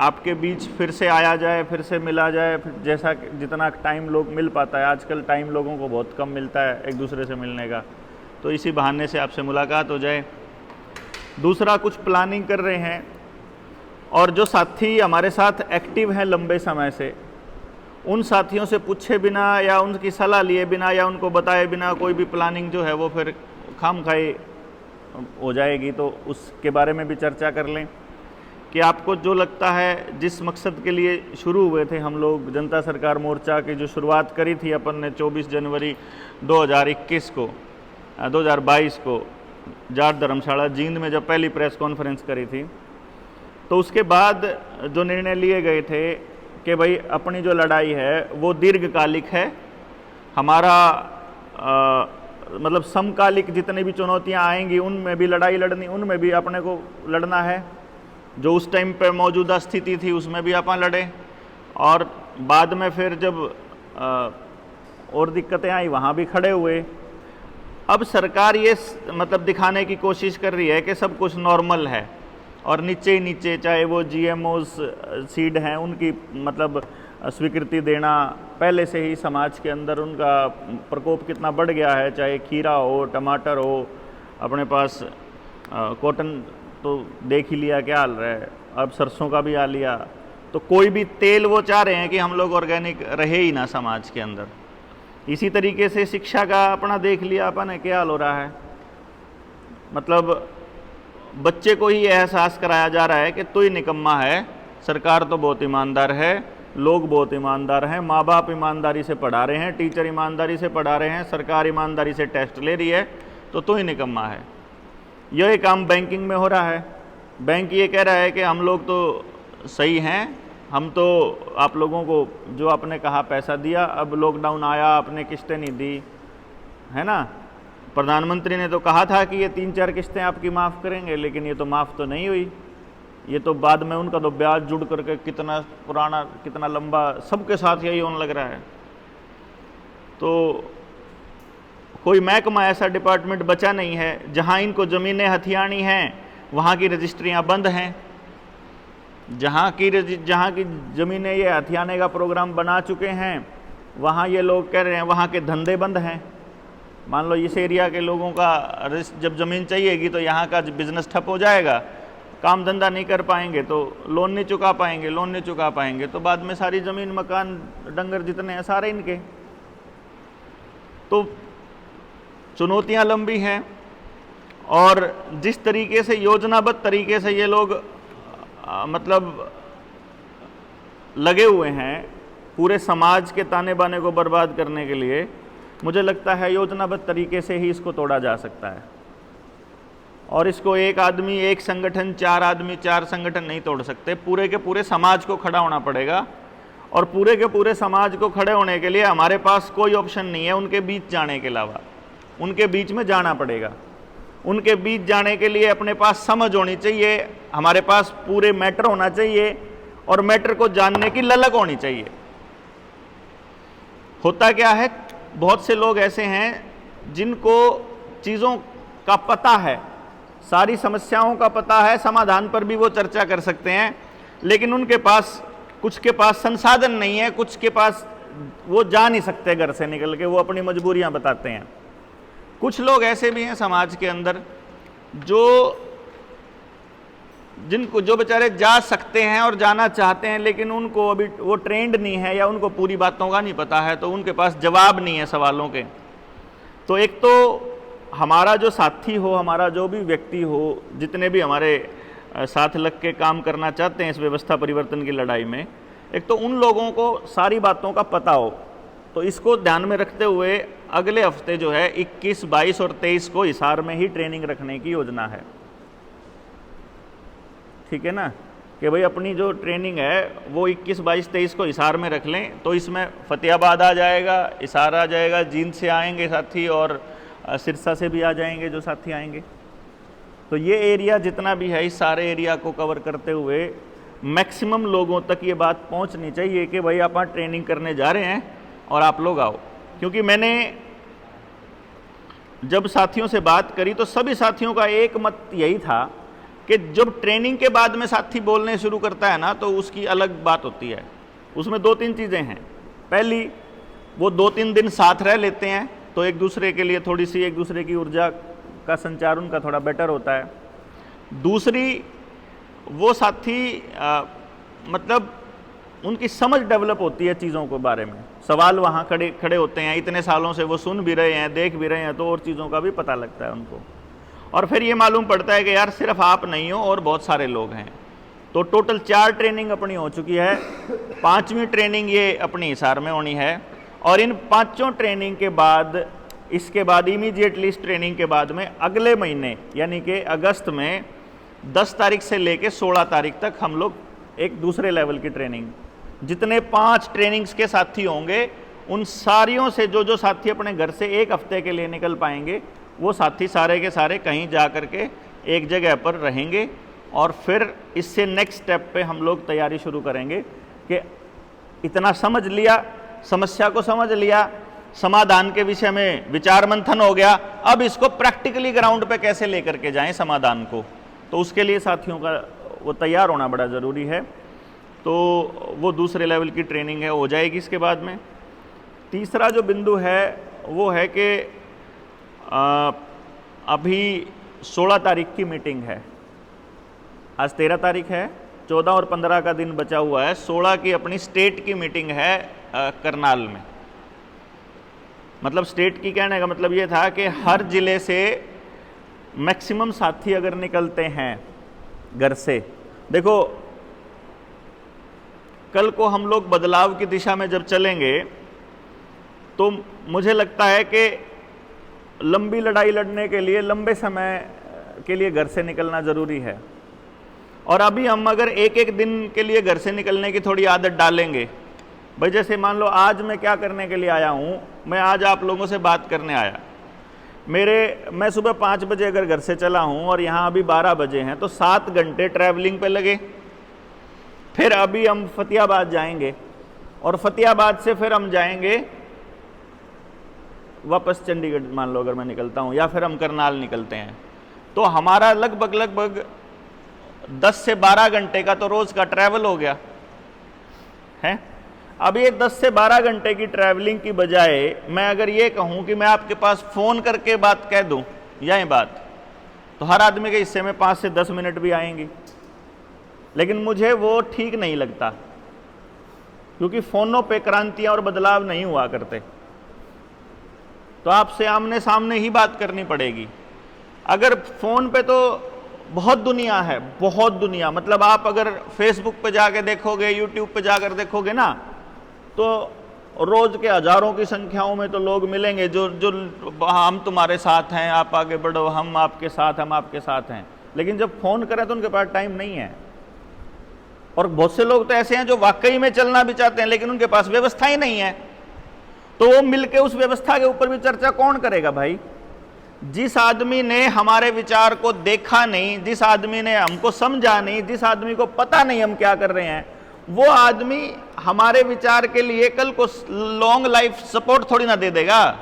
आपके बीच फिर से आया जाए, फिर से मिला जाए, फिर जैसा जितना टाइम लोग मिल पाता है। आजकल टाइम लोगों को बहुत कम मिलता है एक दूसरे से मिलने का, तो इसी बहाने से आपसे मुलाकात हो जाए। दूसरा, कुछ प्लानिंग कर रहे हैं और जो साथी हमारे साथ एक्टिव हैं लंबे समय से, उन साथियों से पूछे बिना या उनकी सलाह लिए बिना या उनको बताए बिना कोई भी प्लानिंग जो है वो फिर खामखाई हो जाएगी। तो उसके बारे में भी चर्चा कर लें कि आपको जो लगता है, जिस मकसद के लिए शुरू हुए थे हम लोग जनता सरकार मोर्चा की जो शुरुआत करी थी अपन ने 24 जनवरी 2021 को 2022 को जाट धर्मशाला जींद में जब पहली प्रेस कॉन्फ्रेंस करी थी, तो उसके बाद जो निर्णय लिए गए थे कि भाई अपनी जो लड़ाई है वो दीर्घकालिक है। हमारा मतलब समकालिक जितनी भी चुनौतियां आएंगी उनमें भी लड़ाई लड़नी, उनमें भी अपने को लड़ना है। जो उस टाइम पे मौजूदा स्थिति थी उसमें भी अपन लड़े, और बाद में फिर जब और दिक्कतें आई वहाँ भी खड़े हुए। अब सरकार ये मतलब दिखाने की कोशिश कर रही है कि सब कुछ नॉर्मल है, और नीचे ही नीचे चाहे वो GMOs सीड हैं उनकी मतलब स्वीकृति देना, पहले से ही समाज के अंदर उनका प्रकोप कितना बढ़ गया है, चाहे खीरा हो, टमाटर हो, अपने पास कॉटन तो देख ही लिया क्या हाल रहा है, अब सरसों का भी आ लिया। तो कोई भी तेल वो चाह रहे हैं कि हम लोग ऑर्गेनिक रहे ही ना समाज के अंदर। इसी तरीके से शिक्षा का अपना देख लिया अपन है क्या हाल हो रहा है। मतलब बच्चे को ही एहसास कराया जा रहा है कि तू ही निकम्मा है, सरकार तो बहुत ईमानदार है, लोग बहुत ईमानदार हैं, माँ बाप ईमानदारी से पढ़ा रहे हैं, टीचर ईमानदारी से पढ़ा रहे हैं, सरकार ईमानदारी से टेस्ट ले रही है, तो तू ही निकम्मा है। यही काम बैंकिंग में हो रहा है। बैंक ये कह रहा है कि हम लोग तो सही हैं, हम तो आप लोगों को जो आपने कहा पैसा दिया, अब लॉकडाउन आया आपने किस्तें नहीं दी, है ना। प्रधानमंत्री ने तो कहा था कि ये 3-4 किस्तें आपकी माफ़ करेंगे, लेकिन ये तो माफ़ तो नहीं हुई। ये तो बाद में उनका तो ब्याज जुड़ करके कितना पुराना, कितना लंबा, सबके साथ यही होने लग रहा है। तो कोई महकमा ऐसा डिपार्टमेंट बचा नहीं है जहां इनको ज़मीनें हथियानी हैं, वहां की रजिस्ट्रियां बंद हैं। जहां की ज़मीनें ये हथियाने का प्रोग्राम बना चुके हैं, वहां ये लोग कह रहे हैं वहां के धंधे बंद हैं। मान लो इस एरिया के लोगों का जब ज़मीन चाहिएगी तो यहाँ का बिजनेस ठप हो जाएगा, काम धंधा नहीं कर पाएंगे, तो लोन नहीं चुका पाएंगे, तो बाद में सारी ज़मीन मकान डंगर जितने हैं सारे इनके। तो चुनौतियां लंबी हैं, और जिस तरीके से योजनाबद्ध तरीके से ये लोग मतलब लगे हुए हैं पूरे समाज के ताने बाने को बर्बाद करने के लिए, मुझे लगता है योजनाबद्ध तरीके से ही इसको तोड़ा जा सकता है। और इसको एक आदमी, एक संगठन, 4 आदमी, 4 संगठन नहीं तोड़ सकते। पूरे के पूरे समाज को खड़ा होना पड़ेगा, और पूरे के पूरे समाज को खड़े होने के लिए हमारे पास कोई ऑप्शन नहीं है उनके बीच जाने के अलावा। उनके बीच में जाना पड़ेगा। उनके बीच जाने के लिए अपने पास समझ होनी चाहिए, हमारे पास पूरे मैटर होना चाहिए, और मैटर को जानने की ललक होनी चाहिए। होता क्या है, बहुत से लोग ऐसे हैं जिनको चीज़ों का पता है, सारी समस्याओं का पता है, समाधान पर भी वो चर्चा कर सकते हैं, लेकिन उनके पास, कुछ के पास संसाधन नहीं है, कुछ के पास वो जा नहीं सकते घर से निकल के, वो अपनी मजबूरियां बताते हैं। कुछ लोग ऐसे भी हैं समाज के अंदर जो बेचारे जा सकते हैं और जाना चाहते हैं, लेकिन उनको अभी वो ट्रेंड नहीं है या उनको पूरी बातों का नहीं पता है, तो उनके पास जवाब नहीं है सवालों के। तो एक तो हमारा जो साथी हो, हमारा जो भी व्यक्ति हो, जितने भी हमारे साथ लग के काम करना चाहते हैं इस व्यवस्था परिवर्तन की लड़ाई में, एक तो उन लोगों को सारी बातों का पता हो। तो इसको ध्यान में रखते हुए अगले हफ्ते जो है 21, 22 और 23 को हिसार में ही ट्रेनिंग रखने की योजना है। ठीक है ना, कि भाई अपनी जो ट्रेनिंग है वो 21, 22, 23 को हिसार में रख लें। तो इसमें फतेहाबाद आ जाएगा, हिसार आ जाएगा, जींद से आएंगे साथी, और सिरसा से भी आ जाएंगे जो साथी आएंगे। तो ये एरिया जितना भी है, इस सारे एरिया को कवर करते हुए मैक्सिमम लोगों तक ये बात पहुंचनी चाहिए कि भाई आप ट्रेनिंग करने जा रहे हैं और आप लोग आओ। क्योंकि मैंने जब साथियों से बात करी तो सभी साथियों का एक मत यही था कि जब ट्रेनिंग के बाद में साथी बोलने शुरू करता है ना, तो उसकी अलग बात होती है। उसमें 2-3 चीज़ें हैं। पहली, वो 2-3 दिन साथ रह लेते हैं, तो एक दूसरे के लिए थोड़ी सी एक दूसरे की ऊर्जा का संचार उनका थोड़ा बेटर होता है। दूसरी, वो साथी मतलब उनकी समझ डेवलप होती है चीज़ों के बारे में। सवाल वहाँ खड़े खड़े होते हैं, इतने सालों से वो सुन भी रहे हैं, देख भी रहे हैं, तो और चीज़ों का भी पता लगता है उनको। और फिर ये मालूम पड़ता है कि यार सिर्फ आप नहीं हो और बहुत सारे लोग हैं। तो टोटल 4 ट्रेनिंग अपनी हो चुकी है। 5वीं ट्रेनिंग ये अपनी हिसार में होनी है। और इन 5 ट्रेनिंग के बाद, इसके बाद इमीडिएटली इस ट्रेनिंग के बाद में अगले महीने यानी कि अगस्त में 10 तारीख से लेके 16 तारीख तक हम लोग एक दूसरे लेवल की ट्रेनिंग, जितने 5 ट्रेनिंग्स के साथी होंगे उन सारियों से जो साथी अपने घर से 1 हफ्ते के लिए निकल पाएंगे, वो साथी सारे के सारे कहीं जा कर के एक जगह पर रहेंगे। और फिर इससे नेक्स्ट स्टेप पे हम लोग तैयारी शुरू करेंगे कि इतना समझ लिया, समस्या को समझ लिया, समाधान के विषय में विचार मंथन हो गया, अब इसको प्रैक्टिकली ग्राउंड पे कैसे लेकर के जाएं समाधान को। तो उसके लिए साथियों का वो तैयार होना बड़ा ज़रूरी है। तो वो दूसरे लेवल की ट्रेनिंग है, हो जाएगी इसके बाद में। तीसरा जो बिंदु है वो है कि अभी 16 तारीख की मीटिंग है, आज 13 तारीख है, 14 और 15 का दिन बचा हुआ है। 16 की अपनी स्टेट की मीटिंग है करनाल में। मतलब स्टेट की कहने का मतलब ये था कि हर जिले से मैक्सिमम साथी अगर निकलते हैं घर से, देखो कल को हम लोग बदलाव की दिशा में जब चलेंगे तो मुझे लगता है कि लंबी लड़ाई लड़ने के लिए लंबे समय के लिए घर से निकलना ज़रूरी है। और अभी हम अगर एक दिन के लिए घर से निकलने की थोड़ी आदत डालेंगे, भाई जैसे मान लो आज मैं क्या करने के लिए आया हूँ, मैं आज आप लोगों से बात करने आया। मैं सुबह 5 बजे अगर घर से चला हूँ और यहाँ अभी 12 बजे हैं, तो 7 घंटे ट्रैवलिंग पे लगे। फिर अभी हम फतेहाबाद जाएंगे और फतेहाबाद से फिर हम जाएंगे वापस चंडीगढ़, मान लो अगर मैं निकलता हूँ, या फिर हम करनाल निकलते हैं, तो हमारा लगभग 10 से 12 घंटे का तो रोज़ का ट्रैवल हो गया है। अब ये 10 से 12 घंटे की ट्रैवलिंग की बजाय मैं अगर ये कहूँ कि मैं आपके पास फ़ोन करके बात कह दूँ यही बात, तो हर आदमी के हिस्से में 5 से 10 मिनट भी आएंगी। लेकिन मुझे वो ठीक नहीं लगता, क्योंकि फ़ोनों पे क्रांतियाँ और बदलाव नहीं हुआ करते। तो आपसे आमने सामने ही बात करनी पड़ेगी। अगर फ़ोन पे तो बहुत दुनिया है, बहुत दुनिया, मतलब आप अगर फेसबुक पे जाके देखोगे, यूट्यूब पे जाकर देखोगे ना, तो रोज़ के हज़ारों की संख्याओं में तो लोग मिलेंगे जो हम तुम्हारे साथ हैं, आप आगे बढ़ो, हम आपके साथ हैं। लेकिन जब फ़ोन करें तो उनके पास टाइम नहीं है। और बहुत से लोग तो ऐसे हैं जो वाकई में चलना भी चाहते हैं, लेकिन उनके पास व्यवस्था ही नहीं है। तो वो मिलके उस व्यवस्था के ऊपर भी चर्चा कौन करेगा भाई? जिस आदमी ने हमारे विचार को देखा नहीं, जिस आदमी ने हमको समझा नहीं, जिस आदमी को पता नहीं हम क्या कर रहे हैं, वो आदमी हमारे विचार के लिए कल को लॉन्ग लाइफ सपोर्ट थोड़ी ना दे देगा।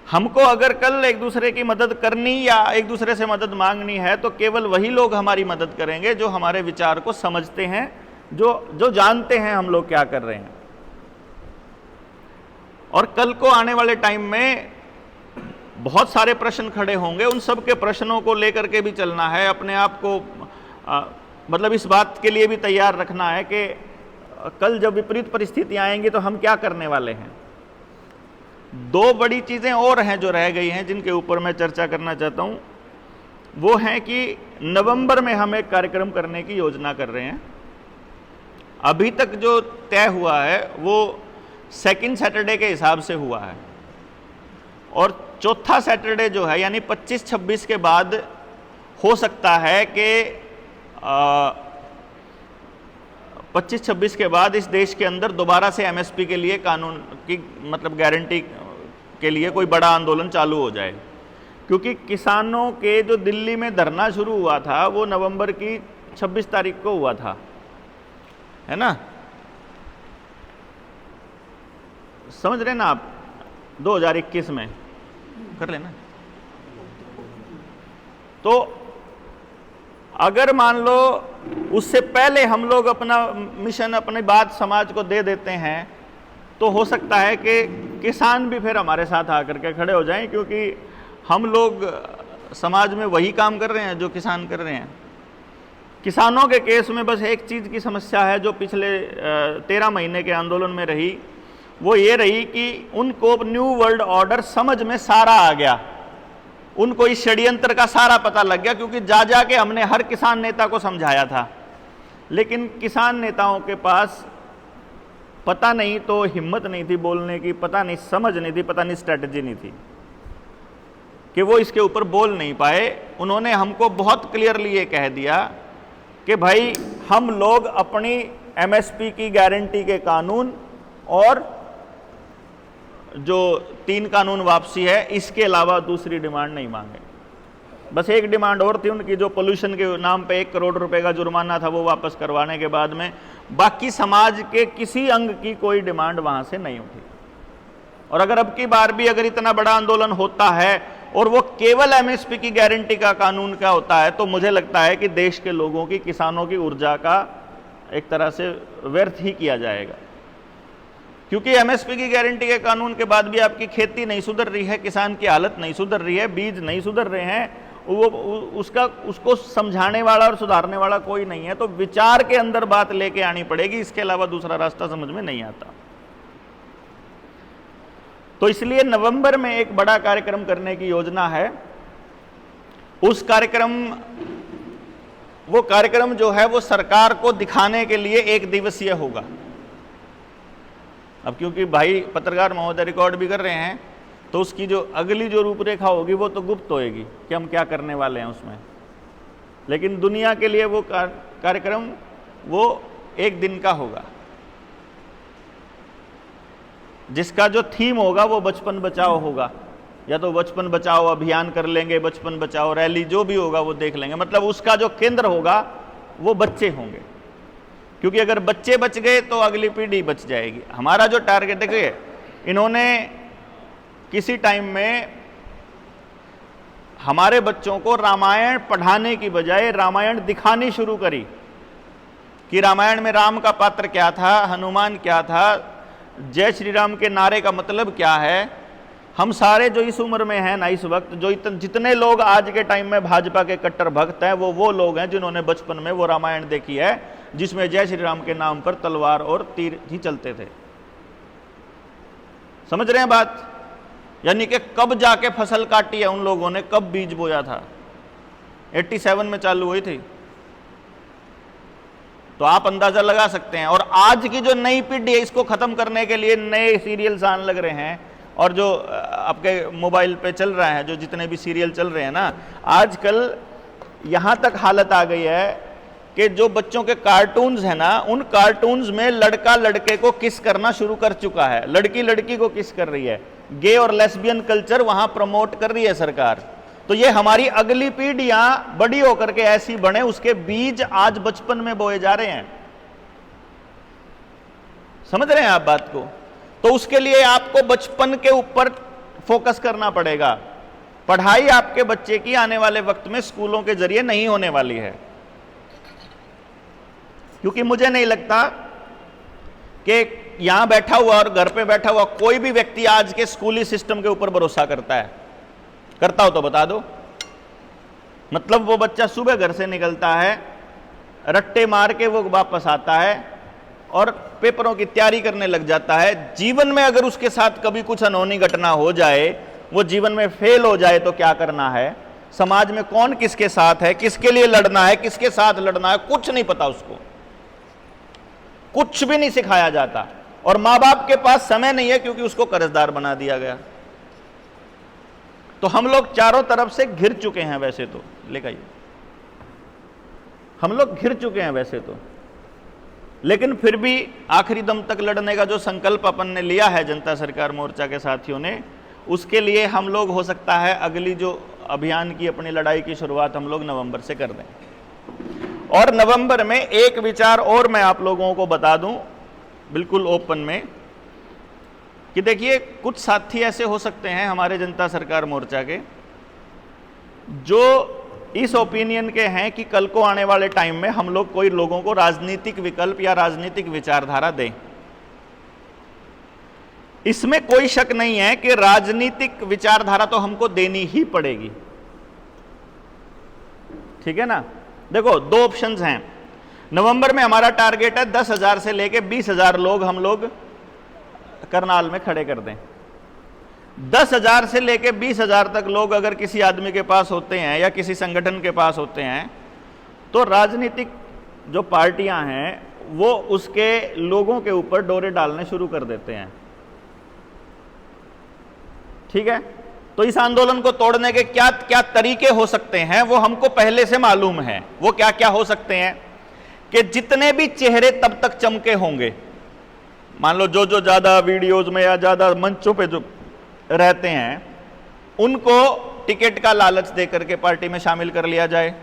हमको अगर कल एक दूसरे की मदद करनी या एक दूसरे से मदद मांगनी है, तो केवल वही लोग हमारी मदद करेंगे जो हमारे विचार को समझते हैं, जो जानते हैं हम लोग क्या कर रहे हैं। और कल को आने वाले टाइम में बहुत सारे प्रश्न खड़े होंगे, उन सब के प्रश्नों को लेकर के भी चलना है। अपने आप को मतलब इस बात के लिए भी तैयार रखना है कि कल जब विपरीत परिस्थितियां आएंगी तो हम क्या करने वाले हैं। 2 बड़ी चीज़ें और हैं जो रह गई हैं, जिनके ऊपर मैं चर्चा करना चाहता हूं। वो है कि नवंबर में हम एक कार्यक्रम करने की योजना कर रहे हैं। अभी तक जो तय हुआ है वो 2nd सैटरडे के हिसाब से हुआ है, और 4था सैटरडे जो है यानी 25-26 के बाद हो सकता है कि 25-26 के बाद इस देश के अंदर दोबारा से एमएसपी के लिए कानून की मतलब गारंटी के लिए कोई बड़ा आंदोलन चालू हो जाए। क्योंकि किसानों के जो दिल्ली में धरना शुरू हुआ था वो नवंबर की 26 तारीख को हुआ था, है ना? समझ रहे ना आप? 2021 में कर लेना। तो अगर मान लो उससे पहले हम लोग अपना मिशन, अपनी बात समाज को दे देते हैं, तो हो सकता है कि किसान भी फिर हमारे साथ आकर के खड़े हो जाएं, क्योंकि हम लोग समाज में वही काम कर रहे हैं जो किसान कर रहे हैं। किसानों के केस में बस एक चीज़ की समस्या है जो पिछले 13 महीने के आंदोलन में रही, वो ये रही कि उनको न्यू वर्ल्ड ऑर्डर समझ में सारा आ गया, उनको इस षड्यंत्र का सारा पता लग गया, क्योंकि जा जा के हमने हर किसान नेता को समझाया था। लेकिन किसान नेताओं के पास पता नहीं तो हिम्मत नहीं थी बोलने की, पता नहीं समझ नहीं थी, पता नहीं स्ट्रैटेजी नहीं थी कि वो इसके ऊपर बोल नहीं पाए। उन्होंने हमको बहुत क्लियरली ये कह दिया कि भाई हम लोग अपनी एमएसपी की गारंटी के कानून और जो 3 कानून वापसी है, इसके अलावा दूसरी डिमांड नहीं मांगे। बस एक डिमांड और थी उनकी, जो पोल्यूशन के नाम पे 1 करोड़ रुपए का जुर्माना था, वो वापस करवाने के बाद में बाकी समाज के किसी अंग की कोई डिमांड वहां से नहीं उठी। और अगर अब की बार भी अगर इतना बड़ा आंदोलन होता है और वो केवल एमएसपी की गारंटी का कानून का होता है, तो मुझे लगता है कि देश के लोगों की, किसानों की ऊर्जा का एक तरह से व्यर्थ ही किया जाएगा। क्योंकि एमएसपी की गारंटी के कानून के बाद भी आपकी खेती नहीं सुधर रही है, किसान की हालत नहीं सुधर रही है, बीज नहीं सुधर रहे हैं, उसको समझाने वाला और सुधारने वाला कोई नहीं है। तो विचार के अंदर बात लेके आनी पड़ेगी, इसके अलावा दूसरा रास्ता समझ में नहीं आता। तो इसलिए नवंबर में एक बड़ा कार्यक्रम करने की योजना है। उस कार्यक्रम जो है वो सरकार को दिखाने के लिए 1 दिवसीय होगा। अब क्योंकि भाई पत्रकार महोदय रिकॉर्ड भी कर रहे हैं, तो उसकी जो अगली जो रूपरेखा होगी वो तो गुप्त होएगी कि हम क्या करने वाले हैं उसमें। लेकिन दुनिया के लिए वो कार्यक्रम वो 1 दिन का होगा, जिसका जो थीम होगा वो बचपन बचाओ होगा। या तो बचपन बचाओ अभियान कर लेंगे, बचपन बचाओ रैली, जो भी होगा वो देख लेंगे। मतलब उसका जो केंद्र होगा वो बच्चे होंगे, क्योंकि अगर बच्चे बच गए तो अगली पीढ़ी बच जाएगी। हमारा जो टारगेट, देखिए इन्होंने किसी टाइम में हमारे बच्चों को रामायण पढ़ाने की बजाय रामायण दिखानी शुरू करी कि रामायण में राम का पात्र क्या था, हनुमान क्या था, जय श्री राम के नारे का मतलब क्या है। हम सारे जो इस उम्र में हैं ना, इस वक्त जो जितने लोग आज के टाइम में भाजपा के कट्टर भक्त हैं, वो लोग हैं जिन्होंने बचपन में वो रामायण देखी है, जिसमें जय श्री राम के नाम पर तलवार और तीर ही चलते थे। समझ रहे हैं बात? यानी कि कब जाके फसल काटी है उन लोगों ने, कब बीज बोया था। 87 में चालू हुई थी, तो आप अंदाजा लगा सकते हैं। और आज की जो नई पीढ़ी है, इसको खत्म करने के लिए नए सीरियल्स आने लग रहे हैं, और जो आपके मोबाइल पे चल रहा है, जो जितने भी सीरियल चल रहे हैं ना, आजकल यहां तक हालत आ गई है कि जो बच्चों के कार्टून्स हैं ना, उन कार्टून्स में लड़का लड़के को किस करना शुरू कर चुका है, लड़की लड़की को किस कर रही है। गे और लेस्बियन कल्चर वहां प्रमोट कर रही है सरकार। तो ये हमारी अगली पीढ़ियां बड़ी होकर के ऐसी बने, उसके बीज आज बचपन में बोए जा रहे हैं। समझ रहे हैं आप बात को? तो उसके लिए आपको बचपन के ऊपर फोकस करना पड़ेगा। पढ़ाई आपके बच्चे की आने वाले वक्त में स्कूलों के जरिए नहीं होने वाली है, क्योंकि मुझे नहीं लगता कि यहां बैठा हुआ और घर पे बैठा हुआ कोई भी व्यक्ति आज के स्कूली सिस्टम के ऊपर भरोसा करता है। करता हो तो बता दो। मतलब वो बच्चा सुबह घर से निकलता है, रट्टे मार के वो वापस आता है और पेपरों की तैयारी करने लग जाता है। जीवन में अगर उसके साथ कभी कुछ अनहोनी घटना हो जाए, वो जीवन में फेल हो जाए, तो क्या करना है, समाज में कौन किसके साथ है, किसके लिए लड़ना है, किसके साथ लड़ना है, कुछ नहीं पता उसको, कुछ भी नहीं सिखाया जाता। और मां बाप के पास समय नहीं है, क्योंकि उसको कर्जदार बना दिया गया। तो हम लोग चारों तरफ से घिर चुके हैं वैसे तो, लेकर हम लोग घिर चुके हैं वैसे तो, लेकिन फिर भी आखिरी दम तक लड़ने का जो संकल्प अपन ने लिया है जनता सरकार मोर्चा के साथियों ने, उसके लिए हम लोग हो सकता है अगली जो अभियान की अपनी लड़ाई की शुरुआत हम लोग नवंबर से कर दें। और नवंबर में एक विचार और मैं आप लोगों को बता दूं बिल्कुल ओपन में, कि देखिए कुछ साथी ऐसे हो सकते हैं हमारे जनता सरकार मोर्चा के, जो इस ओपिनियन के हैं कि कल को आने वाले टाइम में हम लोग कोई लोगों को राजनीतिक विकल्प या राजनीतिक विचारधारा दें। इसमें कोई शक नहीं है कि राजनीतिक विचारधारा तो हमको देनी ही पड़ेगी, ठीक है ना। देखो, दो ऑप्शंस हैं। नवंबर में हमारा टारगेट है 10,000 से लेके 20,000 लोग हम लोग करनाल में खड़े कर दें। 10,000 से लेके 20,000 तक लोग अगर किसी आदमी के पास होते हैं या किसी संगठन के पास होते हैं तो राजनीतिक जो पार्टियां हैं वो उसके लोगों के ऊपर डोरे डालने शुरू कर देते हैं, ठीक है। तो इस आंदोलन को तोड़ने के क्या क्या तरीके हो सकते हैं वो हमको पहले से मालूम है। वो क्या क्या हो सकते हैं कि जितने भी चेहरे तब तक चमके होंगे, मान लो जो जो ज्यादा वीडियोज में या ज्यादा मंचों पे जो रहते हैं उनको टिकट का लालच दे करके पार्टी में शामिल कर लिया जाए।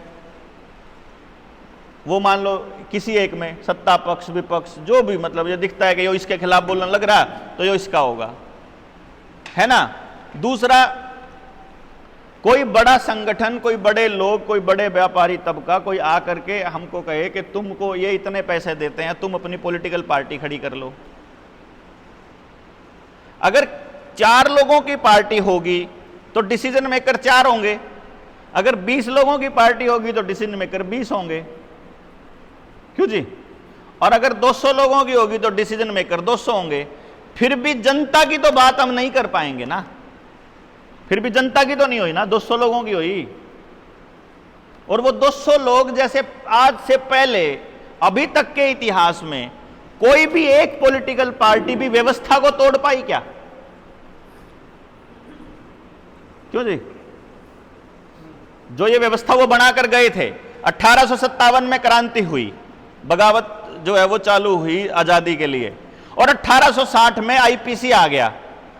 वो मान लो किसी एक में सत्ता पक्ष विपक्ष जो भी, मतलब ये दिखता है कि यो इसके खिलाफ बोलने लग रहा तो यो इसका होगा, है ना। दूसरा, कोई बड़ा संगठन, कोई बड़े लोग, कोई बड़े व्यापारी तबका कोई आकर के हमको कहे कि तुमको ये इतने पैसे देते हैं, तुम अपनी पॉलिटिकल पार्टी खड़ी कर लो। अगर 4 लोगों की पार्टी होगी तो डिसीजन मेकर 4 होंगे, अगर 20 लोगों की पार्टी होगी तो डिसीजन मेकर 20 होंगे, क्यों जी। और अगर 200 लोगों की होगी तो डिसीजन मेकर 200 होंगे। फिर भी जनता की तो बात हम नहीं कर पाएंगे ना, फिर भी जनता की तो नहीं हुई ना, 200 लोगों की हुई। और वो 200 लोग जैसे आज से पहले अभी तक के इतिहास में कोई भी एक पॉलिटिकल पार्टी भी व्यवस्था को तोड़ पाई क्या, क्यों जी। जो ये व्यवस्था वो बनाकर गए थे, 1857 में क्रांति हुई, बगावत जो है वो चालू हुई आजादी के लिए, और 1860 में आईपीसी आ गया,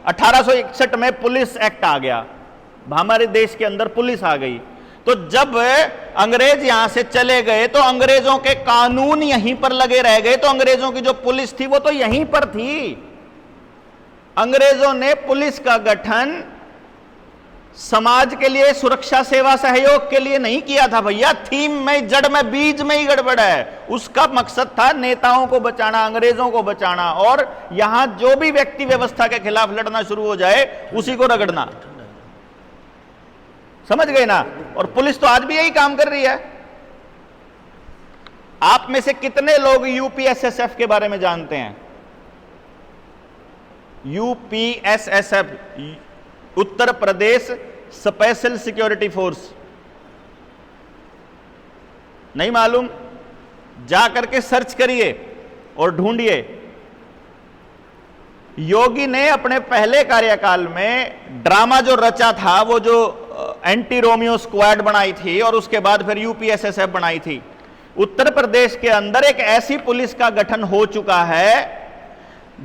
1861 में पुलिस एक्ट आ गया, हमारे देश के अंदर पुलिस आ गई। तो जब अंग्रेज यहां से चले गए तो अंग्रेजों के कानून यहीं पर लगे रह गए, तो अंग्रेजों की जो पुलिस थी वो तो यहीं पर थी। अंग्रेजों ने पुलिस का गठन समाज के लिए, सुरक्षा सेवा सहयोग के लिए नहीं किया था भैया। थीम में, जड़ में, बीज में ही गड़बड़ है। उसका मकसद था नेताओं को बचाना, अंग्रेजों को बचाना, और यहां जो भी व्यक्ति व्यवस्था के खिलाफ लड़ना शुरू हो जाए उसी को रगड़ना। समझ गए ना। और पुलिस तो आज भी यही काम कर रही है। आप में से कितने लोग यूपीएसएसएफ के बारे में जानते हैं? UPSSF, Uttar Pradesh special security force, नहीं मालूम? जाकर के सर्च करिए और ढूंढिए। योगी ने अपने पहले कार्यकाल में ड्रामा जो रचा था, वो जो एंटी रोमियो स्क्वाड बनाई थी और उसके बाद फिर यूपीएसएसएफ बनाई थी। उत्तर प्रदेश के अंदर एक ऐसी पुलिस का गठन हो चुका है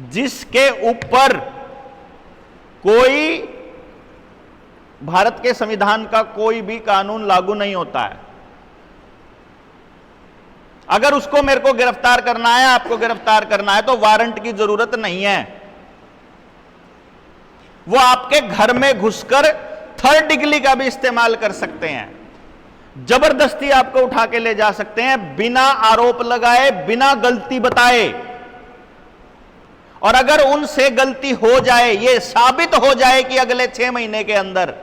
जिसके ऊपर कोई भारत के संविधान का कोई भी कानून लागू नहीं होता है। अगर उसको मेरे को गिरफ्तार करना है, आपको गिरफ्तार करना है, तो वारंट की जरूरत नहीं है। वो आपके घर में घुसकर 3rd डिग्री का भी इस्तेमाल कर सकते हैं। जबरदस्ती आपको उठा के ले जा सकते हैं बिना आरोप लगाए, बिना गलती बताए। और अगर उनसे गलती हो जाए, ये साबित हो जाए कि अगले 6 महीने के अंदर,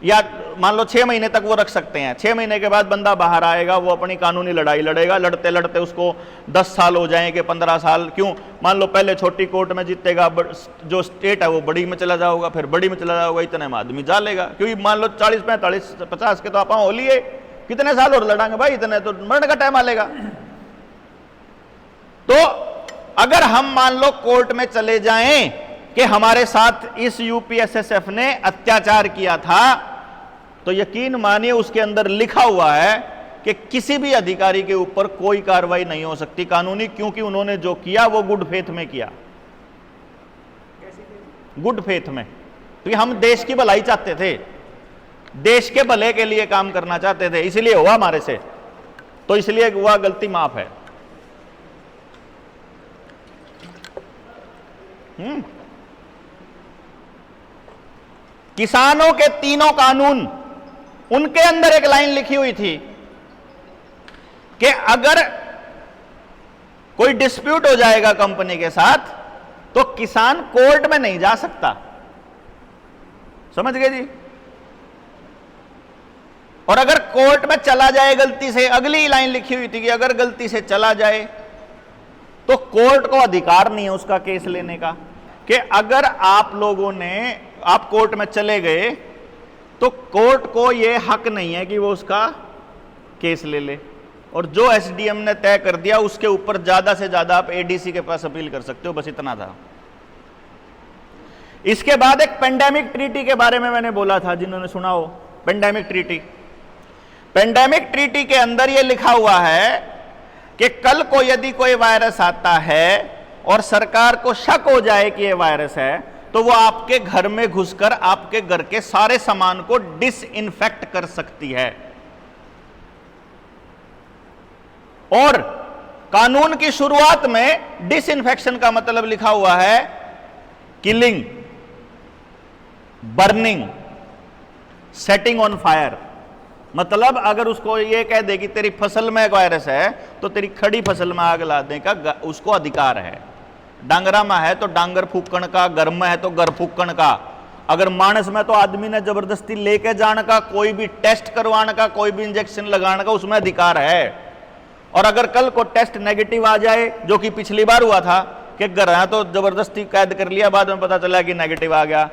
या मान लो 6 महीने तक वो रख सकते हैं, 6 महीने के बाद बंदा बाहर आएगा, वो अपनी कानूनी लड़ाई लड़ेगा, लड़ते लड़ते उसको 10 साल हो जाएंगे, 15 साल, क्यों? मान लो पहले छोटी कोर्ट में जीतेगा, जो स्टेट है वो बड़ी में चला जाओगा, फिर बड़ी में चला जाओगा, इतने में आदमी जा लेगा। क्योंकि मान लो 40, 45, 50 के तो आप हो लिए, कितने साल और लड़ांगे भाई, इतने तो मरने का टाइम आ लेगा। तो अगर हम मान लो कोर्ट में चले जाएं कि हमारे साथ इस यूपीएसएसएफ ने अत्याचार किया था, तो यकीन मानिए उसके अंदर लिखा हुआ है कि किसी भी अधिकारी के ऊपर कोई कार्रवाई नहीं हो सकती कानूनी, क्योंकि उन्होंने जो किया वो गुड फेथ में किया। गुड फेथ में, क्योंकि हम देश की भलाई चाहते थे, देश के भले के लिए काम करना चाहते थे, इसलिए हुआ हमारे से, तो इसलिए हुआ, गलती माफ है। किसानों के 3 कानून उनके अंदर एक लाइन लिखी हुई थी कि अगर कोई डिस्प्यूट हो जाएगा कंपनी के साथ तो किसान कोर्ट में नहीं जा सकता। समझ गए जी? और अगर कोर्ट में चला जाए गलती से, अगली लाइन लिखी हुई थी कि अगर गलती से चला जाए तो कोर्ट को अधिकार नहीं है उसका केस लेने का। कि अगर आप लोगों ने, आप कोर्ट में चले गए तो कोर्ट को यह हक नहीं है कि वो उसका केस ले ले, और जो एसडीएम ने तय कर दिया उसके ऊपर ज्यादा से ज्यादा आप एडीसी के पास अपील कर सकते हो, बस इतना था। इसके बाद एक पेंडेमिक ट्रीटी के बारे में मैंने बोला था, जिन्होंने सुना हो पेंडेमिक ट्रीटी। पेंडेमिक ट्रीटी के अंदर यह लिखा हुआ है कि कल को यदि कोई वायरस आता है और सरकार को शक हो जाए कि यह वायरस है तो वो आपके घर में घुसकर आपके घर के सारे सामान को डिसइंफेक्ट कर सकती है। और कानून की शुरुआत में डिसइंफेक्शन का मतलब लिखा हुआ है killing, burning, setting on fire. मतलब अगर उसको ये कह दे कि तेरी फसल में वायरस है तो तेरी खड़ी फसल में आग लाने का उसको अधिकार है। डांगरा में है तो डांगर फूकण का, घर में है तो घर फूकण का, अगर मानस में तो आदमी ने जबरदस्ती लेके जाने का, कोई भी टेस्ट करवाने का, कोई भी इंजेक्शन लगाने का उसमें अधिकार है। और अगर कल को टेस्ट नेगेटिव आ जाए, जो कि पिछली बार हुआ था कि घर है तो जबरदस्ती कैद कर लिया, बाद में पता चला कि नेगेटिव आ गया,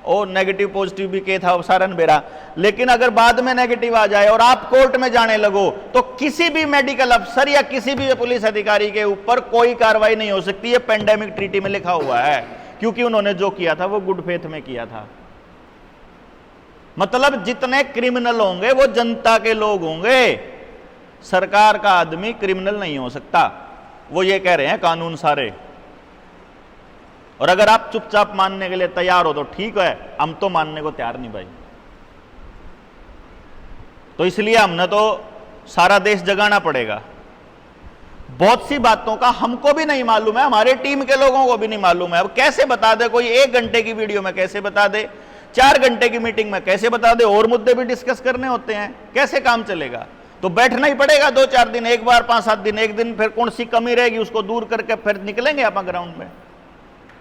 ओ नेगेटिव पॉजिटिव भी के था सारन बेरा। लेकिन अगर बाद में नेगेटिव आ जाए और आप कोर्ट में जाने लगो तो किसी भी मेडिकल अफसर या किसी भी पुलिस अधिकारी के ऊपर कोई कार्रवाई नहीं हो सकती। ये पेंडेमिक ट्रीटी में लिखा हुआ है, क्योंकि उन्होंने जो किया था वो गुड फेथ में किया था। मतलब जितने क्रिमिनल होंगे वो जनता के लोग होंगे, सरकार का आदमी क्रिमिनल नहीं हो सकता। वो ये कह रहे हैं कानून सारे। और अगर आप चुपचाप मानने के लिए तैयार हो तो ठीक है, हम तो मानने को तैयार नहीं भाई। तो इसलिए हमने तो सारा देश जगाना पड़ेगा। बहुत सी बातों का हमको भी नहीं मालूम है, हमारे टीम के लोगों को भी नहीं मालूम है। अब कैसे बता दे कोई? 1 घंटे की वीडियो में कैसे बता दे? 4 घंटे की मीटिंग में कैसे बता दे? और मुद्दे भी डिस्कस करने होते हैं, कैसे काम चलेगा? तो बैठना ही पड़ेगा 2-4 दिन, एक बार 5-7 दिन, एक दिन फिर कौन सी कमी रहेगी उसको दूर करके फिर निकलेंगे आप ग्राउंड में।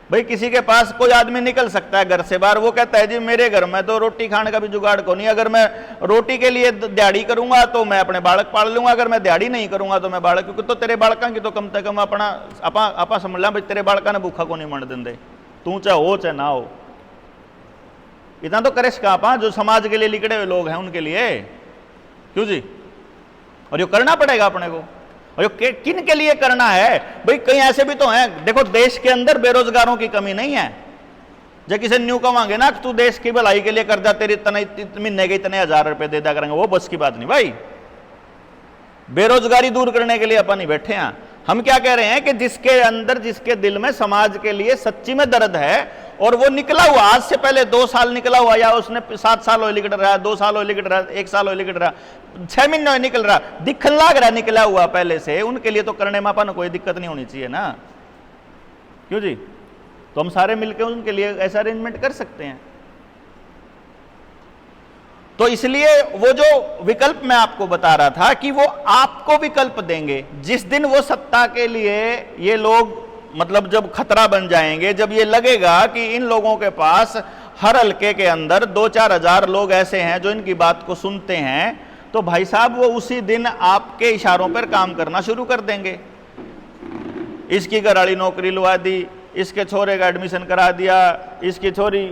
भाई किसी के पास कोई आदमी निकल सकता है घर से बाहर, वो कहता है जी मेरे घर में तो रोटी खाने का भी जुगाड़ को नहीं, अगर मैं रोटी के लिए दिहाड़ी करूंगा तो मैं अपने बालक पाल लूंगा, अगर मैं दिहाड़ी नहीं करूंगा तो मैं बालक, क्योंकि तो तेरे बालका की तो कम से कम अपना आपा समझ ला भाई, तेरे बालका ने भूखा को नहीं मर देंगे, तू चाहे हो चाहे ना हो। इतना तो करेश का आपा जो समाज के लिए लिखड़े हुए लोग हैं उनके लिए, क्यों जी? और ये करना पड़ेगा अपने को। और ये किन के लिए करना है भाई? कई ऐसे भी तो हैं, देखो देश के अंदर बेरोजगारों की कमी नहीं है। जब किसी न्यू कमांगे ना तू देश की भलाई के लिए कर जा, तेरी महीने के इतने 1000 रुपए दे दिया करेंगे, वो बस की बात नहीं भाई। बेरोजगारी दूर करने के लिए अपन नहीं बैठे हैं। हम क्या कह रहे हैं कि जिसके अंदर, जिसके दिल में समाज के लिए सच्ची में दर्द है और वो निकला हुआ, आज से पहले 2 साल निकला हुआ, या उसने 7 साल हो लिकट रहा, 2 साल हो लिकट रहा, 1 साल हो लिकट रहा, 6 महीने निकल रहा, दिखन लाग रहा निकला हुआ पहले से, उनके लिए तो करने में अपन कोई दिक्कत नहीं होनी चाहिए ना, क्यों जी? तो हम सारे मिलकर उनके लिए ऐसा अरेंजमेंट कर सकते हैं। तो इसलिए वो जो विकल्प मैं आपको बता रहा था कि वो आपको विकल्प देंगे। जिस दिन वो सत्ता के लिए ये लोग, मतलब जब खतरा बन जाएंगे, जब ये लगेगा कि इन लोगों के पास हर हल्के के अंदर 2-4 हजार लोग ऐसे हैं जो इनकी बात को सुनते हैं, तो भाई साहब वो उसी दिन आपके इशारों पर काम करना शुरू कर देंगे। इसकी घरवाली नौकरी लुआ दी, इसके छोरे का एडमिशन करा दिया, इसकी छोरी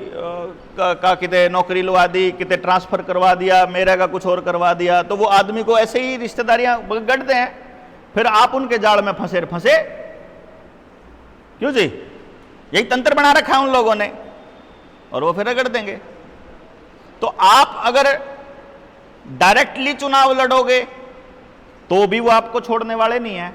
का किते नौकरी लुआ दी, किते ट्रांसफर करवा दिया, मेरे का कुछ और करवा दिया। तो वो आदमी को ऐसे ही रिश्तेदारियां गढ़ते हैं, फिर आप उनके जाल में फंसे फंसे, क्यों जी? यही तंत्र बना रखा है उन लोगों ने, और वो फिर रगड़ देंगे। तो आप अगर डायरेक्टली चुनाव लड़ोगे तो भी वो आपको छोड़ने वाले नहीं है।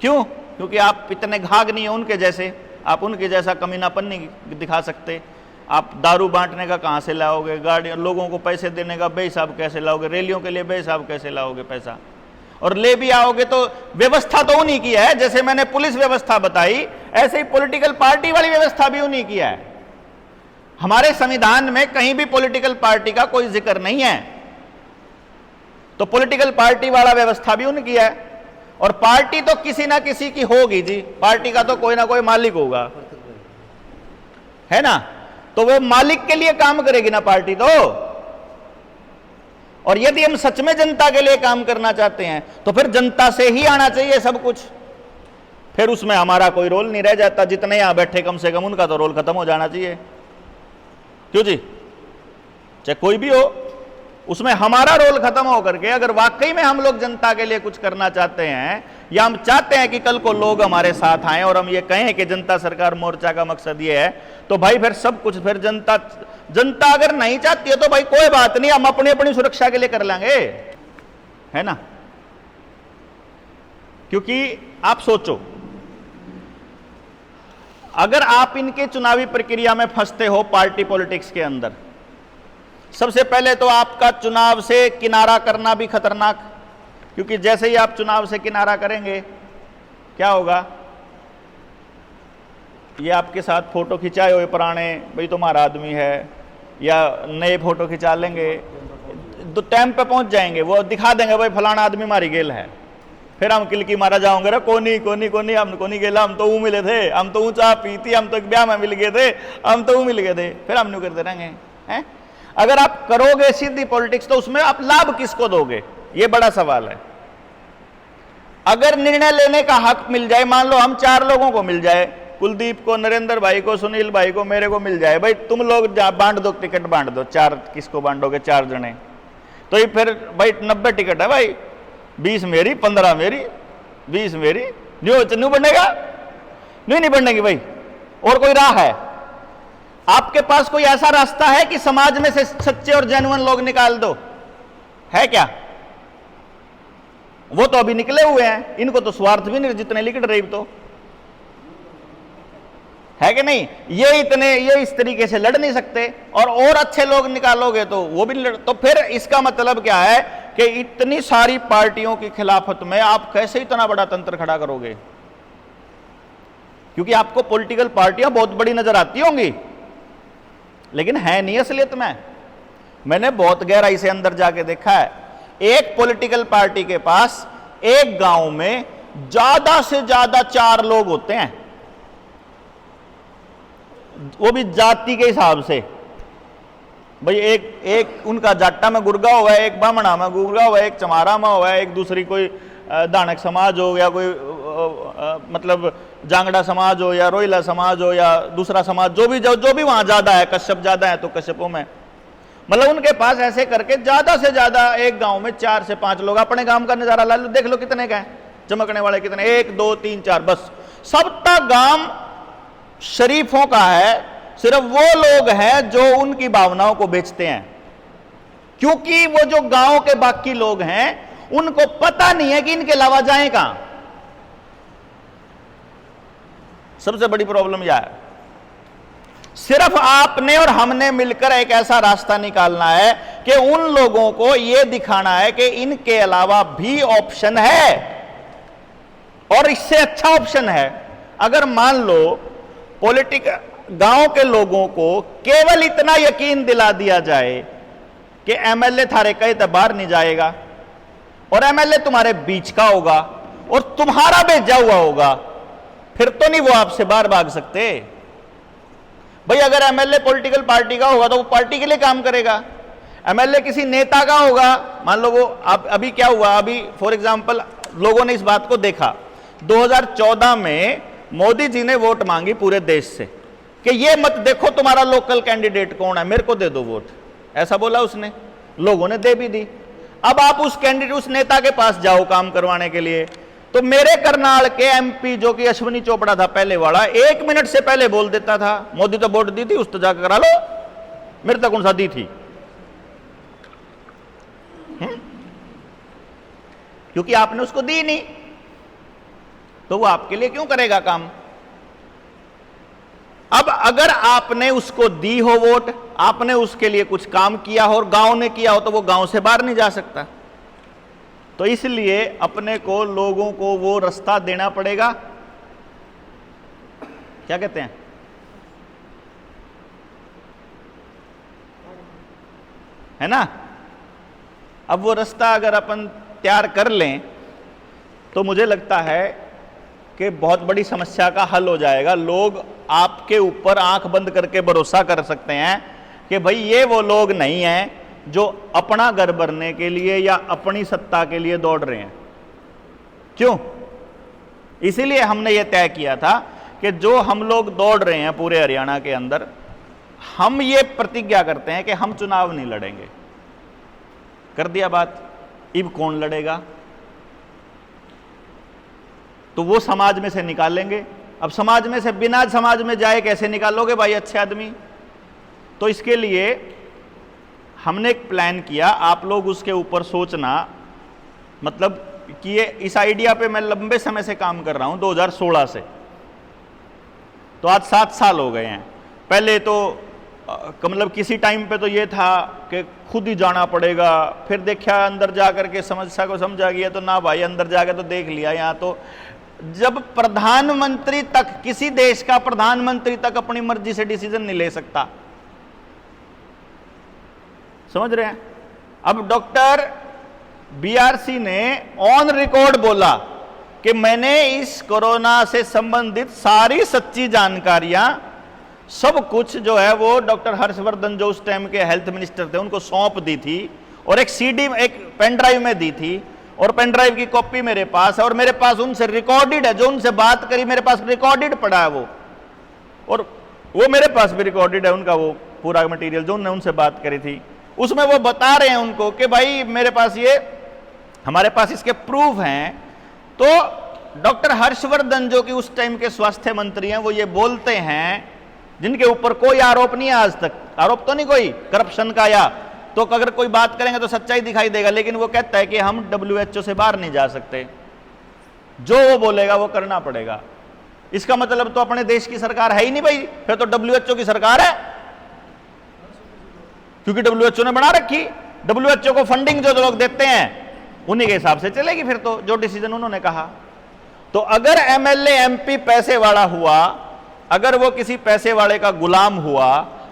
क्यों? क्योंकि आप इतने घाघ नहीं है उनके जैसे, आप उनके जैसा कमीनापन नहीं दिखा सकते। आप दारू बांटने का कहां से लाओगे? गाड़ी, लोगों को पैसे देने का बेहिसाब कैसे लाओगे? रैलियों के लिए बेहिसाब कैसे लाओगे पैसा? और ले भी आओगे तो व्यवस्था तो उन्हीं की है। जैसे मैंने पुलिस व्यवस्था बताई, ऐसे ही पॉलिटिकल पार्टी वाली व्यवस्था भी उन्हीं की है। हमारे संविधान में कहीं भी पॉलिटिकल पार्टी का कोई जिक्र नहीं है। तो पॉलिटिकल पार्टी वाला व्यवस्था भी उनकी है, और पार्टी तो किसी ना किसी की होगी जी, पार्टी का तो कोई ना कोई मालिक होगा, है ना। तो वो मालिक के लिए काम करेगी ना पार्टी तो। और यदि हम सच में जनता के लिए काम करना चाहते हैं तो फिर जनता से ही आना चाहिए सब कुछ, फिर उसमें हमारा कोई रोल नहीं रह जाता। जितने यहां बैठे कम से कम उनका तो रोल खत्म हो जाना चाहिए, क्यों जी, चाहे कोई भी हो, उसमें हमारा रोल खत्म हो करके अगर वाकई में हम लोग जनता के लिए कुछ करना चाहते हैं, या हम चाहते हैं कि कल को लोग हमारे साथ आए और हम ये कहें कि जनता सरकार मोर्चा का मकसद ये है, तो भाई फिर सब कुछ फिर जनता अगर नहीं चाहती है तो भाई कोई बात नहीं, हम अपनी अपनी सुरक्षा के लिए कर लेंगे, है ना। क्योंकि आप सोचो, अगर आप इनके चुनावी प्रक्रिया में फंसते हो पार्टी पॉलिटिक्स के अंदर, सबसे पहले तो आपका चुनाव से किनारा करना भी खतरनाक, क्योंकि जैसे ही आप चुनाव से किनारा करेंगे क्या होगा, ये आपके साथ फोटो खिंचाए हुए पुराने, भाई तुम्हारा आदमी है, या नए फोटो खिंचा लेंगे, तो टाइम पे पहुंच जाएंगे, वो दिखा देंगे भाई फलाना आदमी मारी गेल है, फिर हम किलकी मारा जाओगे रे कोनी कोनी कोनी, हम कोनी गेला, हम तो वो मिले थे, हम तो ऊंचा पी थी, हम तो एक ब्याह में मिल गए थे, हम तो वो मिल गए थे, फिर हम नहीं करते रहेंगे, हैं। अगर आप करोगे सीधी पॉलिटिक्स तो उसमें आप लाभ किसको दोगे, ये बड़ा सवाल है। अगर निर्णय लेने का हक मिल जाए, मान लो हम 4 लोगों को मिल जाए, कुलदीप को, नरेंद्र भाई को, सुनील भाई को, मेरे को मिल जाए, भाई तुम लोग बांट दो, टिकट बांट दो, 4 किसको बांटोगे, 4 जने, तो ये फिर भाई 90 टिकट है भाई, 20 मेरी, 15 मेरी, 20 मेरी, नहीं बढ़ेगा, नहीं बढ़ेगी भाई। और कोई राह है आपके पास, कोई ऐसा रास्ता है कि समाज में से सच्चे और जेन्युइन लोग निकाल दो, है क्या? वो तो अभी निकले हुए हैं, इनको तो स्वार्थ भी नहीं, जितने लिख रहे तो, है कि नहीं। ये इस तरीके से लड़ नहीं सकते, और अच्छे लोग निकालोगे तो वो भी लड़। तो फिर इसका मतलब क्या है कि इतनी सारी पार्टियों की खिलाफत में आप कैसे इतना बड़ा तंत्र खड़ा करोगे, क्योंकि आपको पॉलिटिकल पार्टियां बहुत बड़ी नजर आती होंगी, लेकिन है नहीं असलियत में। मैंने बहुत गहराई से अंदर जाके देखा है, एक पॉलिटिकल पार्टी के पास एक गांव में ज्यादा से ज्यादा 4 लोग होते हैं, वो भी जाति के हिसाब से। भाई एक उनका जाट्टा में गुर्गा हुआ है, एक बामणा में गुर्गा हुआ है, एक चमारा में हुआ है, एक दूसरी कोई दानक समाज हो, या कोई मतलब जांगड़ा समाज हो, या रोहिला समाज हो, या दूसरा समाज, जो भी वहां ज्यादा है, कश्यप ज्यादा है तो कश्यपों में, मतलब उनके पास ऐसे करके ज्यादा से ज्यादा एक गांव में 4 से 5 लोग। अपने गांव का नजारा ला लो, देख लो कितने का है, चमकने वाले कितने, 1 2 3 4, बस सबका गांव शरीफों का है। सिर्फ वो लोग हैं जो उनकी भावनाओं को बेचते हैं, क्योंकि वो जो गांव के बाकी लोग हैं उनको पता नहीं है कि इनके अलावा जाएं कहां। सबसे बड़ी प्रॉब्लम यह है, सिर्फ आपने और हमने मिलकर एक ऐसा रास्ता निकालना है कि उन लोगों को यह दिखाना है कि इनके अलावा भी ऑप्शन है, और इससे अच्छा ऑप्शन है। अगर मान लो गांव के लोगों को केवल इतना यकीन दिला दिया जाए कि एमएलए थारे कहे तो बाहर नहीं जाएगा, और एमएलए तुम्हारे बीच का होगा और तुम्हारा भेजा हुआ होगा, फिर तो नहीं वो आपसे बाहर भाग सकते। भाई अगर एमएलए पॉलिटिकल पार्टी का होगा तो वो पार्टी के लिए काम करेगा। एमएलए किसी नेता का होगा, मान लो वो अभी क्या हुआ, अभी फॉर एग्जांपल लोगों ने इस बात को देखा, 2014 में मोदी जी ने वोट मांगी पूरे देश से कि ये मत देखो तुम्हारा लोकल कैंडिडेट कौन है, मेरे को दे दो वोट, ऐसा बोला उसने, लोगों ने दे भी दी। अब आप उस कैंडिडेट, उस नेता के पास जाओ काम करवाने के लिए, तो मेरे करनाल के एमपी जो कि अश्विनी चोपड़ा था पहले वाला, 1 मिनट से पहले बोल देता था मोदी तो वोट दी थी, उस तो जाकर करा लो, मेरे तक कौन सा दी थी, क्योंकि आपने उसको दी नहीं, तो वो आपके लिए क्यों करेगा काम। अब अगर आपने उसको दी हो वोट, आपने उसके लिए कुछ काम किया हो और गांव ने किया हो, तो वो गांव से बाहर नहीं जा सकता। तो इसलिए अपने को लोगों को वो रास्ता देना पड़ेगा, क्या कहते हैं, है ना। अब वो रास्ता अगर अपन तैयार कर लें तो मुझे लगता है कि बहुत बड़ी समस्या का हल हो जाएगा। लोग आपके ऊपर आंख बंद करके भरोसा कर सकते हैं कि भाई ये वो लोग नहीं हैं जो अपना घर भरने के लिए या अपनी सत्ता के लिए दौड़ रहे हैं। क्यों? इसीलिए हमने ये तय किया था कि जो हम लोग दौड़ रहे हैं पूरे हरियाणा के अंदर, हम ये प्रतिज्ञा करते हैं कि हम चुनाव नहीं लड़ेंगे। कर दिया बात। अब कौन लड़ेगा? तो वो समाज में से निकालेंगे। अब समाज में से बिना समाज में जाए कैसे निकालोगे भाई अच्छे आदमी? तो इसके लिए हमने एक प्लान किया, आप लोग उसके ऊपर सोचना। मतलब कि ये इस आइडिया पे मैं लंबे समय से काम कर रहा हूं, 2016 से, तो आज 7 साल हो गए हैं। पहले तो मतलब किसी टाइम पे तो ये था कि खुद ही जाना पड़ेगा, फिर देखा अंदर जा करके समस्या को समझा गया तो ना भाई अंदर जाकर तो देख लिया। यहाँ तो जब प्रधानमंत्री तक, किसी देश का प्रधानमंत्री तक अपनी मर्जी से डिसीजन नहीं ले सकता, समझ रहे हैं। अब डॉक्टर बीआरसी ने ऑन रिकॉर्ड बोला कि मैंने इस कोरोना से संबंधित सारी सच्ची जानकारियां, सब कुछ जो है वो डॉक्टर हर्षवर्धन जो उस टाइम के हेल्थ मिनिस्टर थे उनको सौंप दी थी, और एक सीडी, एक पेन ड्राइव में दी थी, और पेन ड्राइव की कॉपी मेरे पास है, और मेरे पास उनसे रिकॉर्डेड है, जो उनसे बात करी मेरे पास रिकॉर्डेड पड़ा है वो, और वो मेरे पास भी रिकॉर्डेड है उनका वो पूरा मटेरियल जो उन्होंने उनसे बात करी थी। उसमें वो बता रहे हैं उनको कि भाई मेरे पास ये, हमारे पास इसके प्रूफ हैं। तो डॉक्टर हर्षवर्धन जो कि उस टाइम के स्वास्थ्य मंत्री हैं, वो ये बोलते हैं, जिनके ऊपर कोई आरोप नहीं है आज तक, आरोप तो नहीं कोई करप्शन का, या तो अगर कोई बात करेंगे तो सच्चाई दिखाई देगा, लेकिन वो कहता है कि हम WHO से बाहर नहीं जा सकते, जो वो बोलेगा वो करना पड़ेगा। इसका मतलब तो अपने देश की सरकार है ही नहीं भाई, फिर तो WHO की सरकार है, क्योंकि WHO ने बना रखी। WHO को फंडिंग जो लोग देते हैं उन्हीं के हिसाब से चलेगी फिर तो, जो डिसीजन उन्होंने कहा। तो अगर MLA MP पैसे वाला हुआ, अगर वो किसी पैसे वाले का गुलाम हुआ,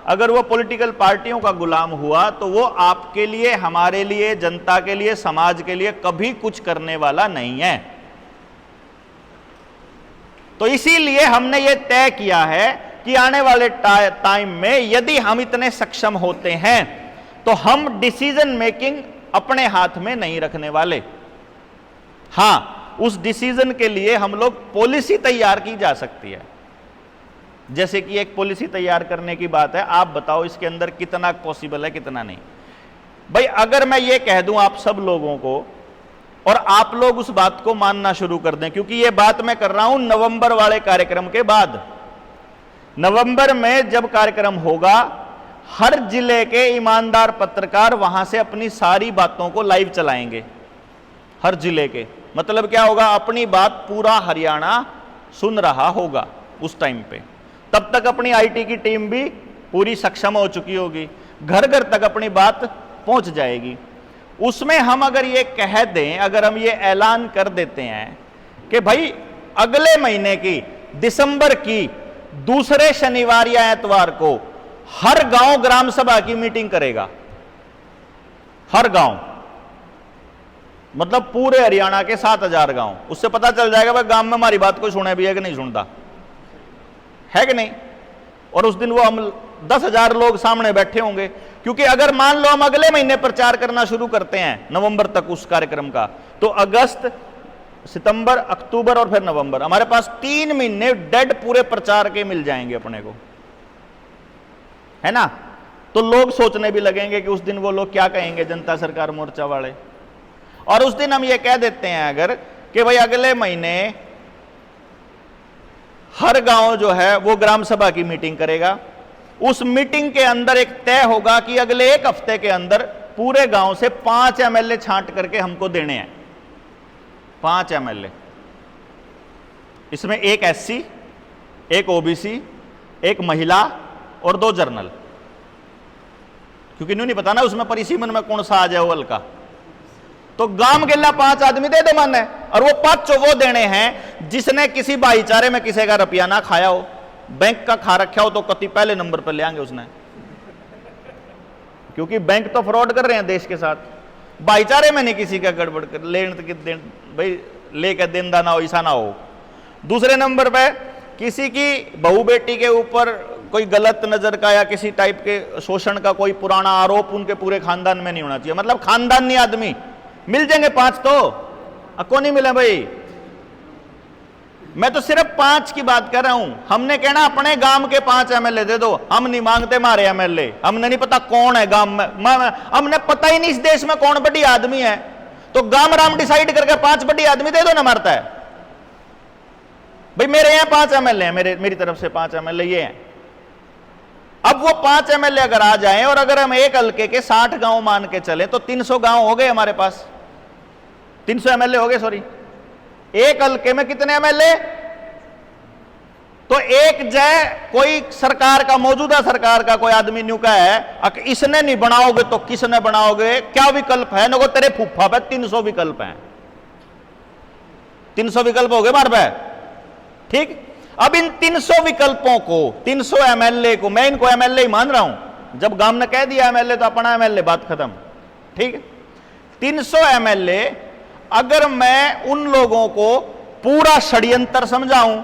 अगर वो पॉलिटिकल पार्टियों का गुलाम हुआ, तो वो आपके लिए, हमारे लिए, जनता के लिए, समाज के लिए कभी कुछ करने वाला नहीं है। तो इसीलिए हमने ये तय किया है कि आने वाले टाइम में यदि हम इतने सक्षम होते हैं तो हम डिसीजन मेकिंग अपने हाथ में नहीं रखने वाले। हां, उस डिसीजन के लिए हम लोग पॉलिसी तैयार की जा सकती है। जैसे कि एक पॉलिसी तैयार करने की बात है, आप बताओ इसके अंदर कितना पॉसिबल है, कितना नहीं। भाई अगर मैं ये कह दूं आप सब लोगों को, और आप लोग उस बात को मानना शुरू कर दें, क्योंकि ये बात मैं कर रहा हूं नवंबर वाले कार्यक्रम के बाद। नवंबर में जब कार्यक्रम होगा, हर जिले के ईमानदार पत्रकार वहां से अपनी सारी बातों को लाइव चलाएंगे। हर जिले के, मतलब क्या होगा, अपनी बात पूरा हरियाणा सुन रहा होगा उस टाइम पे। तब तक अपनी IT की टीम भी पूरी सक्षम हो चुकी होगी, घर घर तक अपनी बात पहुंच जाएगी। उसमें हम अगर ये कह दें, अगर हम ये ऐलान कर देते हैं कि भाई अगले महीने की, दिसंबर की दूसरे शनिवार या एतवार को हर गांव ग्राम सभा की मीटिंग करेगा, हर गांव, मतलब पूरे हरियाणा के 7000 गांव, उससे पता चल जाएगा भाई गांव में हमारी बात कोई सुने भी है कि नहीं सुनता, है कि नहीं। और उस दिन वो हम 10,000 लोग सामने बैठे होंगे, क्योंकि अगर मान लो हम अगले महीने प्रचार करना शुरू करते हैं नवंबर तक उस कार्यक्रम का, तो अगस्त, सितंबर, अक्टूबर और फिर नवंबर, हमारे पास 3 महीने डेड पूरे प्रचार के मिल जाएंगे अपने को, है ना। तो लोग सोचने भी लगेंगे कि उस दिन वो लोग क्या कहेंगे, जनता सरकार मोर्चा वाले। और उस दिन हम ये कह देते हैं अगर कि भाई अगले महीने हर गांव जो है वो ग्राम सभा की मीटिंग करेगा। उस मीटिंग के अंदर एक तय होगा कि अगले 1 हफ्ते के अंदर पूरे गांव से 5 MLA छांट करके हमको देने हैं, 5 MLA। इसमें 1 SC, 1 OBC, 1 महिला और 2 जर्नल, क्योंकि इन्होंने नहीं पता ना उसमें परिसीमन में कौन सा आ जाए वो हल्का। तो गांव गेला 5 आदमी दे दो मन है, और वो 5 वो देने हैं जिसने किसी भाईचारे में किसी का रुपया ना खाया हो, बैंक का खा रखा हो तो कति पहले नंबर पर ले आएंगे उसने, क्योंकि बैंक तो फ्रॉड कर रहे हैं देश के साथ, भाईचारे में नहीं किसी का गड़बड़ कर लेन देन, भाई लेकर देनदा ना हो, ऐसा ना हो। दूसरे नंबर पे किसी की बहू बेटी के ऊपर कोई गलत नजर का या किसी टाइप के शोषण का कोई पुराना आरोप उनके पूरे खानदान में नहीं होना चाहिए। मतलब खानदान नहीं, आदमी मिल जाएंगे 5 तो अको नहीं मिले भाई। मैं तो सिर्फ 5 की बात कर रहा हूं। हमने कहना अपने गांव के 5 एमएलए दे दो, हम नहीं मांगते मारे एमएलए, हमने नहीं पता कौन है गांव में, हमने पता ही नहीं इस देश में कौन बड़ी आदमी है, तो गांव राम डिसाइड करके 5 बड़ी आदमी दे दो ना, मारता है भाई मेरे यहाँ 5 एमएलए हैं, मेरी तरफ से 5 एमएलए ये हैं। अब वो 5 एमएलए अगर आ जाएं और अगर हम एक हल्के के 60 गांव मान के चले तो 300 गांव हो गए हमारे पास, 300 एमएलए हो गए, सॉरी। एक हल्के में कितने एमएलए? तो एक जय कोई सरकार का, मौजूदा सरकार का कोई आदमी न्यू का है, इसने नहीं बनाओगे तो किसने बनाओगे, क्या विकल्प है? नको तेरे फूफा पे 300 विकल्प हैं, 300 विकल्प हो गए मार पे, ठीक। अब इन 300 विकल्पों को, 300 एमएलए को, मैं इनको एमएलए ही मान रहा हूं, जब गांव ने कह दिया एमएलए तो अपना एमएलए, बात खत्म, ठीक। 300 एमएलए अगर मैं उन लोगों को पूरा षड्यंत्र समझाऊं,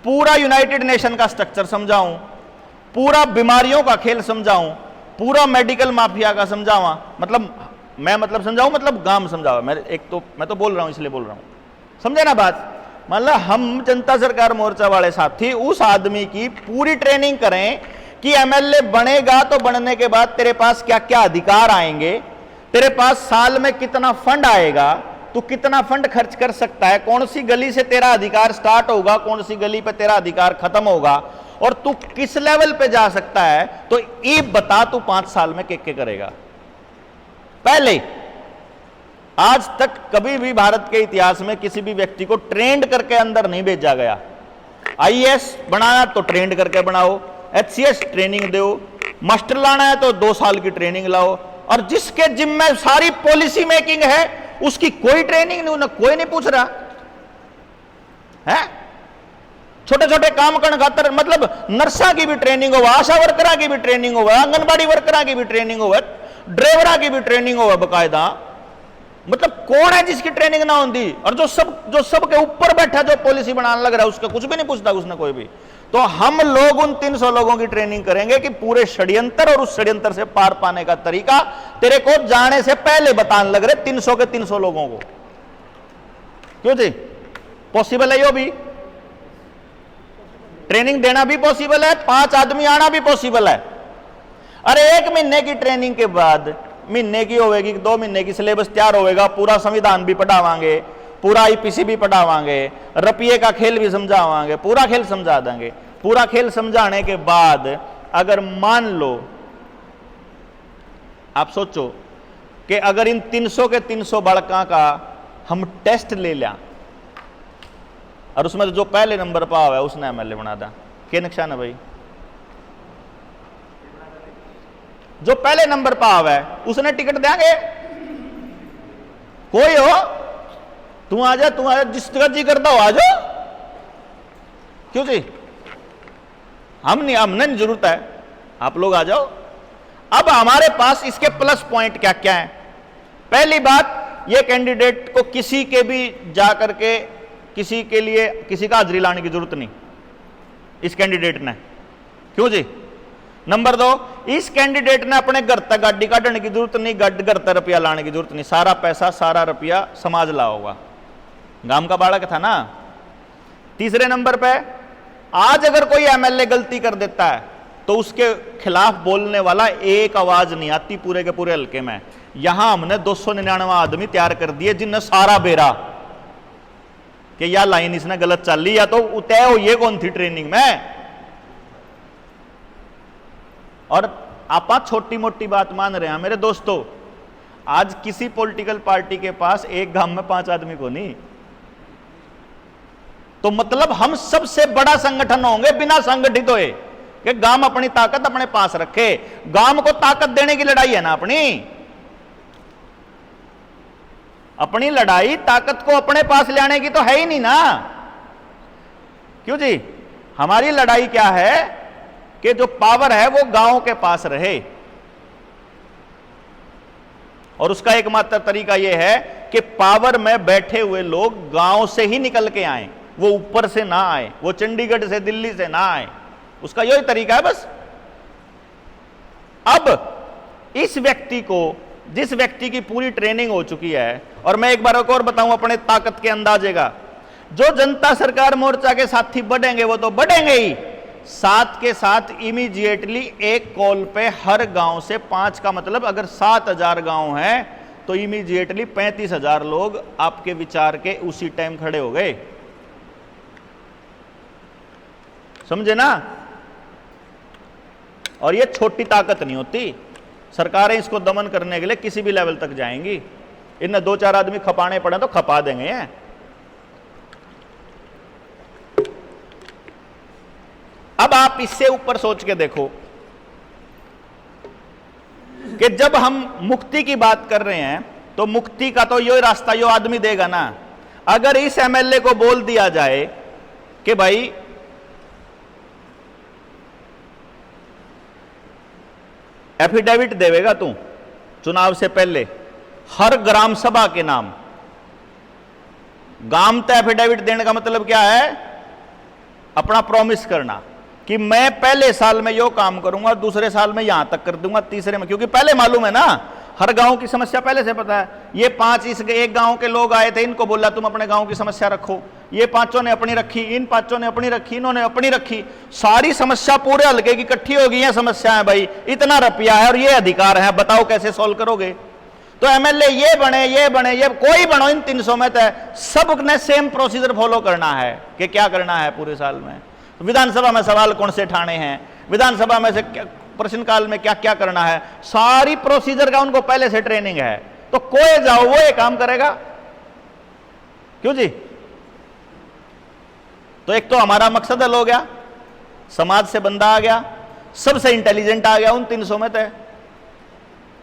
पूरा यूनाइटेड नेशन का स्ट्रक्चर समझाऊं, पूरा बीमारियों का खेल समझाऊं, पूरा मेडिकल माफिया का समझाऊं, मतलब समझाऊं, मतलब गांव समझाऊं, मैं तो बोल रहा हूं इसलिए बोल रहा हूं, समझे ना बात। मतलब हम जनता सरकार मोर्चा वाले साथी उस आदमी की पूरी ट्रेनिंग करें कि एमएलए बनेगा तो बनने के बाद तेरे पास क्या क्या अधिकार आएंगे, तेरे पास साल में कितना फंड आएगा, तू कितना फंड खर्च कर सकता है, कौन सी गली से तेरा अधिकार स्टार्ट होगा, कौन सी गली पे तेरा अधिकार खत्म होगा, और तू किस लेवल पे जा सकता है, तो ये बता तू 5 साल में क्या करेगा। पहले आज तक कभी भी भारत के इतिहास में किसी भी व्यक्ति को ट्रेंड करके अंदर नहीं भेजा गया। आईएएस बनाना तो ट्रेंड करके बनाओ, एचसीएस ट्रेनिंग दो, मास्टर लाना है तो 2 साल की ट्रेनिंग लाओ, और जिसके जिम्मे सारी पॉलिसी मेकिंग है उसकी कोई ट्रेनिंग नहीं, कोई नहीं पूछ रहा है। छोटे छोटे काम करने खातर, मतलब नर्सा की भी ट्रेनिंग हो, आशा वर्करा की भी ट्रेनिंग हो, आंगनबाड़ी वर्करा की भी ट्रेनिंग हो, ड्राइवरा की भी ट्रेनिंग हो बकायदा। मतलब कौन है जिसकी ट्रेनिंग ना होती, और जो सबके ऊपर बैठा जो पॉलिसी बनाने लग रहा है उसका कुछ भी नहीं पूछता उसने कोई भी। तो हम लोग उन 300 लोगों की ट्रेनिंग करेंगे कि पूरे षड्यंत्र और उस षड्यंत्र से पार पाने का तरीका तेरे को जाने से पहले बताने लग रहे 300 के 300 लोगों को। क्यों जी? पॉसिबल है, यो भी ट्रेनिंग देना भी पॉसिबल है, 5 आदमी आना भी पॉसिबल है। अरे 1 महीने की ट्रेनिंग के बाद, महीने की होगी, 2 महीने की सिलेबस तैयार होगा, पूरा संविधान भी पढ़ावांगे, पूरा आईपीसी भी पढ़ावांगे, रुपये का खेल भी समझावांगे, पूरा खेल समझा देंगे। पूरा खेल समझाने के बाद अगर मान लो, आप सोचो कि अगर इन 300 के 300 बड़का का हम टेस्ट ले लिया और उसमें जो पहले नंबर पर हुआ है उसने एमएलए बना दा, क्या नुकसान है भाई? जो पहले नंबर पर हुआ है उसने टिकट देंगे, कोई हो तू आ जा, जिसका जी करता हो आ जाओ। क्यों जी? हमने नहीं जरूरत है, आप लोग आ जाओ। अब हमारे पास इसके प्लस पॉइंट क्या क्या है? पहली बात, ये कैंडिडेट को किसी के भी जाकर के किसी के लिए किसी का हाजिरी लाने की जरूरत नहीं इस कैंडिडेट ने। क्यों जी? नंबर 2, इस कैंडिडेट ने अपने घर तक गाड़ी काटने की जरूरत नहीं, घर तक रुपया लाने की जरूरत नहीं, सारा पैसा सारा रुपया समाज ला होगा, गांव का बालक था ना। तीसरे नंबर पे, आज अगर कोई एमएलए गलती कर देता है तो उसके खिलाफ बोलने वाला एक आवाज नहीं आती पूरे के पूरे हल्के में। यहां हमने 299 आदमी तैयार कर दिए जिनने सारा बेरा कि या लाइन इसने गलत चल ली या तो तय हो ये कौन थी ट्रेनिंग में। और आप छोटी मोटी बात मान रहे हैं मेरे दोस्तों, आज किसी पॉलिटिकल पार्टी के पास एक गांव में 5 आदमी को नहीं, तो मतलब हम सबसे बड़ा संगठन होंगे बिना संगठित होए कि गांव अपनी ताकत अपने पास रखे। गांव को ताकत देने की लड़ाई है ना अपनी लड़ाई ताकत को अपने पास ले आने की तो है ही नहीं ना। क्यों जी? हमारी लड़ाई क्या है कि जो पावर है वो गांव के पास रहे। और उसका एकमात्र तरीका यह है कि पावर में बैठे हुए लोग गांव से ही निकल के आए, वो ऊपर से ना आए, वो चंडीगढ़ से दिल्ली से ना आए, उसका यही तरीका है बस। अब इस व्यक्ति को, जिस व्यक्ति की पूरी ट्रेनिंग हो चुकी है, और मैं एक बार और बताऊं अपने ताकत के अंदाजे का, जो जनता सरकार मोर्चा के साथी बढ़ेंगे वो तो बढ़ेंगे ही, साथ के साथ इमीडिएटली एक कॉल पे हर गांव से 5 का मतलब अगर 7,000 गांव हैं तो इमीडिएटली 35,000 लोग आपके विचार के उसी टाइम खड़े हो गए। समझे ना? और ये छोटी ताकत नहीं होती। सरकारें इसको दमन करने के लिए किसी भी लेवल तक जाएंगी। इन्हें 2-4 आदमी खपाने पड़े तो खपा देंगे हैं। अब आप इससे ऊपर सोच के देखो कि जब हम मुक्ति की बात कर रहे हैं तो मुक्ति का तो यो रास्ता यो आदमी देगा ना। अगर इस एमएलए को बोल दिया जाए कि भाई एफिडेविट देवेगा तू चुनाव से पहले हर ग्राम सभा के नाम, गांव तो एफिडेविट देने का मतलब क्या है? अपना प्रॉमिस करना कि मैं पहले साल में यो काम करूंगा, दूसरे साल में यहां तक कर दूंगा, तीसरे में, क्योंकि पहले मालूम है ना, हर गांव की समस्या पहले से पता है। ये 5 इस एक गांव के लोग आए थे, इनको बोला तुम अपने गांव की समस्या रखो, ये 5 ने अपनी रखी, इन 5 ने अपनी रखी, इन्होंने अपनी रखी, सारी समस्या पूरे हल्के की इकट्ठी हो गई है समस्याएं। भाई इतना रुपया है और ये अधिकार है, बताओ कैसे सोल्व करोगे? तो एमएलए ये बने, ये कोई बनो, इन 300 में तो सबने सेम प्रोसीजर फॉलो करना है कि क्या करना है पूरे साल में। विधानसभा में सवाल कौन से ठाणे हैं, विधानसभा में से प्रश्नकाल में क्या क्या करना है, सारी प्रोसीजर का उनको पहले से ट्रेनिंग है। तो कोई जाओ वो ये काम करेगा, क्यों जी? तो एक तो हमारा मकसद हल हो गया, समाज से बंदा आ गया, सबसे इंटेलिजेंट आ गया उन 300 में तय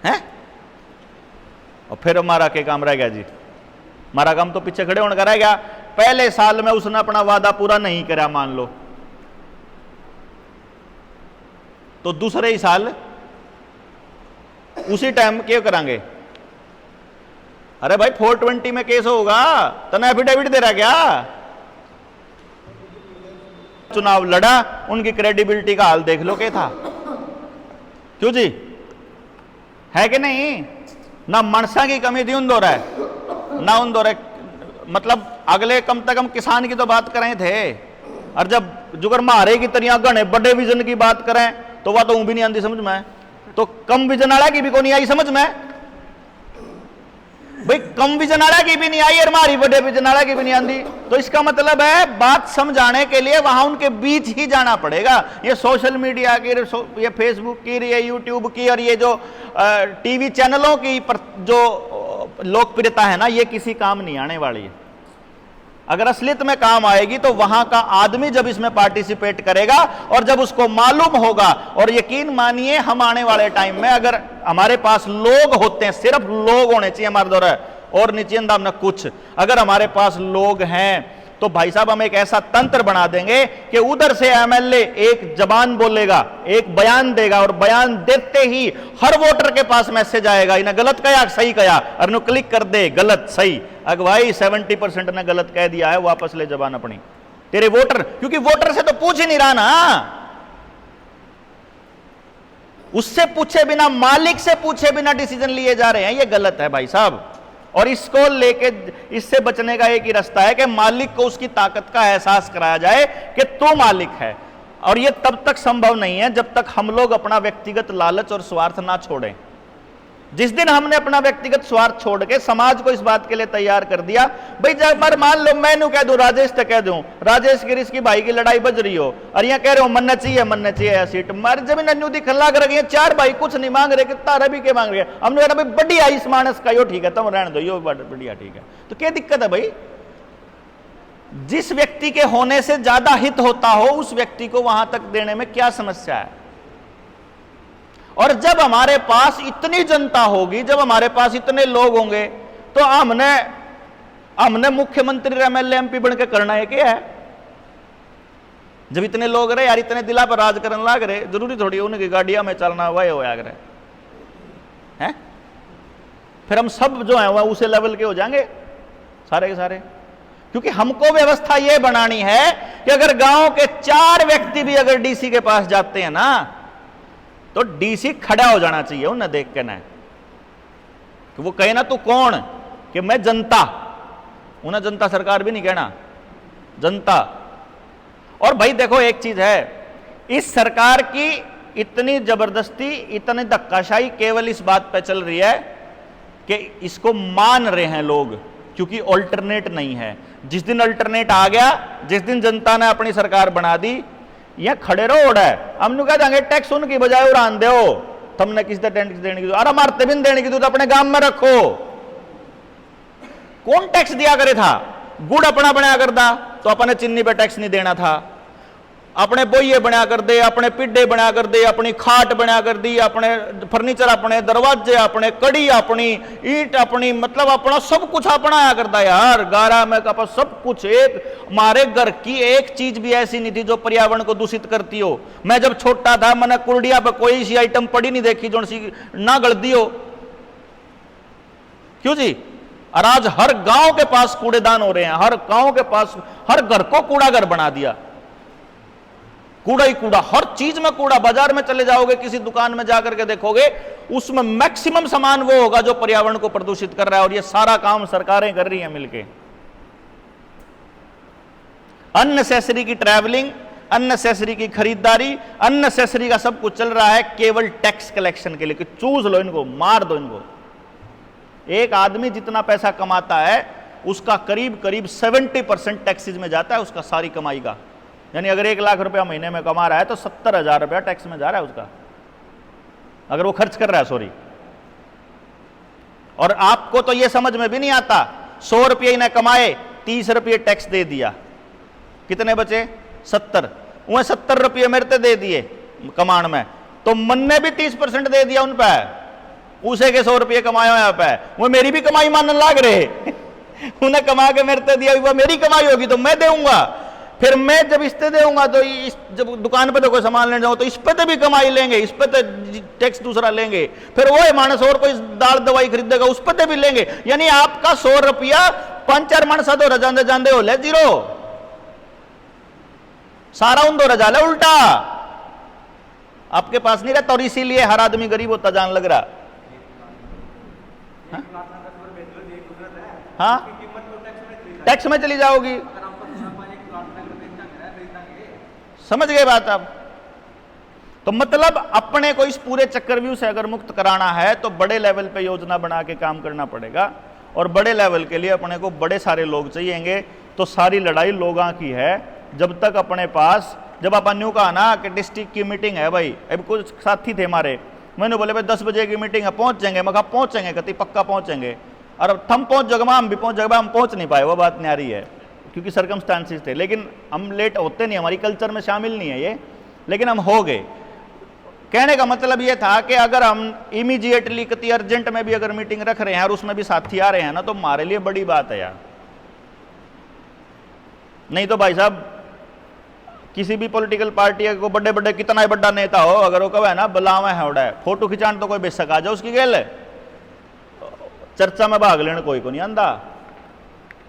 है। और फिर हमारा क्या काम रह गया जी? हमारा काम तो पीछे खड़े होने का रह गया। पहले साल में उसने अपना वादा पूरा नहीं करा मान लो, तो दूसरे ही साल उसी टाइम क्या करांगे? अरे भाई 420 में केस होगा, तने एफिडेविट दे रहा क्या? चुनाव लड़ा, उनकी क्रेडिबिलिटी का हाल देख लो क्या था, क्यों जी? है कि नहीं? ना मनसा की कमी थी उन दौरे, ना उन दौरे, मतलब अगले कम से कम किसान की तो बात करें थे, और जब जुगर मारे की तरिया गणे बड़े विजन की बात करें तो वह तो भी नहीं आती समझ में, तो कम विजन वाला की भी को नहीं आई समझ में। भाई कम विजन वाला की भी नहीं आई और हमारी बड़े विजन वाला की भी नहीं आती, तो इसका मतलब है बात समझाने के लिए वहां उनके बीच ही जाना पड़ेगा। ये सोशल मीडिया की, ये फेसबुक की, ये यूट्यूब की, और ये जो टीवी चैनलों की जो लोकप्रियता है ना, ये किसी काम नहीं आने वाली है। अगर असलियत में काम आएगी तो वहां का आदमी जब इसमें पार्टिसिपेट करेगा और जब उसको मालूम होगा, और यकीन मानिए हम आने वाले टाइम में अगर हमारे पास लोग होते हैं, सिर्फ लोग होने चाहिए हमारे द्वारा, और नीचे अंदाज में कुछ, अगर हमारे पास लोग हैं तो भाई साहब हम एक ऐसा तंत्र बना देंगे कि उधर से एमएलए एक जबान बोलेगा, एक बयान देगा, और बयान देते ही हर वोटर के पास मैसेज आएगा, इन्हें गलत कहा सही कहा, और नु क्लिक कर दे गलत सही। अगर भाई 70% ने गलत कह दिया है, वापस ले जबान अपनी, तेरे वोटर, क्योंकि वोटर से तो पूछ ही नहीं रहा ना, उससे पूछे बिना, मालिक से पूछे बिना डिसीजन लिए जा रहे हैं, ये गलत है भाई साहब। और इसको लेके, इससे बचने का एक ही रास्ता है कि मालिक को उसकी ताकत का एहसास कराया जाए कि तू मालिक है। और ये तब तक संभव नहीं है जब तक हम लोग अपना व्यक्तिगत लालच और स्वार्थ ना छोड़ें। जिस दिन हमने अपना व्यक्तिगत स्वार्थ छोड़ के समाज को इस बात के लिए तैयार कर दिया, भाई जब बार मान लो मैं कह दूं, राजेश तो कह दूं, राजेश गिरीश की भाई की लड़ाई बज रही हो और यहाँ कह रहे हो मनना चाहिए सीट, मारी जमीन अन्यू दी खल्ला कर गई, 4 भाई कुछ नहीं मांग रहे, कितना रवि के मांग रहे, हमने कहा भाई बढ़िया इस मानस का, यो ठीक है तुम रहने दो, यो बढ़िया ठीक है। तो क्या दिक्कत है भाई? जिस व्यक्ति के होने से ज्यादा हित होता हो उस व्यक्ति को वहां तक देने में क्या समस्या है? और जब हमारे पास इतनी जनता होगी, जब हमारे पास इतने लोग होंगे, तो हमने मुख्यमंत्री एमएलए एमपी बन के करना है क्या है? जब इतने लोग रहे यार, इतने दिला पर राज करने लग रहे, जरूरी थोड़ी उनकी गाड़ियां में चलना हुआ हो करे हैं? फिर हम सब जो है वह उसे लेवल के हो जाएंगे सारे के सारे। क्योंकि हमको व्यवस्था यह बनानी है कि अगर गांव के 4 व्यक्ति भी अगर डीसी के पास जाते हैं ना, तो डीसी खड़ा हो जाना चाहिए उन्हें देख के ना, कि वो कहे ना तू कौन, कि मैं जनता, उन्हें जनता सरकार भी नहीं कहना, जनता। और भाई देखो एक चीज है, इस सरकार की इतनी जबरदस्ती, इतनी धक्काशाही केवल इस बात पे चल रही है कि इसको मान रहे हैं लोग, क्योंकि अल्टरनेट नहीं है। जिस दिन अल्टरनेट आ गया, जिस दिन जनता ने अपनी सरकार बना दी, यह खड़े रहो ओढ़ है, हम कह देंगे टैक्स उनकी बजाय उड़ान दो, तुमने किस टैक्स देने की, अरे मारते भी देने की, तो अपने गांव में रखो। कौन टैक्स दिया करे था? गुड़ अपना बनाया करता तो अपने चीनी पे टैक्स नहीं देना था, अपने बोइये बना कर दे, अपने पिड्डे बना कर दे, अपनी खाट बना कर दी, अपने फर्नीचर, अपने दरवाजे, अपने कड़ी, अपनी ईंट, अपनी मतलब अपना सब कुछ अपनाया करता यार, गारा में कपा सब कुछ। एक हमारे घर की एक चीज भी ऐसी नहीं थी जो पर्यावरण को दूषित करती हो। मैं जब छोटा था मैंने कुर्डिया पे कोई सी आइटम पड़ी नहीं देखी जो सी ना गलती हो। क्यों जी? और आज हर गांव के पास कूड़ेदान हो रहे हैं, हर गांव के पास, हर घर को कूड़ा घर बना दिया, कूड़ा ही कूड़ा, हर चीज में कूड़ा। बाजार में चले जाओगे, किसी दुकान में जाकर के देखोगे, उसमें मैक्सिमम सामान वो होगा जो पर्यावरण को प्रदूषित कर रहा है। और ये सारा काम सरकारें कर रही हैं मिलके। अननेसेसरी की ट्रैवलिंग, अननेसेसरी की खरीदारी, अननेसेसरी का सब कुछ चल रहा है केवल टैक्स कलेक्शन के लिए, कि चूज लो इनको, मार दो इनको। एक आदमी जितना पैसा कमाता है उसका करीब करीब 70% टैक्सेज में जाता है, उसका सारी कमाई का। यानी अगर 1 लाख रुपया महीने में कमा रहा है तो 70,000 रुपया टैक्स में जा रहा है उसका, अगर वो खर्च कर रहा है, सॉरी। और आपको तो ये समझ में भी नहीं आता, 100 रुपये इन्हें कमाए, 30 रुपये टैक्स दे दिया, कितने बचे? 70। वह 70 रुपये मेरे ते दे दिए कमान में, तो मन ने भी 30% दे दिया उन पर, उसे के 100 रुपये कमाए यहाँ पे, वो मेरी भी कमाई मानने लाग रहे उन्हें कमा के मेरे ते दिया, वह मेरी कमाई होगी तो मैं दूंगा। फिर मैं जब इस पे दूंगा तो जब दुकान पे तो कोई सामान लेने जाऊं तो इस पे तो भी कमाई लेंगे, इस पे तो टैक्स दूसरा लेंगे, फिर वो मानस और कोई दाल दवाई खरीदेगा उस पे तो भी लेंगे। यानी आपका 100 रुपया 5-4 मानसा तो रजांदे जांदे हो ले जीरो, सारा उन दो रजा ले उल्टा आपके पास नहीं रहता। और इसीलिए हर आदमी गरीब होता जान लग रहा। हाँ, टैक्स में चली जाओगी। समझ गए बात आप? तो मतलब अपने को इस पूरे चक्रव्यूह से अगर मुक्त कराना है तो बड़े लेवल पे योजना बना के काम करना पड़ेगा। और बड़े लेवल के लिए अपने को बड़े सारे लोग चाहिएंगे। तो सारी लड़ाई लोगों की है। जब तक अपने पास, जब अपन न्यू कहा ना कि डिस्ट्रिक्ट की मीटिंग है भाई, अब कुछ साथी थे हमारे, मैंने बोले भाई 10 बजे की मीटिंग है, पहुंच जाएंगे। मैं कहा पहुंचेंगे, कहती पक्का पहुंचेंगे। और अब हम पहुंच जाएगा, हम भी पहुंच जाएगा, हम पहुंच नहीं पाए, वो बात नहीं आ रही है क्योंकि सर्कमस्टांसिस थे। लेकिन हम लेट होते नहीं, हमारी कल्चर में शामिल नहीं है ये, लेकिन हम हो गए। कहने का मतलब ये था कि अगर हम इमीडिएटली कितनी अर्जेंट में भी अगर मीटिंग रख रहे हैं और उसमें भी साथी आ रहे हैं ना, तो हमारे लिए बड़ी बात है यार। नहीं तो भाई साहब किसी भी पॉलिटिकल पार्टी को बड़े बड़े कितना ही बड़ा नेता हो, अगर वो कहे ना बुलावा है उड़ा है, फोटो खिंचाने तो कोई बेशक आ जाओ उसकी गैल है, चर्चा में भाग लेने कोई को नहीं आंदा।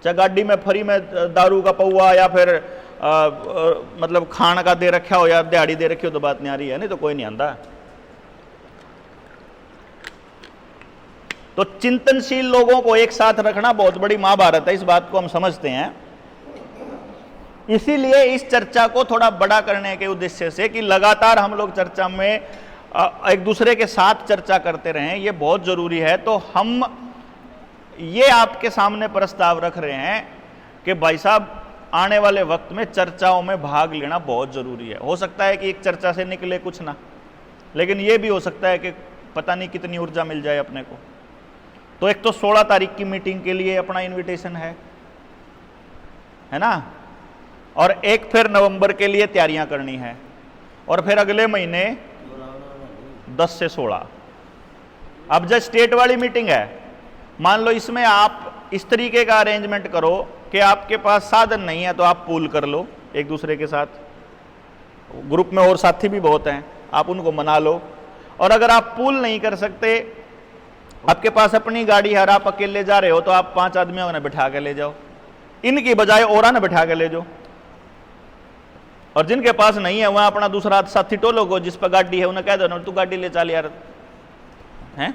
चाहे गाड़ी में फ्री में दारू का पौआ या फिर मतलब खाना का दे रखा हो या दिहाड़ी दे रखी हो तो बात नहीं आ रही है, नहीं तो कोई नहीं आंदा। तो चिंतनशील लोगों को एक साथ रखना बहुत बड़ी महाभारत है, इस बात को हम समझते हैं। इसीलिए इस चर्चा को थोड़ा बड़ा करने के उद्देश्य से कि लगातार हम लोग चर्चा में एक दूसरे के साथ चर्चा करते रहें, ये बहुत जरूरी है। तो हम ये आपके सामने प्रस्ताव रख रहे हैं कि भाई साहब आने वाले वक्त में चर्चाओं में भाग लेना बहुत जरूरी है। हो सकता है कि एक चर्चा से निकले कुछ ना, लेकिन ये भी हो सकता है कि पता नहीं कितनी ऊर्जा मिल जाए अपने को। तो एक तो 16 तारीख की मीटिंग के लिए अपना इनविटेशन है ना, और एक फिर नवंबर के लिए तैयारियां करनी है, और फिर अगले महीने 10 से 16। अब जब स्टेट वाली मीटिंग है, मान लो इसमें आप इस तरीके का अरेंजमेंट करो कि आपके पास साधन नहीं है तो आप पूल कर लो एक दूसरे के साथ, ग्रुप में और साथी भी बहुत हैं, आप उनको मना लो। और अगर आप पूल नहीं कर सकते आपके पास अपनी गाड़ी है और आप अकेले जा रहे हो तो आप 5 आदमियों ने बिठा के ले जाओ, इनकी बजाय और ने बिठा के ले जाओ। और जिनके पास नहीं है वहां अपना दूसरा साथी टोलो को जिस पर गाड़ी है उन्हें कह दो ना तू गाड़ी ले चल यार। हैं,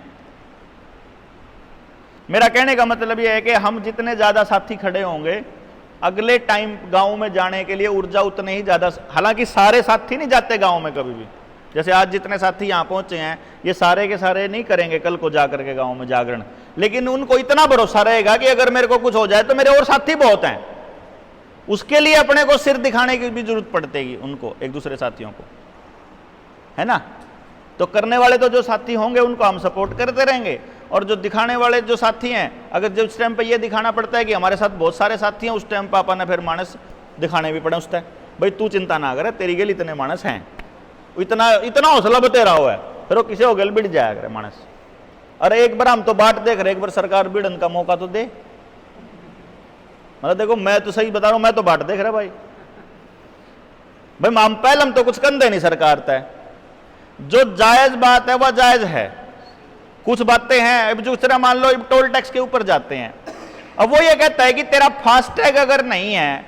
मेरा कहने का मतलब यह है कि हम जितने ज्यादा साथी खड़े होंगे अगले टाइम गांव में जाने के लिए ऊर्जा उतने ही ज्यादा। हालांकि सारे साथी नहीं जाते गांव में कभी भी, जैसे आज जितने साथी यहां पहुंचे हैं ये सारे के सारे नहीं करेंगे कल को जाकर के गांव में जागरण, लेकिन उनको इतना भरोसा रहेगा कि अगर मेरे को कुछ हो जाए तो मेरे और साथी बहुत हैं। उसके लिए अपने को सिर दिखाने की भी जरूरत पड़तेगी उनको, एक दूसरे साथियों को, है ना। तो करने वाले तो जो साथी होंगे उनको हम सपोर्ट करते रहेंगे, और जो दिखाने वाले जो साथी हैं, अगर जिस टाइम पे ये दिखाना पड़ता है कि हमारे साथ बहुत सारे साथी हैं, उस टाइम पे अपन ने फिर मानस दिखाने भी पड़े। उस टाइम भाई तू चिंता ना करे, तेरी गेल इतने मानस हैं, इतना इतना हौसला बतेरा हुआ है, फिर वो किसी हो गल बिड़ जाया करे मानस। अरे एक बार हम तो बाट देख रहे, एक बार सरकार बिड़न का मौका तो दे। मतलब देखो मैं तो सही बता रहा हूं, मैं तो बाट देख रहा भाई हम पहले हम तो कुछ कंधे नहीं सरकार तय। जो जायज बात है वह जायज है, कुछ बातें हैं अब जो तरह मान लो टोल टैक्स के ऊपर जाते हैं, अब वो ये कहता है कि तेरा फास्टैग अगर नहीं है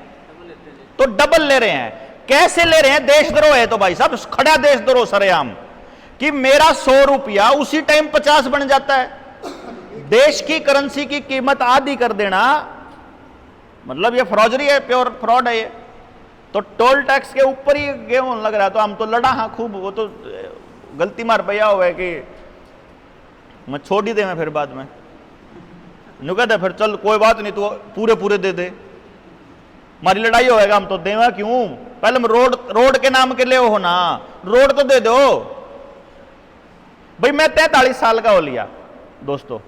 तो डबल ले रहे हैं। कैसे ले रहे हैं? देशद्रोह है तो भाई साहब, खड़ा देशद्रोह सरेआम कि मेरा 100 रुपया उसी टाइम 50 बन जाता है। देश की करेंसी की कीमत आधी कर देना मतलब ये फ्रॉजरी है, प्योर फ्रॉड है ये। तो टोल टैक्स के ऊपर ही गेहूं लग रहा है, तो हम तो लड़ा हाँ खूब, वो तो गलती मार पया हुआ है कि मैं छोड़ ही दे, मैं फिर बाद में नु कहते फिर चल कोई बात नहीं तू पूरे पूरे दे दे, हमारी लड़ाई होएगा हम तो देवा क्यों, पहले हम रोड के नाम के लिए हो ना, रोड तो दे दो भाई। मैं 43 साल का हो लिया दोस्तों,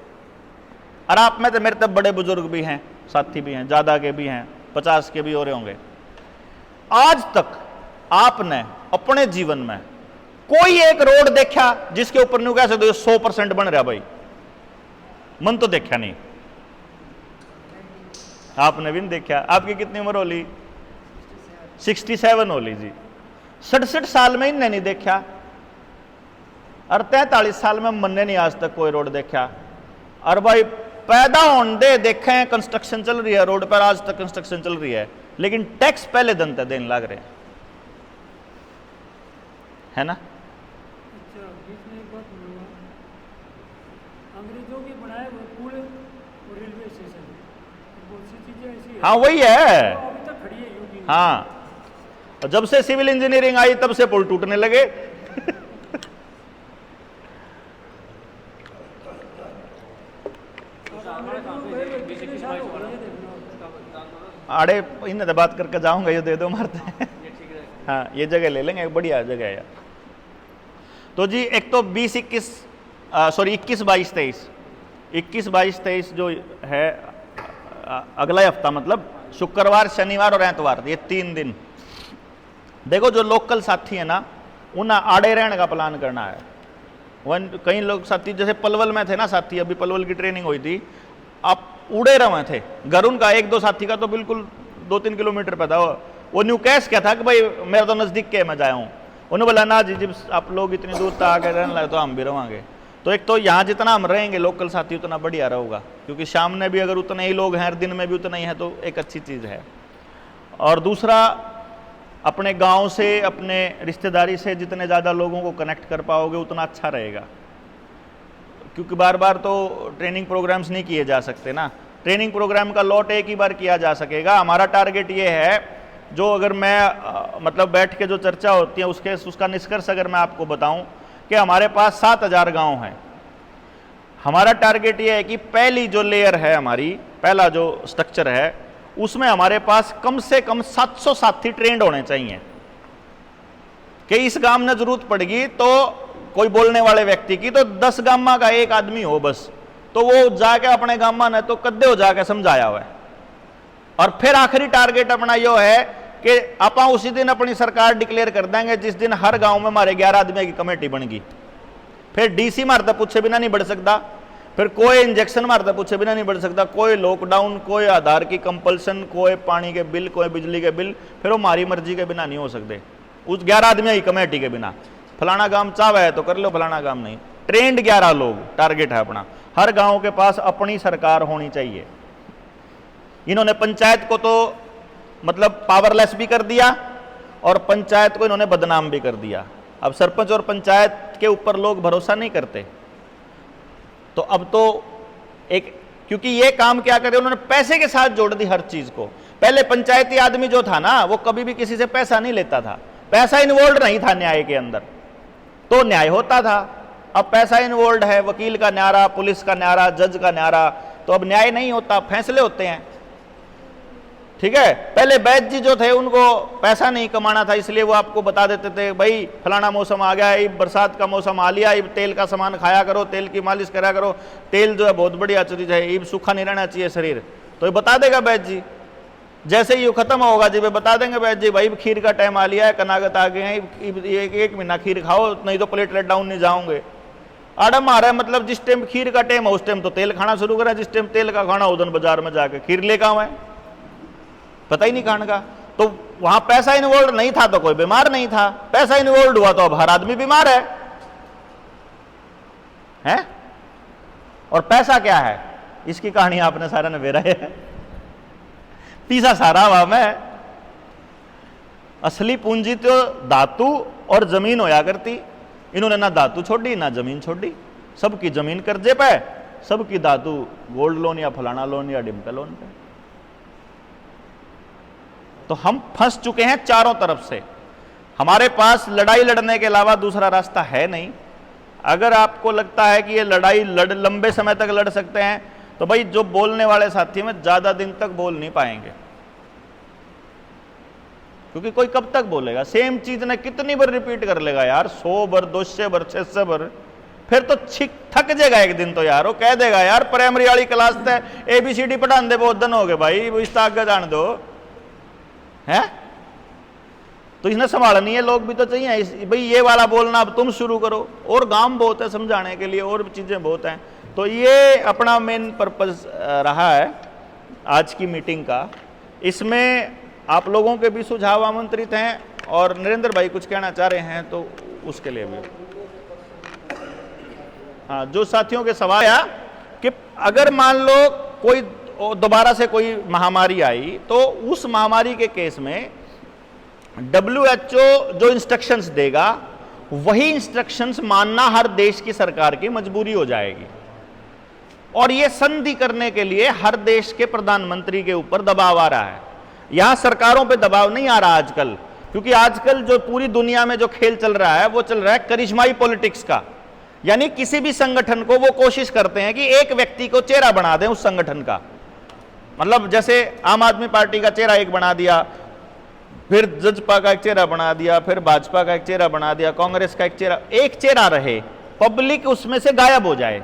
और आप में तो मेरे तब बड़े बुजुर्ग भी हैं, साथी भी हैं, ज्यादा के भी हैं, 50 के भी हो रहे होंगे। आज तक आपने अपने जीवन में कोई एक रोड देखा जिसके ऊपर न्यू कह सकते 100% बन रहा भाई? मन तो देखा नहीं, आपने भी नहीं देखा। आपकी कितनी उम्र होली? 67 होली जी। 67 साल में इनने नहीं देखा, और 43 साल में मन ने नहीं आज तक कोई रोड देखा। और भाई पैदा होने दे देखे हैं कंस्ट्रक्शन चल रही है रोड पर, आज तक कंस्ट्रक्शन चल रही है, लेकिन टैक्स पहले दिन तक देने लग रहे हैं, है ना। अच्छा, बीच में एक बात बोलूँगा, अंग्रेजों के बनाए हुए पुल और रेलवे स्टेशन बहुत सी चीजें ऐसी है, हाँ वही है, तो अभी तक खड़ी है यूपी में। हाँ, और जब से सिविल इंजीनियरिंग आई तब से पुल टूटने लगे। आड़े इन्हें तो बात करके जाऊंगा, ये दे दो मारते हैं। हाँ ये जगह ले लेंगे, बढ़िया जगह है यार। तो जी एक तो 21, 22, 23 जो है अगला हफ्ता, मतलब शुक्रवार, शनिवार और एतवार, ये 3 दिन। देखो जो लोकल साथी है ना, उन्हें आड़े रहने का प्लान करना है। कई लोग साथी जैसे पलवल में थे ना साथी, अभी पलवल की ट्रेनिंग हुई थी, आप उड़े रहे थे घर उनका, 1-2 साथी का तो बिल्कुल 2-3 किलोमीटर पे था। वो न्यू कैश क्या था कि भाई मेरा तो नजदीक के मैं जाया हूँ, उन्होंने बोला ना जी जब आप लोग इतनी दूर तक आके रहने लगे तो हम भी रहेंगे। तो एक तो यहाँ जितना हम रहेंगे लोकल साथी उतना बढ़िया रहेगा, क्योंकि शाम में भी अगर उतने ही लोग हैं, दिन में भी उतना ही है, तो एक अच्छी चीज़ है। और दूसरा, अपने गांव से, अपने रिश्तेदारी से जितने ज़्यादा लोगों को कनेक्ट कर पाओगे उतना अच्छा रहेगा, क्योंकि बार बार तो ट्रेनिंग प्रोग्राम्स नहीं किए जा सकते ना। ट्रेनिंग प्रोग्राम का लॉट एक ही बार किया जा सकेगा। हमारा टारगेट ये है, जो अगर मैं मतलब बैठ के जो चर्चा होती है उसका निष्कर्ष अगर मैं आपको बताऊं कि हमारे पास 7000 गांव हैं। हमारा टारगेट ये है कि पहली जो लेयर है हमारी, पहला जो स्ट्रक्चर है, उसमें हमारे पास कम से कम 700 साथी ट्रेंड होने चाहिए कि इस गांव में जरूरत पड़ेगी तो कोई बोलने वाले व्यक्ति की, तो 10 गांव का एक आदमी हो बस, तो वो जाके अपने गांव में तो कद्दे हो जाके समझाया हुआ है। और फिर आखिरी टारगेट अपना यो है कि आप उसी दिन अपनी सरकार डिक्लेयर कर देंगे जिस दिन हर गांव में हमारे 11 आदमी की कमेटी बनेगी। फिर डीसी मारता पूछे बिना नहीं बढ़ सकता, फिर कोई इंजेक्शन मारता पूछे बिना नहीं बढ़ सकता, कोई लॉकडाउन, कोई आधार की कंपल्सन, कोई पानी के बिल, कोई बिजली के बिल, फिर वो हमारी मर्जी के बिना नहीं हो सकते, उस 11 आदमी की कमेटी के बिना। फलाना काम चाहे है तो कर लो, फलाना काम नहीं। ट्रेंड 11 लोग टारगेट है अपना। हर गांव के पास अपनी सरकार होनी चाहिए। इन्होंने पंचायत को तो मतलब पावरलेस भी कर दिया और पंचायत को इन्होंने बदनाम भी कर दिया। अब सरपंच और पंचायत के ऊपर लोग भरोसा नहीं करते। तो अब तो एक, क्योंकि ये काम क्या करे, उन्होंने पैसे के साथ जोड़ दी हर चीज को। पहले पंचायती आदमी जो था ना, वो कभी भी किसी से पैसा नहीं लेता था, पैसा इन्वॉल्व नहीं था न्याय के अंदर, तो न्याय होता था। अब पैसा इन्वॉल्व है, वकील का न्यारा, पुलिस का न्यारा, जज का न्यारा, तो अब न्याय नहीं होता, फैसले होते हैं। ठीक है, पहले वैद्य जी जो थे उनको पैसा नहीं कमाना था, इसलिए वो आपको बता देते थे भाई फलाना मौसम आ गया, ये बरसात का मौसम आ लिया, ये तेल का सामान खाया करो, तेल की मालिश करा करो, तेल जो है बहुत बढ़िया चीज है, ये सूखा नहीं रहना चाहिए शरीर, तो ये बता देगा वैद्य जी। जैसे ही ये खत्म होगा जी वे बता देंगे वैद्य जी भाई खीर का टाइम आ लिया है, कनागत आ गए हैं, एक महीना खीर खाओ नहीं तो प्लेटलेट डाउन नहीं जाओगे। आडम आ रहा है, मतलब जिस टाइम खीर का टाइम है उस टाइम तो तेल खाना शुरू करा, जिस टाइम तेल का खाना उधर बाजार में जाके खीर लेकर आए, पता ही नहीं खाने का। तो वहां पैसा इन्वॉल्व नहीं था तो कोई बीमार नहीं था, पैसा इन्वॉल्व हुआ तो अब हर आदमी बीमार है? और पैसा क्या है, इसकी कहानी आपने सारा ने बेरा है, पीसा सारा हुआ में। असली पूंजी तो धातु और जमीन होया करती, इन्होंने ना धातु छोड़ी ना जमीन छोड़ी, सबकी जमीन कर्जे पे, सबकी धातु गोल्ड लोन या फलाना लोन या डिम्पल लोन पे। तो हम फंस चुके हैं चारों तरफ से, हमारे पास लड़ाई लड़ने के अलावा दूसरा रास्ता है नहीं। अगर आपको लगता है कि ये लड़ाई लंबे समय तक लड़ सकते हैं तो भाई जो बोलने वाले साथी में ज्यादा दिन तक बोल नहीं पाएंगे, क्योंकि कोई कब तक बोलेगा, सेम चीज ने कितनी बार रिपीट कर लेगा यार, 100 बार 200 बार 600 बार, फिर तो थक जाएगा एक दिन तो यार। वो कह देगा यार प्राइमरी वाली क्लास है ABCD पढ़ान दे बहुत दिन हो गए भाई, इस आगे जान दो है, तो इसने संभालनी है, लोग भी तो चाहिए भाई ये वाला बोलना अब तुम शुरू करो। और काम बहुत है समझाने के लिए, और चीजें बहुत हैं। तो ये अपना मेन पर्पस रहा है आज की मीटिंग का। इसमें आप लोगों के भी सुझाव आमंत्रित हैं, और नरेंद्र भाई कुछ कहना चाह रहे हैं तो उसके लिए भी। हाँ, जो साथियों के सवाल है कि अगर मान लो कोई दोबारा से कोई महामारी आई तो उस महामारी के केस में WHO जो इंस्ट्रक्शंस देगा वही इंस्ट्रक्शंस मानना हर देश की सरकार की मजबूरी हो जाएगी। और यह संधि करने के लिए हर देश के प्रधानमंत्री के ऊपर दबाव आ रहा है। यहां सरकारों पे दबाव नहीं आ रहा आजकल, क्योंकि आजकल जो पूरी दुनिया में जो खेल चल रहा है वो चल रहा है करिश्माई पॉलिटिक्स का। यानी किसी भी संगठन को वो कोशिश करते हैं कि एक व्यक्ति को चेहरा बना दें उस संगठन का। मतलब जैसे आम आदमी पार्टी का चेहरा एक बना दिया, फिर जजपा का एक चेहरा बना दिया, फिर भाजपा का एक चेहरा बना दिया, कांग्रेस का एक चेहरा रहे, पब्लिक उसमें से गायब हो जाए,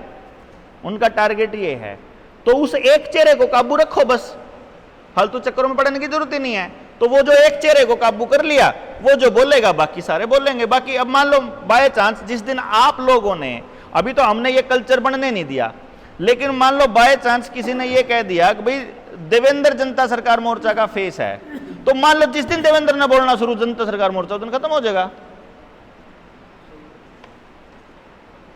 उनका टारगेट ये है। तो उस एक चेहरे को काबू रखो, बस फालतू चक्करों में पड़ने की जरूरत ही नहीं है। तो वो जो एक चेहरे को काबू कर लिया, वो जो बोलेगा बाकी सारे बोलेंगे। बाकी अब मान लो बाय चांस जिस दिन आप लोगों ने, अभी तो हमने ये कल्चर बनने नहीं दिया, लेकिन मान लो बाय चांस किसी ने ये कह दिया कि भाई देवेंद्र जनता सरकार मोर्चा का फेस है, तो मान लो जिस दिन देवेंद्र ने बोलना शुरू जनता सरकार मोर्चा, उस दिन खत्म हो जाएगा।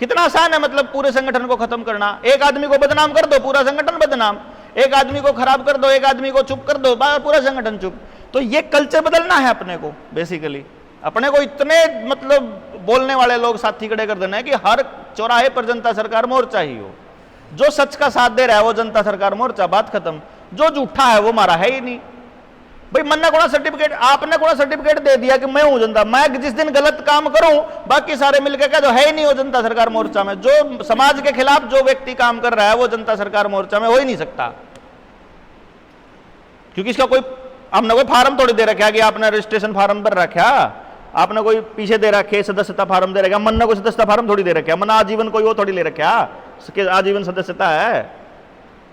कितना आसान है मतलब पूरे संगठन को खत्म करना। एक आदमी को बदनाम कर दो, पूरा संगठन बदनाम। एक आदमी को खराब कर दो, एक आदमी को चुप कर दो, पूरा संगठन चुप। तो ये कल्चर बदलना है अपने को, बेसिकली अपने को इतने मतलब बोलने वाले लोग साथी खड़े कर देना है कि हर चौराहे पर जनता सरकार मोर्चा ही हो। जो सच का साथ दे रहा है वो जनता सरकार मोर्चा, बात खत्म। जो झूठा है वो मारा है ही नहीं। भाई मन्ना कोना सर्टिफिकेट, आपने कोना सर्टिफिकेट दे दिया कि मैं हूं जनता, मैं जिस दिन गलत काम करूं बाकी सारे मिलकर कह दो है ही नहीं वो जनता सरकार मोर्चा में। जो समाज के खिलाफ जो व्यक्ति काम कर रहा है वो जनता सरकार मोर्चा में हो ही नहीं सकता, क्योंकि इसका कोई, हमने कोई फार्म थोड़ी दे रखा कि आपने रजिस्ट्रेशन फार्म भर रखा, आपने कोई पीछे दे रखे सदस्यता फार्म दे रखा। मन्ना कोई सदस्यता फार्म थोड़ी दे रखा, मन्ना आजीवन कोई वो थोड़ी ले रखा, आजीवन सदस्यता है।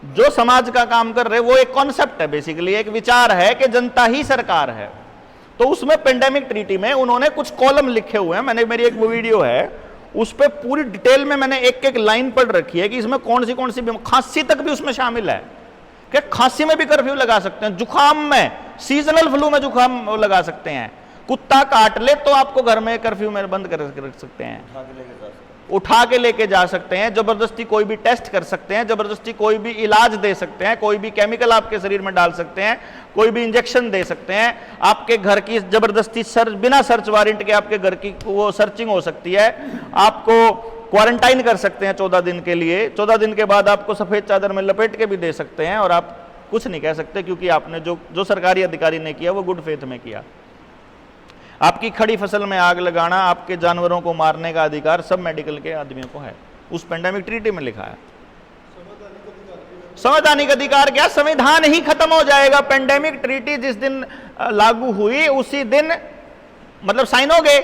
जो समाज का काम कर रहे वो एक कॉन्सेप्ट है, बेसिकली एक विचार है कि जनता ही सरकार है। तो उसमें पेंडेमिक ट्रीटी में उन्होंने कुछ कॉलम लिखे हुए हैं, मैंने मेरी एक वीडियो है उस पर पूरी डिटेल में मैंने एक एक लाइन पढ़ रखी है कि इसमें कौन सी खांसी तक भी उसमें शामिल है कि खांसी में भी कर्फ्यू लगा सकते हैं, जुकाम में, सीजनल फ्लू में जुकाम लगा सकते हैं, कुत्ता काट ले तो आपको घर में कर्फ्यू में बंद कर सकते हैं। उठा के लेके जा सकते हैं, जबरदस्ती कोई भी टेस्ट कर सकते हैं, जबरदस्ती कोई भी इलाज दे सकते हैं, कोई भी केमिकल आपके शरीर में डाल सकते हैं, कोई भी इंजेक्शन दे सकते हैं, आपके घर की जबरदस्ती बिना सर्च वारंट के आपके घर की वो सर्चिंग हो सकती है, आपको क्वारंटाइन कर सकते हैं 14 दिन के लिए, 14 दिन के बाद आपको सफेद चादर में लपेट के भी दे सकते हैं और आप कुछ नहीं कह सकते, क्योंकि आपने जो सरकारी अधिकारी ने किया वो गुड फेथ में किया। आपकी खड़ी फसल में आग लगाना, आपके जानवरों को मारने का अधिकार सब मेडिकल के आदमियों को है, उस पेंडेमिक ट्रीटी में लिखा है। संवैधानिक अधिकार क्या, संविधान ही खत्म हो जाएगा। पेंडेमिक ट्रीटी जिस दिन लागू हुई उसी दिन मतलब साइन हो गए।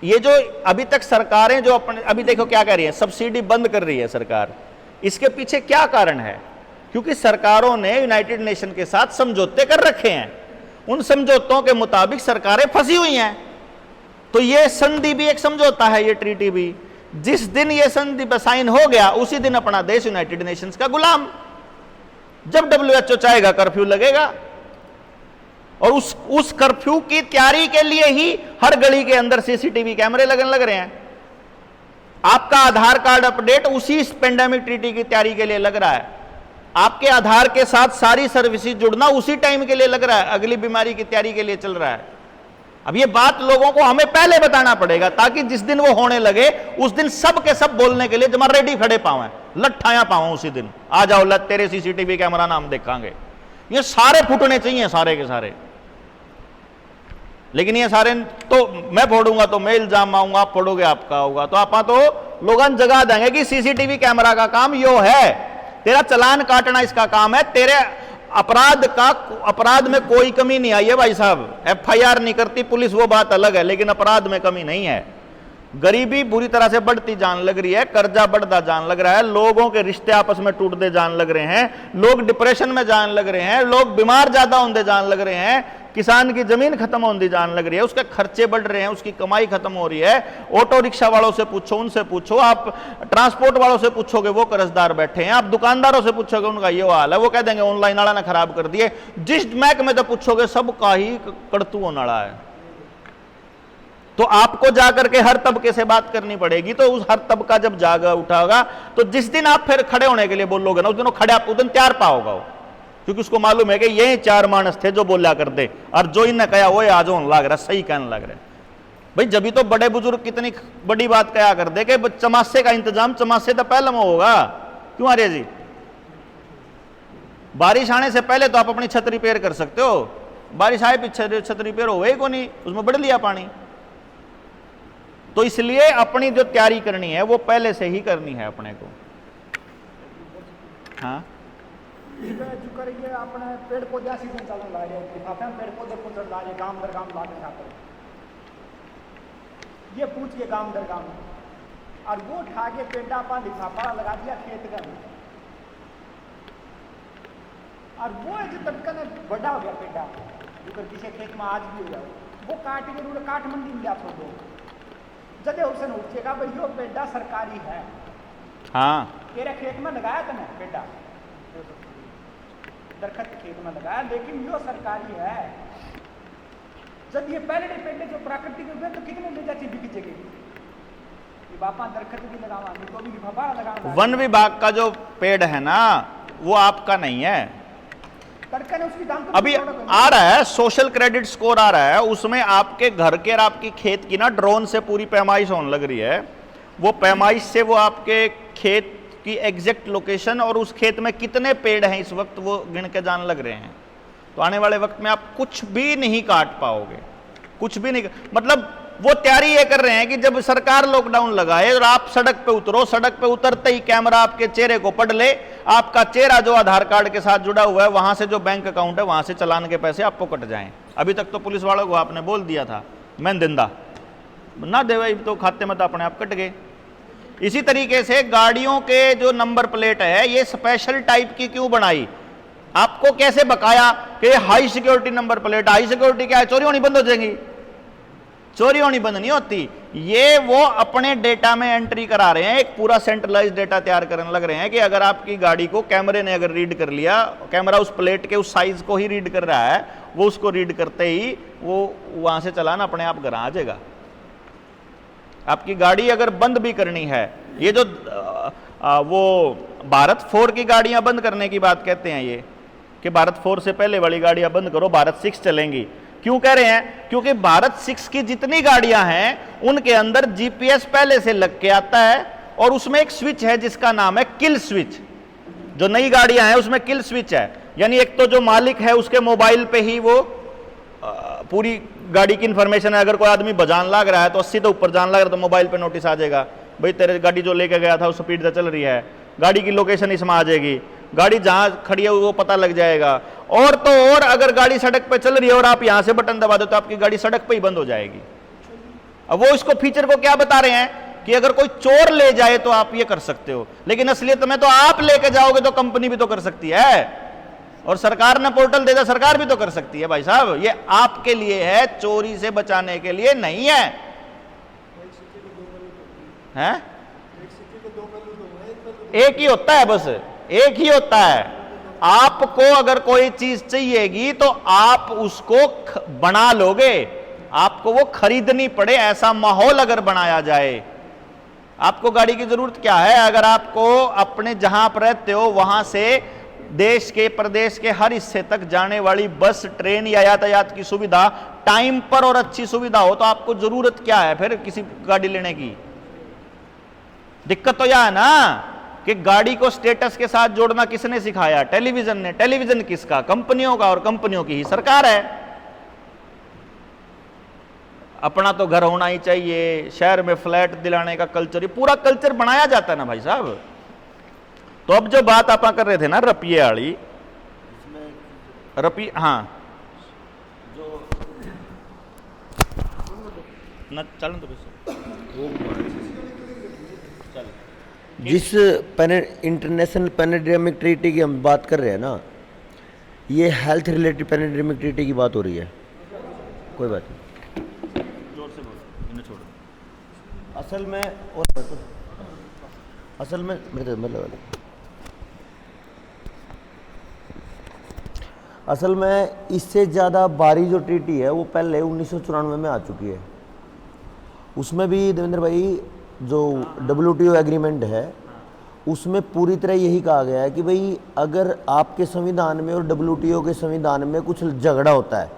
ये जो अभी तक सरकारें जो अपने अभी देखो क्या कह रही है, सब्सिडी बंद कर रही है सरकार, इसके पीछे क्या कारण है? क्योंकि सरकारों ने यूनाइटेड नेशन के साथ समझौते कर रखे हैं, उन समझौतों के मुताबिक सरकारें फंसी हुई हैं। तो ये संधि भी एक समझौता है, ये ट्रीटी भी। जिस दिन ये संधि पर साइन हो गया उसी दिन अपना देश यूनाइटेड नेशंस का गुलाम। जब WHO चाहेगा कर्फ्यू लगेगा, और उस कर्फ्यू की तैयारी के लिए ही हर गली के अंदर CCTV कैमरे लगने लग रहे हैं। आपका आधार कार्ड अपडेट उसी पेंडेमिक ट्रीटी की तैयारी के लिए लग रहा है। आपके आधार के साथ सारी सर्विसेज जुड़ना उसी टाइम के लिए लग रहा है, अगली बीमारी की तैयारी के लिए चल रहा है। अब ये बात लोगों को हमें पहले बताना पड़ेगा, ताकि जिस दिन वो होने लगे उस दिन सब के सब बोलने के लिए जमा रेडी खड़े पावे, लट्ठाया पावे उसी दिन, आ जाओ लत तेरे CCTV कैमरा नाम देखांगे। ये सारे फुटने चाहिए, सारे के सारे। लेकिन ये सारे तो मैं फोड़ूंगा तो मैं इल्जाम आऊंगा, आप फोड़ोगे आपका होगा, तो आप तो लोगों जगा देंगे कि CCTV कैमरा का काम यो है, तेरा चलान काटना इसका काम है, तेरे अपराध में कोई कमी नहीं आई है भाई साहब। FIR नहीं करती पुलिस वो बात अलग है, लेकिन अपराध में कमी नहीं है। गरीबी बुरी तरह से बढ़ती जान लग रही है, कर्जा बढ़ता जान लग रहा है, लोगों के रिश्ते आपस में टूटते जान लग रहे हैं, लोग डिप्रेशन में जान लग रहे हैं, लोग बीमार ज्यादा होते जान लग रहे हैं, किसान की जमीन खत्म होती जान लग रही है, उसके खर्चे बढ़ रहे हैं, उसकी कमाई खत्म हो रही है। ऑटो रिक्शा वालों से पूछो, उनसे पूछो, आप ट्रांसपोर्ट वालों से पूछोगे वो कर्जदार बैठे हैं, आप दुकानदारों से पूछोगे उनका ये हाल है, वो कह देंगे ऑनलाइन वाला ने खराब कर दिए। जिस महकमे तो पूछोगे सबका ही कड़तू नाड़ा है। तो आपको जाकर के हर तबके से बात करनी पड़ेगी। तो उस हर तबका जब जागा उठागा तो जिस दिन आप फिर खड़े होने के लिए बोलोगे ना, उस दिन वो खड़े आप उस दिन तैयार पाओगा, क्योंकि उसको मालूम है कि ये 4 मानस थे जो बोला करते, और जो इन्हें कहा वो आज होने लग रहा, सही कहने लग रहा। भाई जब भी तो बड़े बुजुर्ग कितनी बड़ी बात कहा कर दे कि चमासे का इंतजाम चमासे तो पहले में होगा। क्यों आर्य जी? बारिश आने से पहले तो आप अपनी छत रिपेयर कर सकते हो, बारिश आए पीछे छत रिपेयर हो गई को नहीं, उसमें बढ़ लिया पानी। तो इसलिए अपनी जो तैयारी करनी है वो पहले से ही करनी है अपने को। हाँ जो करेंगे अपने पेड़ पौधे सीजन चालू ला रहे हैं, पेड़ पौधे पुत्र ला रहे, गांव दर गांव ला के खाते, ये पूछ के गांव दर गांव, और वो उठा के पेड़ा पा लिफाफा लगा दिया खेत का, और वो जो तबका ने बड़ा हो गया पेड़ा, जो किसी खेत में आज भी हो जाए, वो काट के रूढ़ काट मंडी में आपको दो जदे हुसैन उठेगा भाई यो पेड़ा सरकारी है। हाँ तेरे खेत में लगाया था ना पेड़ा, दरखत खेत में लगाया, लेकिन यो सरकारी है। जब ये पहले पेड़ जो प्राकृतिक हुए तो कितने ले जाती बिक जगह, बापा दरखत भी लगावा नहीं तो भी लिफाफा लगावा। वन विभाग का जो पेड़ है ना वो आपका नहीं है। उसकी दाम तो अभी आ रहा है सोशल क्रेडिट स्कोर आ रहा है, उसमें आपके घर के और आपकी खेत की ना ड्रोन से पूरी पैमाइश होने लग रही है। वो पैमाइश से वो आपके खेत की एग्जैक्ट लोकेशन और उस खेत में कितने पेड़ हैं इस वक्त वो गिन के जान लग रहे हैं। तो आने वाले वक्त में आप कुछ भी नहीं काट पाओगे, कुछ भी नहीं। मतलब वो तैयारी ये कर रहे हैं कि जब सरकार लॉकडाउन लगाए और आप सड़क पे उतरो, सड़क पे उतरते ही कैमरा आपके चेहरे को पढ़ ले, आपका चेहरा जो आधार कार्ड के साथ जुड़ा हुआ है वहां से जो बैंक अकाउंट है वहां से चालान के पैसे आपको कट जाएं। अभी तक तो पुलिस वालों को आपने बोल दिया था मैं दिंदा ना दे, तो खाते में तो अपने आप कट गए। इसी तरीके से गाड़ियों के जो नंबर प्लेट है ये स्पेशल टाइप की क्यों बनाई, आपको कैसे बकाया कि high security number plate, high security क्या है, चोरी होनी बंद हो जाएगी? चोरी होनी बंद नहीं होती, ये वो अपने डेटा में एंट्री करा रहे हैं, एक पूरा सेंट्रलाइज्ड डेटा तैयार करने लग रहे हैं कि अगर आपकी गाड़ी को कैमरे ने अगर रीड कर लिया, कैमरा उस प्लेट के उस साइज को ही रीड कर रहा है, वो उसको रीड करते ही वो वहां से चालान अपने आप घर आ जाएगा। आपकी गाड़ी अगर बंद भी करनी है, ये जो वो भारत 4 की गाड़ियां बंद करने की बात कहते हैं, ये कि भारत 4 से पहले वाली गाड़ियां बंद करो, भारत 6 चलेंगी। क्यों कह रहे हैं? क्योंकि भारत 6 की जितनी गाड़ियां हैं उनके अंदर जीपीएस पहले से लग के आता है और उसमें एक स्विच है जिसका नाम है किल स्विच। जो नई गाड़ियां हैं उसमें किल स्विच है, यानी एक तो जो मालिक है उसके मोबाइल पे ही वो पूरी गाड़ी की इंफॉर्मेशन है। अगर कोई आदमी बजान लाग रहा है तो 80 से ऊपर जान लग रहा है तो मोबाइल पे नोटिस आ जाएगा, भाई तेरे गाड़ी जो लेके गया था उस स्पीड से चल रही है, गाड़ी की लोकेशन इसमें आ जाएगी, गाड़ी जहां खड़ी है वो पता लग जाएगा। और तो और अगर गाड़ी सड़क पे चल रही है और आप यहां से बटन दबा दो तो आपकी गाड़ी सड़क पे ही बंद हो जाएगी। अब वो इसको फीचर को क्या बता रहे हैं कि अगर कोई चोर ले जाए तो आप ये कर सकते हो, लेकिन असलियत में तो आप लेके जाओगे तो कंपनी भी तो कर सकती है, और सरकार ने पोर्टल दे दिया, सरकार भी तो कर सकती है। भाई साहब ये आपके लिए है, चोरी से बचाने के लिए नहीं है, हैं? एक ही होता है, बस एक ही होता है। आपको अगर कोई चीज चाहिएगी तो आप उसको बना लोगे, आपको वो खरीदनी पड़े, ऐसा माहौल अगर बनाया जाए। आपको गाड़ी की जरूरत क्या है? अगर आपको अपने जहां पर रहते हो वहां से देश के प्रदेश के हर हिस्से तक जाने वाली बस, ट्रेन या यातायात की सुविधा टाइम पर और अच्छी सुविधा हो तो आपको जरूरत क्या है फिर किसी गाड़ी लेने की? दिक्कत तो यह है ना कि गाड़ी को स्टेटस के साथ जोड़ना किसने सिखाया? टेलीविजन ने। टेलीविजन किसका? कंपनियों का, और कंपनियों की ही सरकार है। अपना तो घर होना ही चाहिए, शहर में फ्लैट दिलाने का कल्चर, ये पूरा कल्चर बनाया जाता है ना भाई साहब। तो अब जो बात आप कर रहे थे ना रपिए वाली, रपी, हाँ जो न चल जिस इंटरनेशनल पैंडेमिक ट्रीटी की हम बात कर रहे हैं ना, ये हेल्थ रिलेटेड पैंडेमिक ट्रीटी की बात हो रही है। कोई बात नहीं, जोर से बोलो, इन्हें छोड़ो। असल में और असल में मतलब असल में इससे ज़्यादा भारी जो ट्रीटी है वो पहले 1994 में आ चुकी है। उसमें भी देवेंद्र भाई जो WTO एग्रीमेंट है उसमें पूरी तरह यही कहा गया है कि भाई अगर आपके संविधान में और WTO के संविधान में कुछ झगड़ा होता है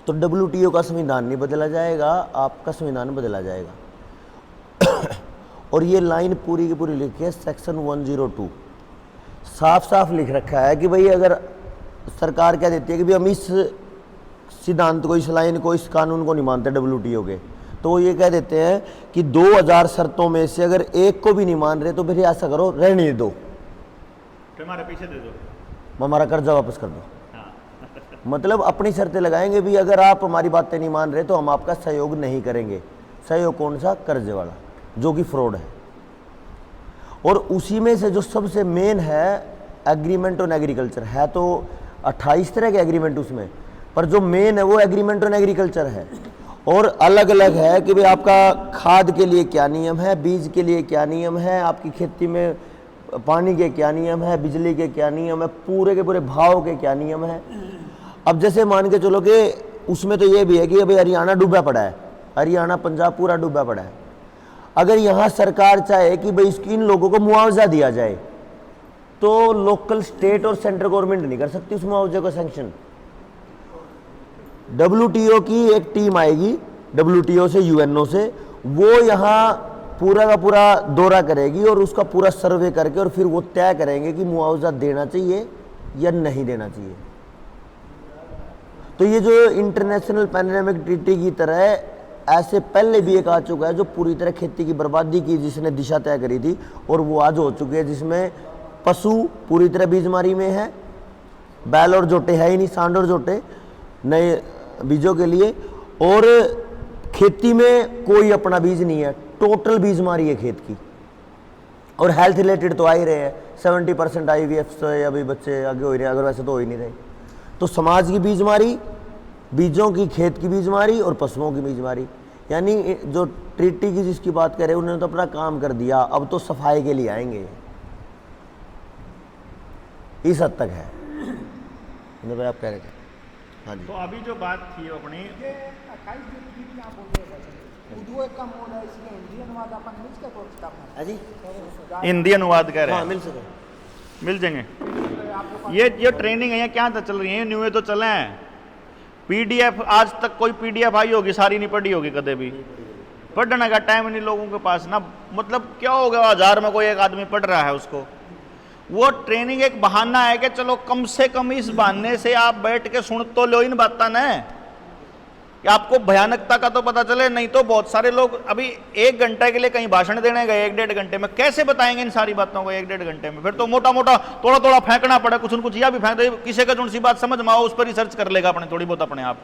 तो WTO का संविधान नहीं बदला जाएगा, आपका संविधान बदला जाएगा। और ये लाइन पूरी की पूरी लिखी है सेक्शन 102, साफ साफ लिख रखा है कि भाई अगर सरकार क्या देती है कि भाई हम इस सिद्धांत को, इस लाइन को, इस कानून को नहीं मानते WTO के, तो वो ये कह देते हैं कि 2000 शर्तों में से अगर एक को भी नहीं मान रहे तो फिर ऐसा करो, रहने दो, हमारे पीछे दे दो, हमारा कर्जा वापस कर दो। मतलब अपनी शर्तें लगाएंगे भी, अगर आप हमारी बातें नहीं मान रहे तो हम आपका सहयोग नहीं करेंगे। सहयोग कौन सा? कर्जे वाला, जो कि फ्रॉड है। और उसी में से जो सबसे मेन है एग्रीमेंट ऑन एग्रीकल्चर है, तो 28 तरह के एग्रीमेंट उसमें, पर जो मेन है वो एग्रीमेंट ऑन एग्रीकल्चर है। और अलग अलग है कि भाई आपका खाद के लिए क्या नियम है, बीज के लिए क्या नियम है, आपकी खेती में पानी के क्या नियम है, बिजली के क्या नियम है, पूरे के पूरे भाव के क्या नियम है। अब जैसे मान के चलो कि उसमें तो ये भी है कि अभी हरियाणा डूबा पड़ा है, हरियाणा पंजाब पूरा डूबा पड़ा है। अगर यहाँ सरकार चाहे कि भाई इन लोगों को मुआवजा दिया जाए तो लोकल, स्टेट और सेंट्रल गवर्नमेंट नहीं कर सकती उस मुआवजे को सैंक्शन। WTO की एक टीम आएगी, WTO से, UNO से, वो यहाँ पूरा का पूरा दौरा करेगी और उसका पूरा सर्वे करके और फिर वो तय करेंगे कि मुआवजा देना चाहिए या नहीं देना चाहिए। तो ये जो इंटरनेशनल पैंडेमिक ट्रीटी की तरह ऐसे पहले भी एक आ चुका है जो पूरी तरह खेती की बर्बादी की, जिसने दिशा तय करी थी, और वो आज हो चुकी है जिसमें पशु पूरी तरह बीजमारी में है, बैल और जोटे है ही नहीं, सांड और जोटे नए बीजों के लिए, और खेती में कोई अपना बीज नहीं है, टोटल बीजमारी है खेत की। और हेल्थ रिलेटेड तो आ ही रहे हैं, 70% IVF से अभी बच्चे आगे हो रहे हैं, अगर वैसे तो हो ही नहीं रहे। तो समाज की बीजमारी, बीजों की, खेत की बीजमारी और पशुओं की बीजमारी, यानी जो ट्रीटी की जिसकी बात करें उन्होंने तो अपना काम कर दिया, अब तो सफाई के लिए आएंगे, इस हद तक है। भाई आप कह रहे थे? हाँ जी। तो अभी जो बात थी अपनी, ये 28 जो ट्रीटी आप बोल रहे हैं उर्दू एक का मूल है, इसलिए हिंदी अनुवाद अपन मिल के कोई किताब में है जी, हिंदी अनुवाद कह रहे हाँ हैं, मिल सके। मिल जाएंगे। ये ट्रेनिंग है, ये क्या तो चल रही है, न्यू तो चले हैं। पीडीएफ आज तक कोई पीडीएफ आई होगी, सारी नहीं पढ़ी होगी कदे भी, पढ़ने का टाइम नहीं लोगों के पास ना। मतलब क्या हो गया, 1000 में कोई एक आदमी पढ़ रहा है उसको। वो ट्रेनिंग एक बहाना है कि चलो कम से कम इस बहाने से आप बैठ के सुन तो लो इन बातें न, कि आपको भयानकता का तो पता चले। नहीं तो बहुत सारे लोग अभी 1 घंटे के लिए कहीं भाषण देने गए, 1-1.5 घंटे में कैसे बताएंगे इन सारी बातों को 1-1.5 घंटे में? फिर तो मोटा मोटा थोड़ा थोड़ा फेंकना पड़ा, कुछ न कुछ या भी फेंक दे, किसी का जो सी बात समझ में आओ उस पर रिसर्च कर लेगा अपने थोड़ी बहुत अपने आप।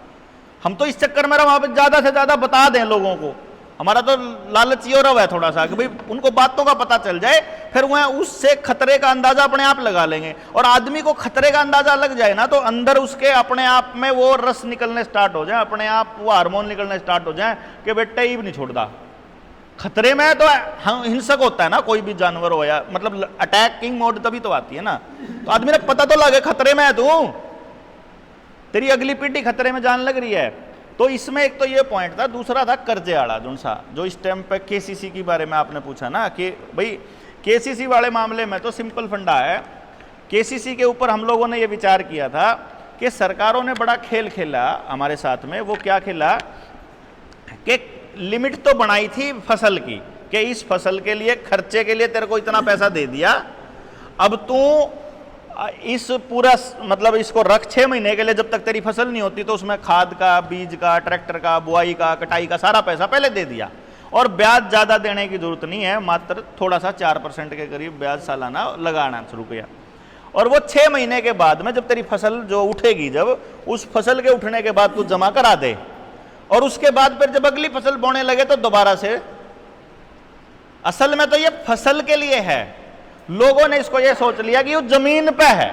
हम तो इस चक्कर में वहां पर ज्यादा से ज्यादा बता दें लोगों को, हमारा तो लालच ये रहा है थोड़ा सा कि भाई उनको बातों का पता चल जाए, फिर वह उससे खतरे का अंदाजा अपने आप लगा लेंगे। और आदमी को खतरे का अंदाजा लग जाए ना तो अंदर उसके अपने आप में वो रस निकलने स्टार्ट हो जाए, अपने आप वो हार्मोन निकलने स्टार्ट हो जाए कि बेटा ही नहीं छोड़ता। खतरे में तो हिंसक होता है ना, कोई भी जानवर हो या मतलब अटैकिंग मोड तभी तो आती है ना। तो आदमी ने पता तो लगे खतरे में है तू, तेरी अगली पीढ़ी खतरे में जान लग रही है। तो इसमें एक तो ये पॉइंट था, दूसरा था कर्जे वाला जो इस टाइम पे केसीसी के बारे में आपने पूछा ना कि भाई केसीसी वाले मामले में तो सिंपल फंडा है। केसीसी के ऊपर हम लोगों ने ये विचार किया था कि सरकारों ने बड़ा खेल खेला हमारे साथ में। वो क्या खेला कि लिमिट तो बनाई थी फसल की कि इस फसल के लिए खर्चे के लिए तेरे को इतना पैसा दे दिया, अब तू इस पूरा मतलब इसको रख 6 महीने के लिए, जब तक तेरी फसल नहीं होती तो उसमें खाद का, बीज का, ट्रैक्टर का, बुआई का, कटाई का सारा पैसा पहले दे दिया। और ब्याज ज़्यादा देने की जरूरत नहीं है, मात्र थोड़ा सा 4% के करीब ब्याज सालाना लगाना शुरू किया। और वो 6 महीने के बाद में जब तेरी फसल जो उठेगी, जब उस फसल के उठने के बाद तू जमा करा दे, और उसके बाद फिर जब अगली फसल बोने लगे तो दोबारा से। असल में तो ये फसल के लिए है, लोगों ने इसको ये सोच लिया कि वो जमीन पे है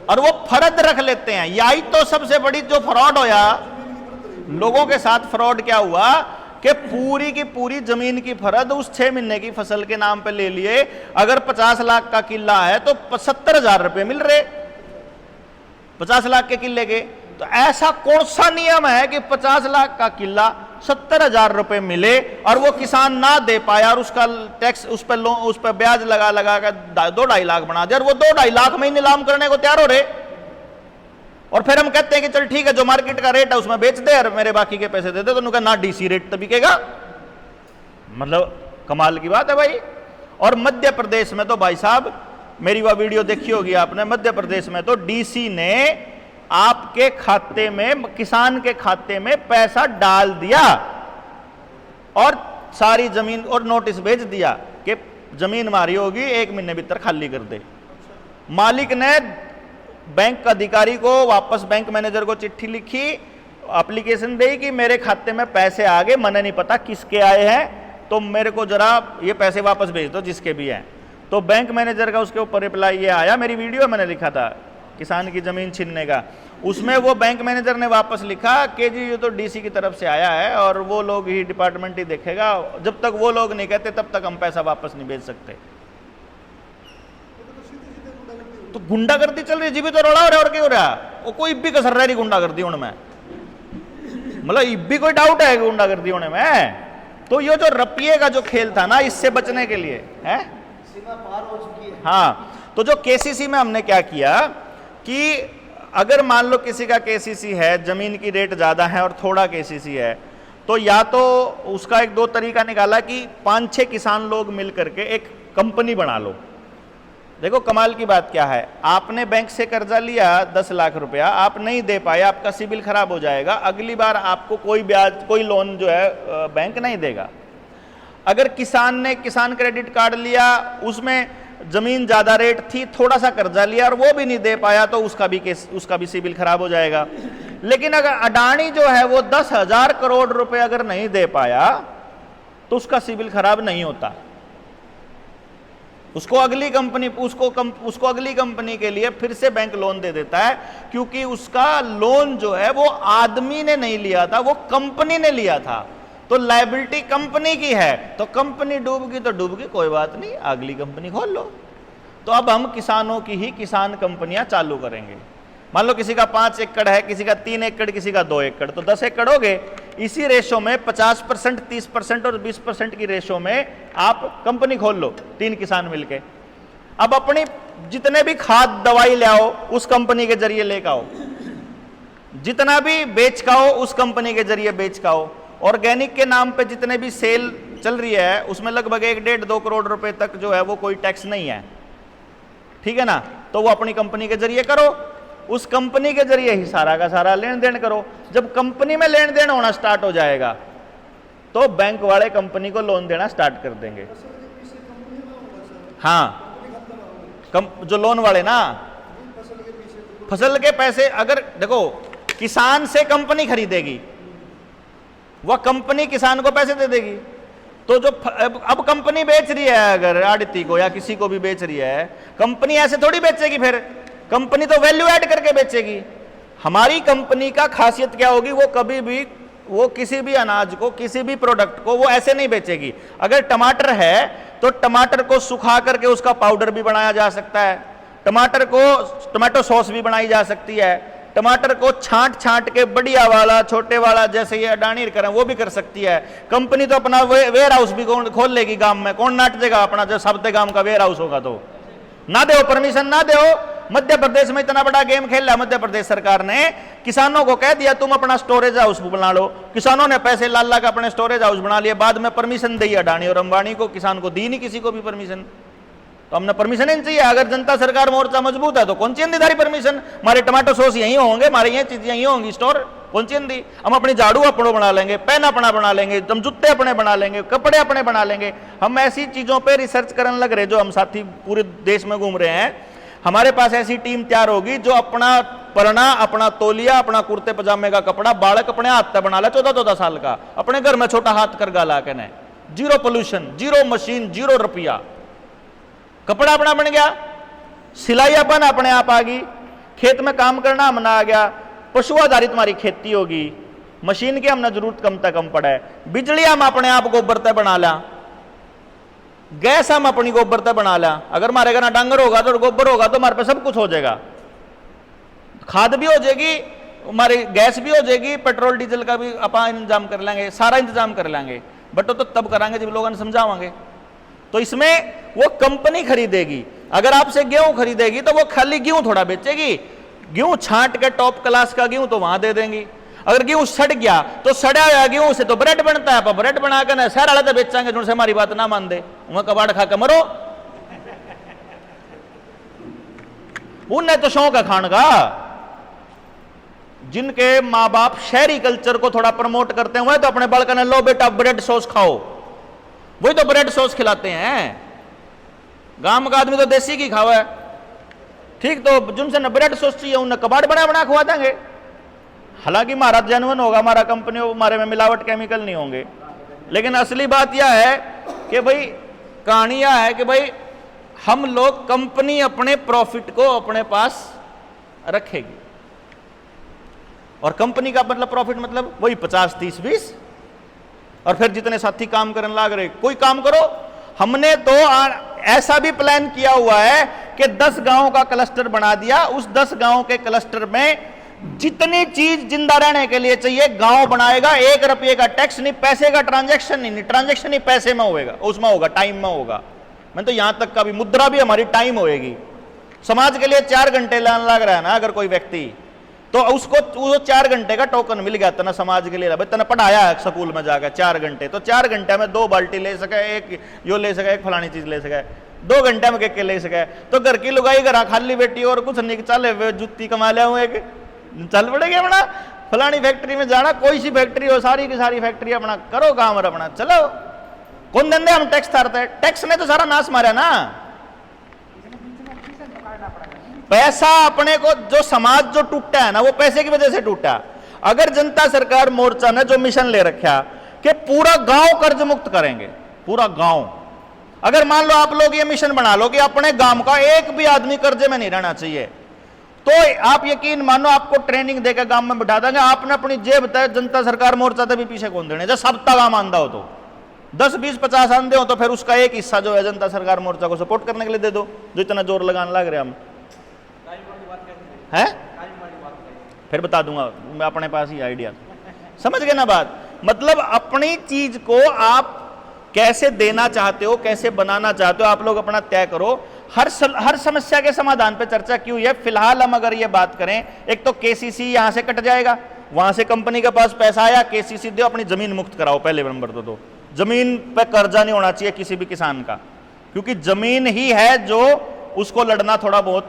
और वो फर्द रख लेते हैं। यही तो सबसे बड़ी जो फ्रॉड होया लोगों के साथ, फ्रॉड क्या हुआ कि पूरी की पूरी जमीन की फर्द उस 6 महीने की फसल के नाम पे ले लिए। अगर 50 लाख का किला है तो 70,000 रुपए मिल रहे 50 लाख के किले के। तो ऐसा कौन सा नियम है कि 50 लाख का किला 70,000 रुपए मिले और वो किसान ना दे पाया और उसका टैक्स उस पर ब्याज लगा लगा कर 2-2.5 लाख बना दे, और वो 2-2.5 लाख में ही नीलाम करने को तैयार हो रहे। और फिर हम कहते हैं कि चल ठीक है, जो मार्केट का रेट है उसमें बेच दे और मेरे बाकी के पैसे दे दे। तो उन्होंने ना डीसी रेट तो बिकेगा, मतलब कमाल की बात है भाई। और मध्य प्रदेश में तो भाई साहब, मेरी वह वीडियो देखी होगी आपने, मध्य प्रदेश में तो डीसी ने आपके खाते में, किसान के खाते में पैसा डाल दिया और सारी जमीन और नोटिस भेज दिया कि जमीन मारी होगी, 1 महीने भीतर खाली कर दे। मालिक ने बैंक अधिकारी को वापस, बैंक मैनेजर को चिट्ठी लिखी, एप्लीकेशन दी कि मेरे खाते में पैसे आ गए, मैंने नहीं पता किसके आए हैं, तो मेरे को जरा ये पैसे वापस भेज दो जिसके भी हैं। तो बैंक मैनेजर का उसके ऊपर रिप्लाई ये आया, मेरी वीडियो मैंने लिखा था किसान की जमीन छीनने का, उसमें वो बैंक मैनेजर ने वापस लिखा कि जी ये तो डीसी की तरफ से आया है और वो लोग ही, डिपार्टमेंट ही देखेगा, जब तक वो लोग नहीं कहते तब तक हम पैसा वापस नहीं भेज सकते। तो गुंडागर्दी चल रही, जी भी तो रोड़ा हो रहा है और क्या हो रहा है, वो कोई भी कसर रही गुंडागर्दी होने में, मतलब भी कोई डाउट है गुंडागर्दी होने में। तो ये जो रपिए का जो खेल था ना, इससे बचने के लिए है, सीमा पार हो चुकी है। हाँ, तो जो केसीसी में हमने क्या किया कि अगर मान लो किसी का केसीसी है, जमीन की रेट ज्यादा है और थोड़ा केसीसी है, तो या तो उसका 1-2 तरीका निकाला कि 5-6 किसान लोग मिल करके एक कंपनी बना लो। देखो कमाल की बात क्या है, आपने बैंक से कर्जा लिया 10 लाख रुपया, आप नहीं दे पाए, आपका सिबिल खराब हो जाएगा, अगली बार आपको कोई ब्याज, कोई लोन जो है बैंक नहीं देगा। अगर किसान ने किसान क्रेडिट कार्ड लिया, उसमें जमीन ज्यादा रेट थी, थोड़ा सा कर्जा लिया और वो भी नहीं दे पाया, तो उसका भी सिबिल खराब हो जाएगा। लेकिन अगर अडानी जो है वो 10,000 करोड़ रुपए अगर नहीं दे पाया तो उसका सिबिल खराब नहीं होता, उसको अगली कंपनी के लिए फिर से बैंक लोन दे देता है, क्योंकि उसका लोन जो है वो आदमी ने नहीं लिया था, वो कंपनी ने लिया था। तो लायबिलिटी कंपनी की है, तो कंपनी डूब गई तो डूब गई, कोई बात नहीं, अगली कंपनी खोल लो। तो अब हम किसानों की ही किसान कंपनियां चालू करेंगे। मान लो किसी का 5 एकड़ है, किसी का 3 एकड़, किसी का 2 एकड़, तो 10 एकड़ हो गए। इसी रेशो में 50%, 30% और 20% की रेशो में आप कंपनी खोल लो, 3 किसान मिलके। अब अपनी जितने भी खाद दवाई ले आओ उस कंपनी के जरिए लेकर आओ, जितना भी बेच का हो उस कंपनी के जरिए बेच का हो। ऑर्गेनिक के नाम पे जितने भी सेल चल रही है उसमें लगभग 1-1.5-2 करोड़ रुपए तक जो है वो कोई टैक्स नहीं है, ठीक है ना। तो वो अपनी कंपनी के जरिए करो, उस कंपनी के जरिए ही सारा का सारा लेन देन करो। जब कंपनी में लेन देन होना स्टार्ट हो जाएगा तो बैंक वाले कंपनी को लोन देना स्टार्ट कर देंगे। हाँ, जो लोन वाले ना, फसल के पैसे अगर देखो किसान से कंपनी खरीदेगी, वह कंपनी किसान को पैसे दे देगी। तो जो अब कंपनी बेच रही है अगर आड़ती को या किसी को भी बेच रही है, कंपनी ऐसे थोड़ी बेचेगी, फिर कंपनी तो वैल्यू ऐड करके बेचेगी। हमारी कंपनी का खासियत क्या होगी, वो कभी भी वो किसी भी अनाज को, किसी भी प्रोडक्ट को वो ऐसे नहीं बेचेगी। अगर टमाटर है तो टमाटर को सुखा करके उसका पाउडर भी बनाया जा सकता है, टमाटर को टमाटो सॉस भी बनाई जा सकती है, टमाटर को छांट के बढ़िया वाला छोटे वाला जैसे ये अडानी करें वो भी कर सकती है। कंपनी तो अपना वेयर हाउस भी खोल लेगी गांव में, कौन नाट देगा अपना जो सबते गांव का वेयर हाउस होगा। तो ना दो परमिशन, ना दो। मध्य प्रदेश में इतना बड़ा गेम खेल रहा है मध्य प्रदेश सरकार ने, किसानों को कह दिया तुम अपना स्टोरेज हाउस बना लो। किसानों ने पैसे लाल का अपने स्टोरेज हाउस बना लिए, बाद में परमिशन दी अडानी और अंबानी को, किसान को दी नहीं किसी को भी परमिशन। तो हमने परमिशन ही नहीं चाहिए। अगर जनता सरकार मोर्चा मजबूत है तो कौन सी अंधी परमिशन, हमारे टमाटो सॉस यहीं होंगे, हमारे ये चीजें यहीं होंगी स्टोर, कौन सी अंधी। हम अपनी झाड़ू अपनों बना लेंगे, पेन अपना बना लेंगे, हम जूते अपने बना लेंगे, कपड़े अपने बना लेंगे। हम ऐसी चीजों पे रिसर्च करने लग रहे, जो हम साथी पूरे देश में घूम रहे हैं। हमारे पास ऐसी टीम तैयार होगी जो अपना परना, अपना तौलिया, अपना कुर्ते पजामे का कपड़ा बालक अपने हाथ से बना ले, 14-14 साल का, अपने घर में छोटा हाथ कर गाला के ने, 0 पोल्यूशन, 0 मशीन, 0 रुपया, कपड़ा अपना बन गया। सिलाई अपन अपने आप आ गई, खेत में काम करना हमने आ गया, पशु आधारित हमारी खेती होगी, मशीन की हमने जरूरत कम से कम पड़े, बिजली हम अपने आप गोबर से बना ला, गैस हम अपनी गोबर से बना ला। अगर हमारे घर डांगर होगा तो गोबर होगा तो हमारे पे सब कुछ हो जाएगा, खाद भी हो जाएगी, हमारी गैस भी हो जाएगी, पेट्रोल डीजल का भी अपन इंतजाम कर लेंगे, सारा इंतजाम कर लेंगे। बट तो तब कराएंगे जब लोगों ने समझावांगे। तो इसमें वो कंपनी खरीदेगी। अगर आपसे गेहूं खरीदेगी तो वो खाली गेहूं थोड़ा बेचेगी, गेहूं छांट के टॉप क्लास का गेहूं तो वहां दे देंगी। अगर गेहूं सड़ गया तो सड़ा हुआ गेहूं से तो ब्रेड बनता है, ब्रेड बनाकर ना शहर वाले तो बेचांगे जिनसे हमारी बात ना मान दे, वहां कबाड़ खा के मरो। उन्हें तो शौक है खान का। जिनके माँ बाप शहरी कल्चर को थोड़ा प्रमोट करते हैं वह तो अपने बालका ने लो बेटा ब्रेड सॉस खाओ, वही तो ब्रेड सॉस खिलाते हैं। गांव का आदमी तो देसी की खावा है, ठीक। तो जिनसे न ब्रेड सॉस चाहिए उन्हें कबाड़ बना खवा देंगे। हालांकि हमारा जेन्युइन होगा, हमारा कंपनी, हमारे में मिलावट केमिकल नहीं होंगे। लेकिन असली बात यह है कि भाई कहानी यह है कि भाई हम लोग, कंपनी अपने प्रॉफिट को अपने पास रखेगी। और कंपनी का मतलब प्रॉफिट मतलब वही 50, 30, 20, और फिर जितने साथी काम करने लग रहे कोई काम करो। हमने तो ऐसा भी प्लान किया हुआ है कि 10 गांवों का क्लस्टर बना दिया। उस 10 गांवों के क्लस्टर में जितनी चीज जिंदा रहने के लिए चाहिए गांव बनाएगा। 1 रुपये का टैक्स नहीं, पैसे का ट्रांजैक्शन नहीं, ट्रांजैक्शन ही पैसे में होगा, उसमें होगा, टाइम में होगा। मैं तो यहां तक का भी मुद्रा भी हमारी टाइम होएगी। समाज के लिए 4 घंटे लान लग रहा है ना अगर कोई व्यक्ति, तो उसको वो 4 घंटे का टोकन मिल गया तना समाज के लिए। भाई तने पढ़ाया है स्कूल में जाकर 4 घंटे, तो 4 घंटे में 2 बाल्टी ले सके, एक यो ले सके, एक फलानी चीज ले सके, 2 घंटे में के ले सके। तो घर की लुगाई घर खाली बेटी और कुछ नहीं चले हुए जुत्ती कमा लिया हुए चल पड़ेगी अपना फलानी फैक्ट्री में जाना, कोई सी फैक्ट्री हो, सारी की सारी फैक्ट्री अपना करो काम और अपना चलो। कौन धंधे हम टैक्स तारते हैं? टैक्स ने तो सारा नाश मारा ना। पैसा अपने को, जो समाज जो टूटा है ना वो पैसे की वजह से टूटा। अगर जनता सरकार मोर्चा ने जो मिशन ले रखा कि पूरा गांव कर्ज मुक्त करेंगे, पूरा गांव, अगर मान लो आप लोग ये मिशन बना लो कि अपने गांव का एक भी आदमी कर्जे में नहीं रहना चाहिए, तो आप यकीन मानो आपको ट्रेनिंग देकर गांव में बिठा देंगे। आपने अपनी जेब तय जनता सरकार मोर्चा तक भी पीछे कौन देने, जब सब तक गांव आंदा हो तो 10, 20, 50 आंदे हो तो फिर उसका एक हिस्सा जो है जनता सरकार मोर्चा को सपोर्ट करने के लिए दे दो, जो इतना जोर लगाने लग रहे हम है। फिर बता दूंगा, मैं अपने पास ही आइडिया, समझ गए ना बात। मतलब अपनी चीज को आप कैसे देना चाहते हो, कैसे बनाना चाहते हो, आप लोग अपना तय करो। हर समस्या के समाधान पे चर्चा क्यों है? फिलहाल हम अगर ये बात करें, एक तो केसीसी यहां से कट जाएगा, वहां से कंपनी के पास पैसा आया, केसीसी दो, अपनी जमीन मुक्त कराओ, पहले नंबर तो दो। जमीन पे कर्जा नहीं होना चाहिए किसी भी किसान का, क्योंकि जमीन ही है जो उसको लड़ना थोड़ा बहुत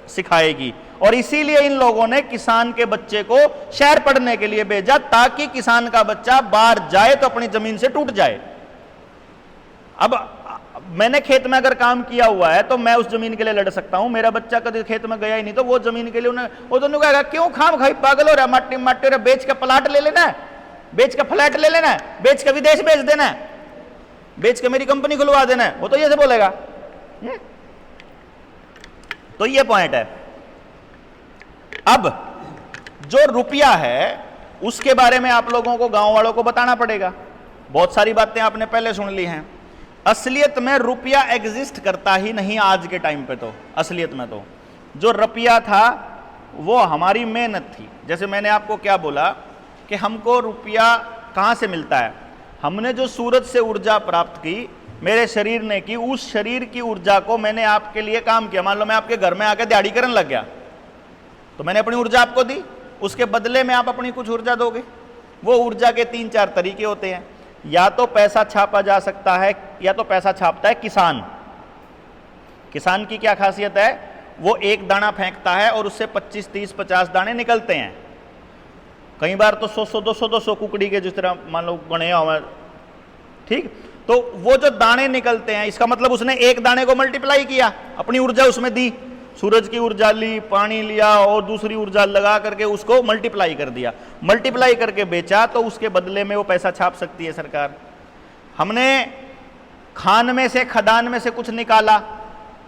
सिखाएगी। और इसीलिए इन लोगों ने किसान के बच्चे को शहर पढ़ने के लिए भेजा, ताकि किसान का बच्चा बाहर जाए तो अपनी जमीन से टूट जाए। अब मैंने खेत में अगर काम किया हुआ है तो मैं उस जमीन के लिए लड़ सकता हूं। मेरा बच्चा कभी खेत में गया ही नहीं, तो वो जमीन के लिए वो तो कहेगा क्यों खाम खाई पागल हो रहा, माटी माटी हो रहा, बेच के प्लाट ले लेना है, बेच के फ्लैट ले लेना है, बेच के विदेश बेच देना है, बेच के मेरी कंपनी खुलवा देना है, वो तो ये से बोलेगा। तो ये पॉइंट है। अब जो रुपया है उसके बारे में आप लोगों को, गांव वालों को बताना पड़ेगा। बहुत सारी बातें आपने पहले सुन ली हैं। असलियत में रुपया एग्जिस्ट करता ही नहीं आज के टाइम पे। तो असलियत में तो जो रुपया था वो हमारी मेहनत थी। जैसे मैंने आपको क्या बोला कि हमको रुपया कहाँ से मिलता है? हमने जो सूरज से ऊर्जा प्राप्त की, मेरे शरीर ने की, उस शरीर की ऊर्जा को मैंने आपके लिए काम किया। मान लो मैं आपके घर में आके दिहाड़ी करने लग गया, तो मैंने अपनी ऊर्जा आपको दी, उसके बदले में आप अपनी कुछ ऊर्जा दोगे। वो ऊर्जा के 3-4 तरीके होते हैं। या तो पैसा छापा जा सकता है, या तो पैसा छापता है किसान। किसान की क्या खासियत है? वो एक दाना फेंकता है और उससे 25, 30, 50 दाने निकलते हैं। कई बार तो 100, 200 कुकड़ी के जिस तरह मान लो गणे हुए, ठीक। तो वो जो दाने निकलते हैं, इसका मतलब उसने एक दाने को मल्टीप्लाई किया, अपनी ऊर्जा उसमें दी, सूरज की ऊर्जा ली, पानी लिया और दूसरी ऊर्जा लगा करके उसको मल्टीप्लाई कर दिया, मल्टीप्लाई करके बेचा, तो उसके बदले में वो पैसा छाप सकती है सरकार। हमने खान में से, खदान में से कुछ निकाला,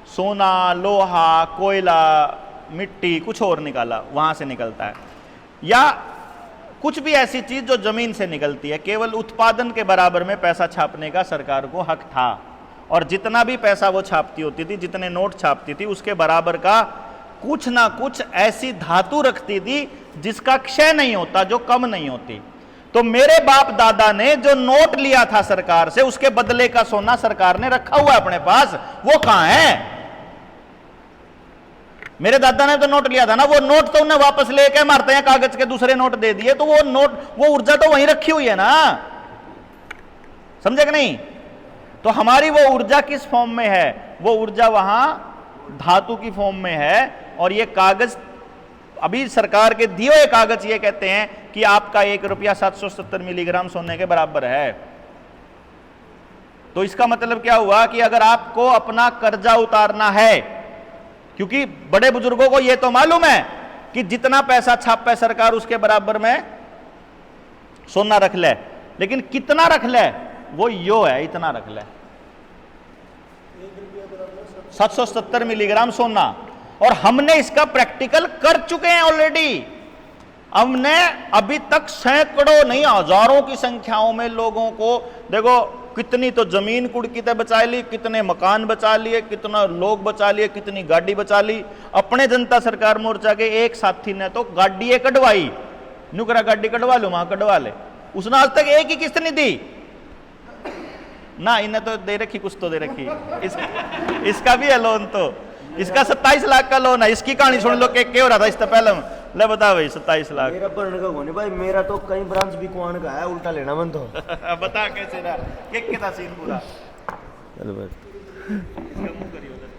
सोना, लोहा, कोयला, मिट्टी, कुछ और निकाला, वहां से निकलता है। या कुछ भी ऐसी चीज जो जमीन से निकलती है, केवल उत्पादन के बराबर में पैसा छापने का सरकार को हक था। और जितना भी पैसा वो छापती होती थी, जितने नोट छापती थी, उसके बराबर का कुछ ना कुछ ऐसी धातु रखती थी जिसका क्षय नहीं होता, जो कम नहीं होती। तो मेरे बाप दादा ने जो नोट लिया था सरकार से, उसके बदले का सोना सरकार ने रखा हुआ है अपने पास, वो कहां है? मेरे दादा ने तो नोट लिया था ना, वो नोट तो उन्हें वापस लेके मारते हैं, कागज के दूसरे नोट दे दिए, तो वो नोट, वो ऊर्जा तो वहीं रखी हुई है ना, समझे कि नहीं? तो हमारी वो ऊर्जा किस फॉर्म में है? वो ऊर्जा वहां धातु की फॉर्म में है। और ये कागज, अभी सरकार के दिए हुए कागज ये कहते हैं कि आपका 1 रुपया 770 मिलीग्राम सोने के बराबर है। तो इसका मतलब क्या हुआ कि अगर आपको अपना कर्जा उतारना है, क्योंकि बड़े बुजुर्गों को यह तो मालूम है कि जितना पैसा छापे सरकार उसके बराबर में सोना रख ले, लेकिन कितना रख ले वो यो है, इतना रख ले, 770 मिलीग्राम सोना। और हमने इसका प्रैक्टिकल कर चुके हैं ऑलरेडी। हमने अभी तक सैकड़ों नहीं हजारों की संख्याओं में लोगों को, देखो कितनी तो जमीन कुड़कीते बचा ली, कितने मकान बचा लिए, कितना लोग बचा लिए, कितनी गाड़ी बचा ली। अपने जनता सरकार मोर्चा के एक साथी ने तो गाड़ी कटवाई, नुकरा गाड़ी कटवा लो, वहां कटवा ले, उसने आज तक एक ही किस्त नहीं दी ना। इन्हें तो दे रखी, कुछ तो दे रखी। इसका भी है लोन, तो इसका 27 लाख का लोन है। इसकी कहानी सुन लो कि क्या हो रहा था इससे पहले। ले बता भाई, 27 लाख मेरा पढ़ने का होने भाई, मेरा तो कई ब्रांच भी कुआन का है, उल्टा लेना मन तो। बता कैसे रहा, क्या था सीन पूरा? चलो भाई, इसका मुंह करियो उधर।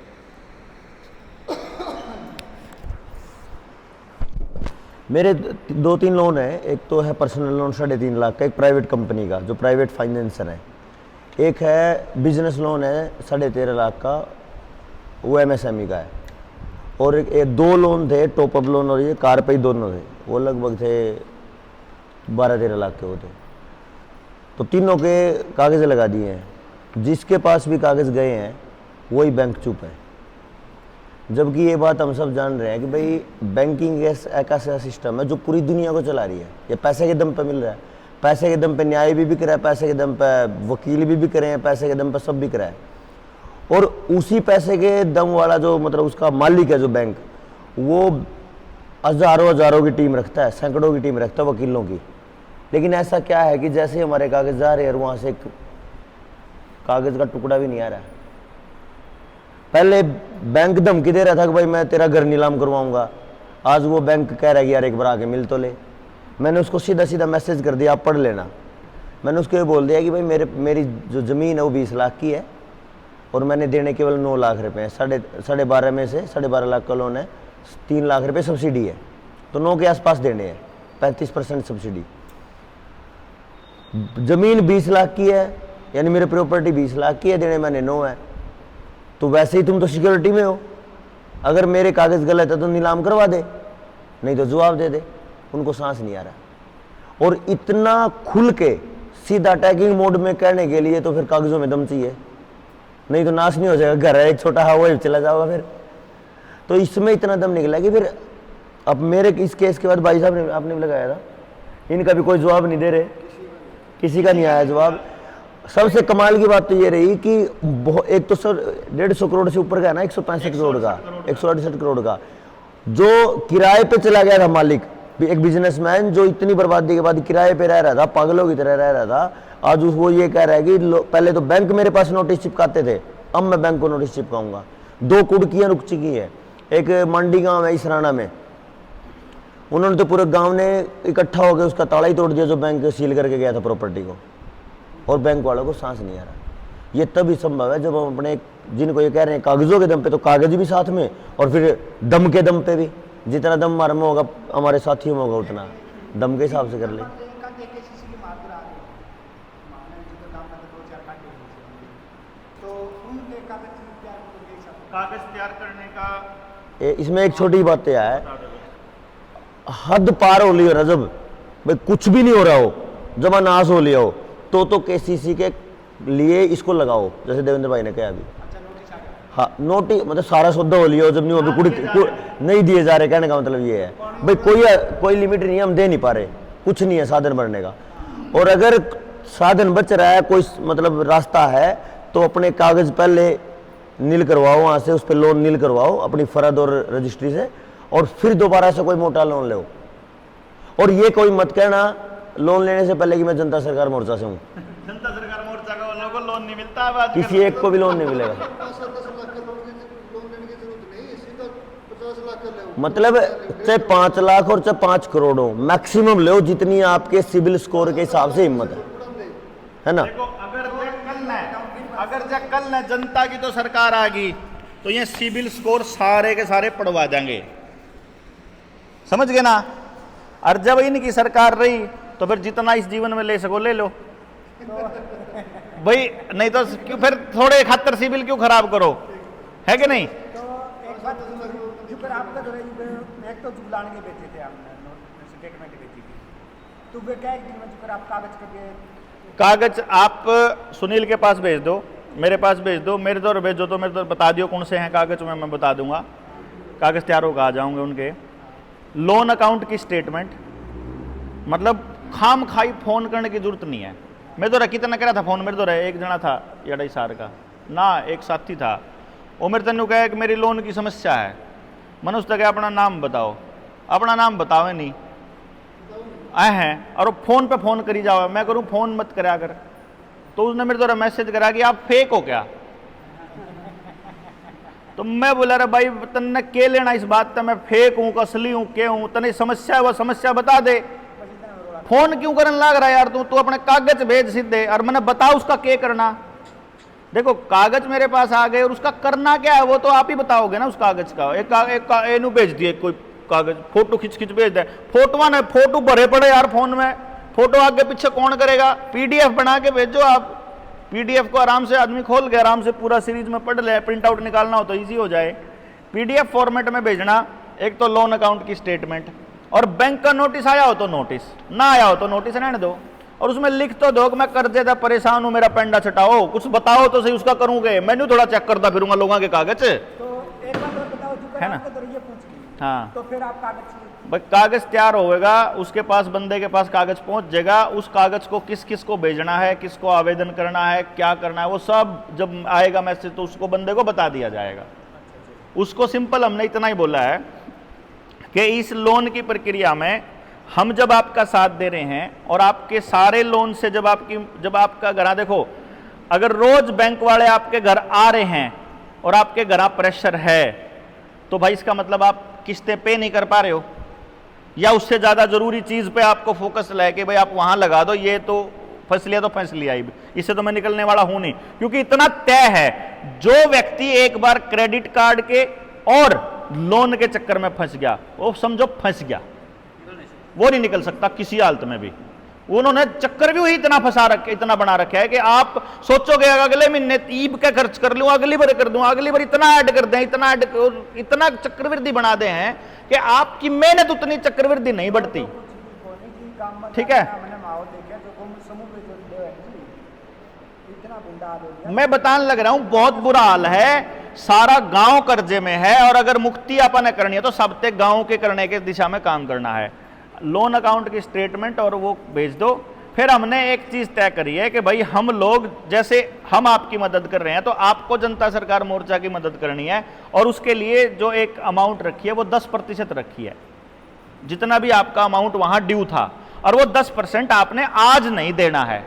मेरे 2-3 लोन है। एक तो है पर्सनल लोन 3.5 लाख का, एक प्राइवेट कंपनी का जो प्राइवेट फाइनेंसर है। एक है बिजनेस लोन है 13.5 लाख का, वो MSME का है। और एक 2 लोन थे, टॉपअप लोन और ये कार पे ही दोनों थे, वो लगभग थे 12-13 लाख के होते। तो तीनों के कागज़ लगा दिए हैं। जिसके पास भी कागज़ गए हैं वही बैंक चुप है। जबकि ये बात हम सब जान रहे हैं कि भाई बैंकिंग एक ऐसा सिस्टम है जो पूरी दुनिया को चला रही है। ये पैसे के दम पे मिल रहा है, पैसे के दम पे न्याय भी बिक रहा है, पैसे के दम पे वकील भी बिक रहे हैं, पैसे के दम पे सब बिक रहा है। और उसी पैसे के दम वाला जो मतलब उसका मालिक है जो बैंक, वो हजारों की टीम रखता है, सैकड़ों की टीम रखता है वकीलों की, लेकिन ऐसा क्या है कि जैसे हमारे कागज जा रहे हैं और वहां से एक कागज का टुकड़ा भी नहीं आ रहा है। पहले बैंक धमकी दे रहा था कि भाई मैं तेरा घर नीलाम करवाऊंगा, आज वो बैंक कह रहा है कि यार एक बार आके मिल तो ले। मैंने उसको सीधा सीधा मैसेज कर दिया, आप पढ़ लेना। मैंने उसको ये बोल दिया कि भाई मेरी जो ज़मीन है वो 20 लाख की है और मैंने देने केवल 9 लाख रुपए हैं। 12.5 में से 12.5 लाख का लोन है, 3 लाख रुपए सब्सिडी है, तो 9 के आसपास देने हैं, 35% सब्सिडी। ज़मीन 20 लाख की है, यानी मेरी प्रॉपर्टी 20 लाख की है, देने मैंने 9 है। तो वैसे ही तुम तो सिक्योरिटी में हो, अगर मेरे कागज़ गलत है तो नीलाम करवा दे, नहीं तो जवाब दे दे। उनको सांस नहीं आ रहा। और इतना खुल के सीधा अटैकिंग मोड में कहने के लिए तो फिर कागज़ों में दम चाहिए, नहीं तो नाश नहीं हो जाएगा। घर है एक छोटा, हाँ वो चला जाओगा फिर। तो इसमें इतना दम निकला कि फिर अब मेरे इस केस के बाद भाई साहब ने आपने भी लगाया था, इनका भी कोई जवाब नहीं दे रहे, किसी का नहीं आया जवाब। सबसे कमाल की बात तो ये रही कि एक तो सर 150 करोड़ से ऊपर का है ना, 165 करोड़ का, 168 करोड़ का, जो किराए पे चला गया था मालिक, एक बिजनेसमैन जो इतनी बर्बादी के बाद किराए पे रह रहा था, पागलों की तरह रह रहा था, आज वो ये कह रहा है कि पहले तो बैंक मेरे पास नोटिस चिपकाते थे, अब मैं बैंक को नोटिस चिपकाऊंगा। 2 कुड़कियां रुक चुकी हैं। एक मंडी गांव है इसराना में, उन्होंने तो पूरे गांव ने इकट्ठा होकर उसका ताला ही तोड़ दिया जो बैंक सील करके गया था प्रॉपर्टी को, और बैंक वालों को सांस नहीं आ रहा। ये तभी संभव है जब हम अपने, जिनको ये कह रहे हैं कागजों के दम पे, तो कागज भी साथ में, और फिर दम के दम पे भी, जितना दम हमारे में होगा हमारे साथियों में होगा उतना दम के हिसाब से कर ले। कागज तैयार करने का इसमें एक छोटी बात यह है, हद पार हो लिया रजब, भाई कुछ भी नहीं हो रहा हो, जमा नाश हो लिया हो, तो केसीसी के लिए इसको लगाओ, जैसे देवेंद्र भाई ने कहा अभी। हाँ, नोटिस मतलब सारा सौदा हो लिया हो, जब नहीं हो अभी नहीं दिए जा रहे, कहने का मतलब ये है भाई कोई लिमिट नहीं है, हम दे नहीं पा रहे, कुछ नहीं है साधन भरने का। और अगर साधन बच रहा है, कोई मतलब रास्ता है, तो अपने कागज पहले नील करवाओ, वहाँ से उस पर लोन नील करवाओ अपनी फर्द और रजिस्ट्री से, और फिर दोबारा से कोई मोटा लोन लो। और ये कोई मत कहना लोन लेने से पहले कि मैं जनता सरकार मोर्चा से हूँ। जनता सरकार मोर्चा का वालों को लोन नहीं मिलता है, किसी एक को भी लोन नहीं मिलेगा। मतलब चाहे 5 लाख और चाहे 5 करोड़ हो, मैक्सिमम लो जितनी आपके सिविल स्कोर के हिसाब से हिम्मत है ना। देखो अगर जब कल न जनता की तो सरकार आ गई तो ये सिविल स्कोर सारे के सारे पढ़वा देंगे, समझ गए ना। और जब इनकी सरकार रही तो फिर जितना इस जीवन में ले सको ले लो भाई, नहीं तो क्यों फिर थोड़े खातर सिविल क्यों खराब करो, है कि नहीं। तो एक बात जुकर आपका तो एक तो जुगलान के बेचे थे आपने स्टेटमेंट बेची थी, तो वे क्या एक दिन में जुकर आप कागज करके, कागज आप सुनील के पास भेज दो, मेरे पास भेज दो, मेरे दौर भेजो तो मेरे दौर बता दियो कौन से हैं कागज, मैं बता दूंगा, कागज तैयार होगा आ जाऊंगे उनके। लोन अकाउंट की स्टेटमेंट, मतलब खाम खाई फोन करने की जरूरत नहीं है। मेरे दौरा कितना करा था फोन, मेरे दौरा एक जना था 2.5 साल का ना, एक साथी था, वो मेरे तेन कहे कि मेरी लोन की समस्या है। मैंने उसने कहा अपना नाम बताओ, अपना नाम बतावे नहीं आए हैं, और वो फोन पे फोन करी जाओ, मैं करूँ फोन मत करा कर। तो उसने मेरे द्वारा मैसेज करा कि आप फेक हो क्या। तो मैं बोला रे भाई तन्ने के लेना इस बात का, मैं फेक हूँ असली हूँ के हूँ, तने समस्या है वो समस्या बता दे, फोन क्यों करने लग रहा है यार तू अपने कागज भेज सीधे और मैंने बता उसका क्या करना। देखो कागज मेरे पास आ गए और उसका करना क्या है वो तो आप ही बताओगे ना। उस कागज का एक एनु भेज दिए, कोई कागज फोटो खिंच भेज दे, फोटो भरे पड़े यार फोन में, फोटो आगे पीछे कौन करेगा। पीडीएफ बना के भेजो आप, पीडीएफ को आराम से आदमी खोल के आराम से पूरा सीरीज में पढ़ ले, प्रिंट आउट निकालना हो तो इजी हो जाए। पीडीएफ फॉर्मेट में भेजना, एक तो लोन अकाउंट की स्टेटमेंट, और बैंक का नोटिस आया हो तो नोटिस, ना आया हो तो नोटिस रहने दो, और उसमें लिख तो दो कि मैं कर्जे दा परेशान हूं, मेरा पेंडा छटाओ, कुछ बताओ तो सही उसका करूंगे, मैंने थोड़ा चेक करता फिरूंगा लोगों के कागज। तो एक बात और बताओ जो है ना? आपको तो ये पूछ ली, हाँ, तो फिर आप कागज भाई कागज तैयार होगा, उसके पास बंदे के पास कागज पहुंच जाएगा, उस कागज को किस किस को भेजना है, किसको आवेदन करना है, क्या करना है, वो सब जब आएगा मैसेज तो उसको बंदे को बता दिया जाएगा। उसको सिंपल हमने इतना ही बोला है कि इस लोन की प्रक्रिया में हम जब आपका साथ दे रहे हैं और आपके सारे लोन से जब आपका घर, देखो अगर रोज बैंक वाले आपके घर आ रहे हैं और आपके घर प्रेशर है, तो भाई इसका मतलब आप किस्तें पे नहीं कर पा रहे हो, या उससे ज्यादा जरूरी चीज पे आपको फोकस लाए कि भाई आप वहां लगा दो, ये तो फंस लिया तो फंस लिया ही, इससे तो मैं निकलने वाला हूं नहीं। क्योंकि इतना तय है, जो व्यक्ति एक बार क्रेडिट कार्ड के और लोन के चक्कर में फंस गया, वो समझो फंस गया, वो नहीं निकल सकता किसी हालत में भी। उन्होंने चक्कर भी वही इतना फंसा रखे, इतना बना रखा है कि आप सोचोगे अगले महीने ईब का खर्च कर लूं, अगली बार कर दूं, अगली बार इतना ऐड कर दें, इतना चक्रवृद्धि बना दे हैं कि आपकी मेहनत उतनी चक्रवृद्धि नहीं बढ़ती। ठीक है, मैं बताने लग रहा हूं, बहुत बुरा हाल है, सारा गांव कर्जे में है, और अगर मुक्ति अपन ने करनी है तो सबसे गांव के करने के दिशा में काम करना है। लोन अकाउंट की स्टेटमेंट और वो भेज दो। फिर हमने एक चीज तय करी है कि भाई हम लोग, जैसे हम आपकी मदद कर रहे हैं, तो आपको जनता सरकार मोर्चा की मदद करनी है, और उसके लिए जो एक अमाउंट रखी है वो 10% रखी है, जितना भी आपका अमाउंट वहां ड्यू था, और वो 10% आपने आज नहीं देना है,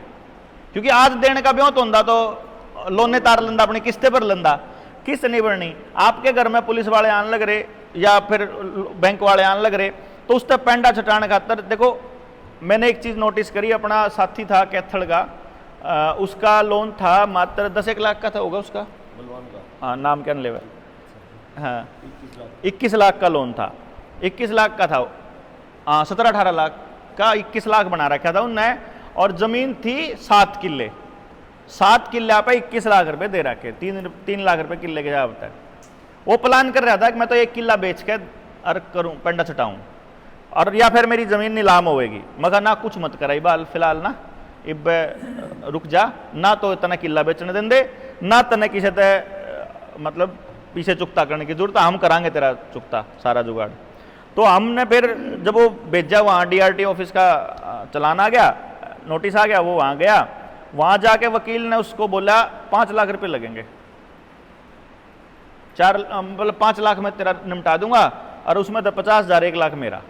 क्योंकि आज देने का ब्यों तो होंदा तो लोने तार लंदा, अपनी किस्तें पर लंदा, किस्त नहीं भरनी। आपके घर में पुलिस वाले आने लग रहे या फिर बैंक वाले आने लग रहे, तो उस तक पेंडा छटाने खातर, देखो मैंने एक चीज नोटिस करी, अपना साथी था कैथल का, उसका लोन था मात्र 10-1 लाख का था, होगा उसका, हाँ नाम क्या ले, हाँ 21 लाख का लोन था, 21 लाख का था, हाँ 17-18 लाख का 21 लाख बना रखा था उनने, और जमीन थी 7 किल्ले, 7 किल्ले पे 21 लाख रुपए दे रखे, 3 लाख रुपए किल्ले के जवाब तक। वो प्लान कर रहा था कि मैं तो 1 किल्ला बेच के अर्क करूं, पेंडा छटाऊं, और या फिर मेरी जमीन नीलाम होएगी। मगर ना कुछ मत कराई बाल, फिलहाल ना इब रुक जा, ना तो इतना किला बेचने दें दे, ना तने किसी ते मतलब पीछे चुकता करने की जरूरत, हम करांगे तेरा चुकता सारा जुगाड़। तो हमने फिर जब वो भेजा, वहाँ DRT ऑफिस का चलान आ गया, नोटिस आ गया, वो वहाँ गया, वहाँ जाके वकील ने उसको बोला 5 लाख रुपए लगेंगे, 5 लाख में तेरा निपटा दूंगा, और उसमें तो 50,000 1 लाख मेरा,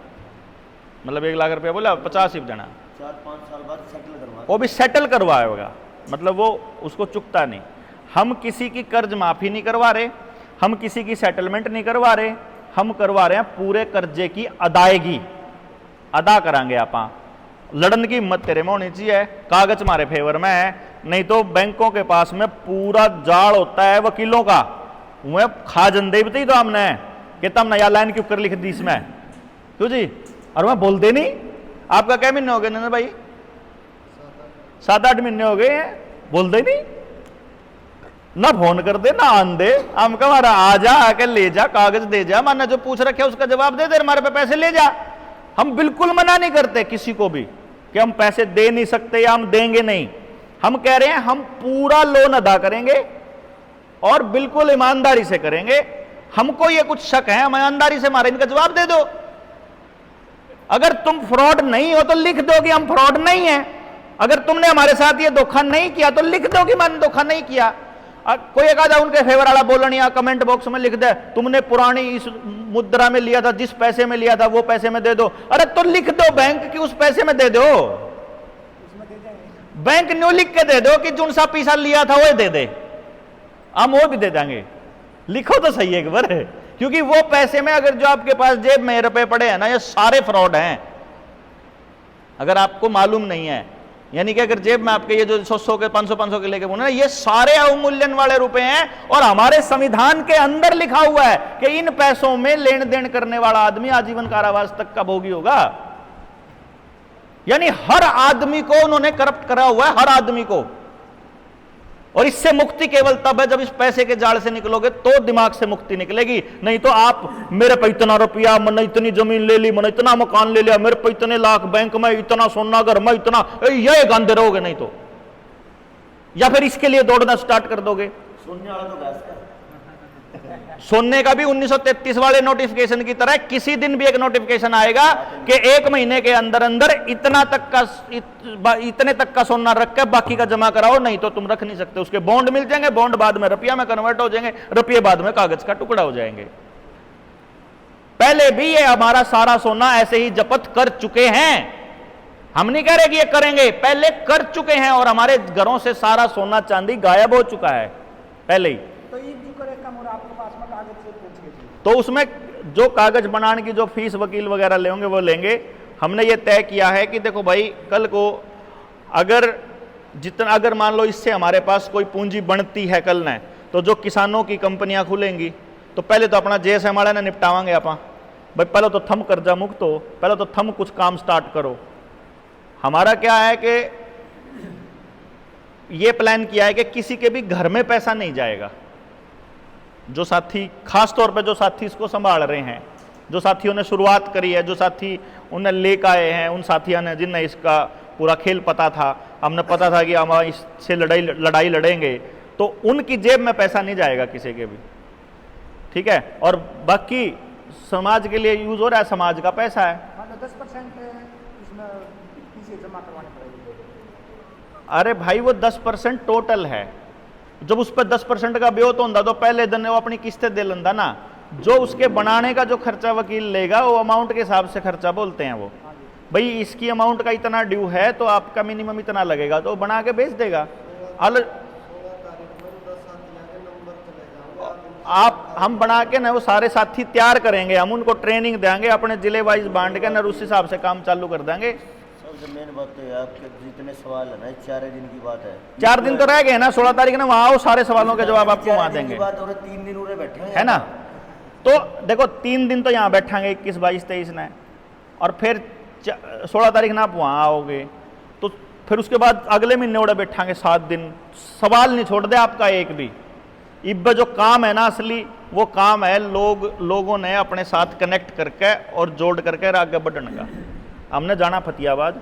मतलब 1 लाख रुपया बोला, 50 ही देना, 4-5 साल बाद सेटल करवा, वो भी सेटल करवाएगा, मतलब वो उसको चुकता नहीं। हम किसी की कर्ज माफी नहीं करवा रहे, हम किसी की सेटलमेंट नहीं करवा रहे, हम करवा रहे हैं पूरे कर्जे की अदायगी, अदा करांगे आप। लड़न की हिम्मत तेरे में होनी चाहिए, कागज हमारे फेवर में है, नहीं तो बैंकों के पास में पूरा जाल होता है वकीलों का, वह खा जंदे भी तो हमने कि तम नया लाइन क्यों कर लिख दी इसमें, क्यों जी, और वह बोलते नहीं। आपका क्या महीने हो गए नंदन भाई? 7-8 महीने हो गए हैं, बोलते नहीं, ना फोन कर दे ना आन दे, हम हमारा आ जा, आके ले जा, कागज दे जा, माना जो पूछ रखे उसका जवाब दे दे, हमारे पे पैसे ले जा। हम बिल्कुल मना नहीं करते किसी को भी कि हम पैसे दे नहीं सकते या हम देंगे नहीं, हम कह रहे हैं हम पूरा लोन अदा करेंगे और बिल्कुल ईमानदारी से करेंगे। हमको ये कुछ शक है, हम ईमानदारी से हमारे इनका जवाब दे दो। अगर तुम फ्रॉड नहीं हो तो लिख दो कि हम फ्रॉड नहीं है, अगर तुमने हमारे साथ ये धोखा नहीं किया तो लिख दो कि मैंने धोखा नहीं किया। कोई एक आधा उनके फेवर वाला बोलन या कमेंट बॉक्स में लिख दे तुमने पुरानी इस मुद्रा में लिया था, जिस पैसे में लिया था वो पैसे में दे दो। अरे तो लिख दो बैंक की उस पैसे में दे दो, बैंक न्यू लिख के दे दो कि जो सा पैसा लिया था वो दे दे, हम वो भी दे देंगे। लिखो तो सही एक बार, क्योंकि वो पैसे में अगर जो आपके पास जेब में रुपए पड़े हैं ना, ये सारे फ्रॉड हैं। अगर आपको मालूम नहीं है, यानी कि अगर जेब में आपके ये जो 100 के 500 के लेके बोले ना, ये सारे अवमूल्यन वाले रुपए हैं और हमारे संविधान के अंदर लिखा हुआ है कि इन पैसों में लेन देन करने वाला आदमी आजीवन कारावास तक का भोगी होगा। यानी हर आदमी को उन्होंने करप्ट करा हुआ है, हर आदमी को। और इससे मुक्ति केवल तब है जब इस पैसे के जाल से निकलोगे तो दिमाग से मुक्ति निकलेगी। नहीं तो आप मेरे पे इतना रुपया, मैंने इतनी जमीन ले ली, मैंने इतना मकान ले लिया, मेरे पे इतने लाख बैंक में, इतना सोना घर में, इतना, ये गांधे रहोगे नहीं तो, या फिर इसके लिए दौड़ना स्टार्ट कर दोगे। सोने वाला तो गैस का, सोने का भी 1933 वाले नोटिफिकेशन की तरह किसी दिन भी एक नोटिफिकेशन आएगा कि 1 महीने के अंदर अंदर इतना तक का, इतने तक का सोना रख के बाकी का जमा कराओ, नहीं तो तुम रख नहीं सकते। उसके बॉन्ड मिल जाएंगे, बॉन्ड बाद में रुपया में कन्वर्ट हो जाएंगे, रुपये बाद में कागज का टुकड़ा हो जाएंगे। पहले भी ये हमारा सारा सोना ऐसे ही जब्त कर चुके हैं। हम नहीं कह रहे कि ये करेंगे, पहले कर चुके हैं और हमारे घरों से सारा सोना चांदी गायब हो चुका है पहले ही। तो ये जो करे कम और आपके पास में कागज से पूछ के तो उसमें जो कागज बनाने की जो फीस वकील वगैरह लेंगे वो लेंगे। हमने ये तय किया है कि देखो भाई, कल को अगर मान लो इससे हमारे पास कोई पूंजी बनती है कल ने, तो जो किसानों की कंपनियां खुलेंगी तो पहले तो अपना JSMR ने निपटावांगे आप भाई। पहले तो थम कर्जा मुक्त हो, पहले तो थम कुछ काम स्टार्ट करो। हमारा क्या है कि ये प्लान किया है कि किसी के भी घर में पैसा नहीं जाएगा। जो साथी, खास तौर पे जो साथी इसको संभाल रहे हैं, जो साथियों ने शुरुआत करी है, जो साथी उन्हें लेकर आए हैं, उन साथियों ने जिन्हें इसका पूरा खेल पता था, हमने पता था कि हम इससे लड़ाई लड़ेंगे, तो उनकी जेब में पैसा नहीं जाएगा किसी के भी, ठीक है। और बाकी समाज के लिए यूज हो रहा है, समाज का पैसा है। 10% इसमें फीस जमा करवानी पड़ेगी। अरे भाई वो 10% टोटल है। जब उस पर 10% का ब्योत होता तो पहले दिन वो अपनी किस्तें दे लेंदा ना। जो उसके बनाने का जो खर्चा वकील लेगा वो अमाउंट के हिसाब से खर्चा बोलते हैं वो। भाई इसकी अमाउंट का इतना ड्यू है तो आपका मिनिमम इतना लगेगा, तो वो बना के बेच देगा। हम बना के ना वो सारे साथी तैयार करेंगे, हम उनको ट्रेनिंग देंगे, अपने जिले वाइज बांट के ना उस हिसाब से काम चालू कर देंगे। सबसे मेन बात तो है आपके जितने सवाल है ना, 4 दिन की बात है। 4 दिन तो रह गए ना, 16 तारीख ना वहाँ आओ, सारे सवालों के जवाब आपको वहाँ देंगे, बात हो रही, 3 दिन उरे बैठे है ना। तो देखो 3 दिन तो यहाँ बैठांगे, 21, 22, 23 ने, और फिर 16 तारीख ना आप वहाँ आओगे, तो फिर उसके बाद अगले महीने उड़े बैठांगे 7 दिन। सवाल नहीं छोड़ दे आपका एक भी। इब्बे जो काम है ना असली, वो काम है लोगों ने अपने साथ कनेक्ट करके और जोड़ करके आगे बढ़ने का। हमने जाना फतियाबाद।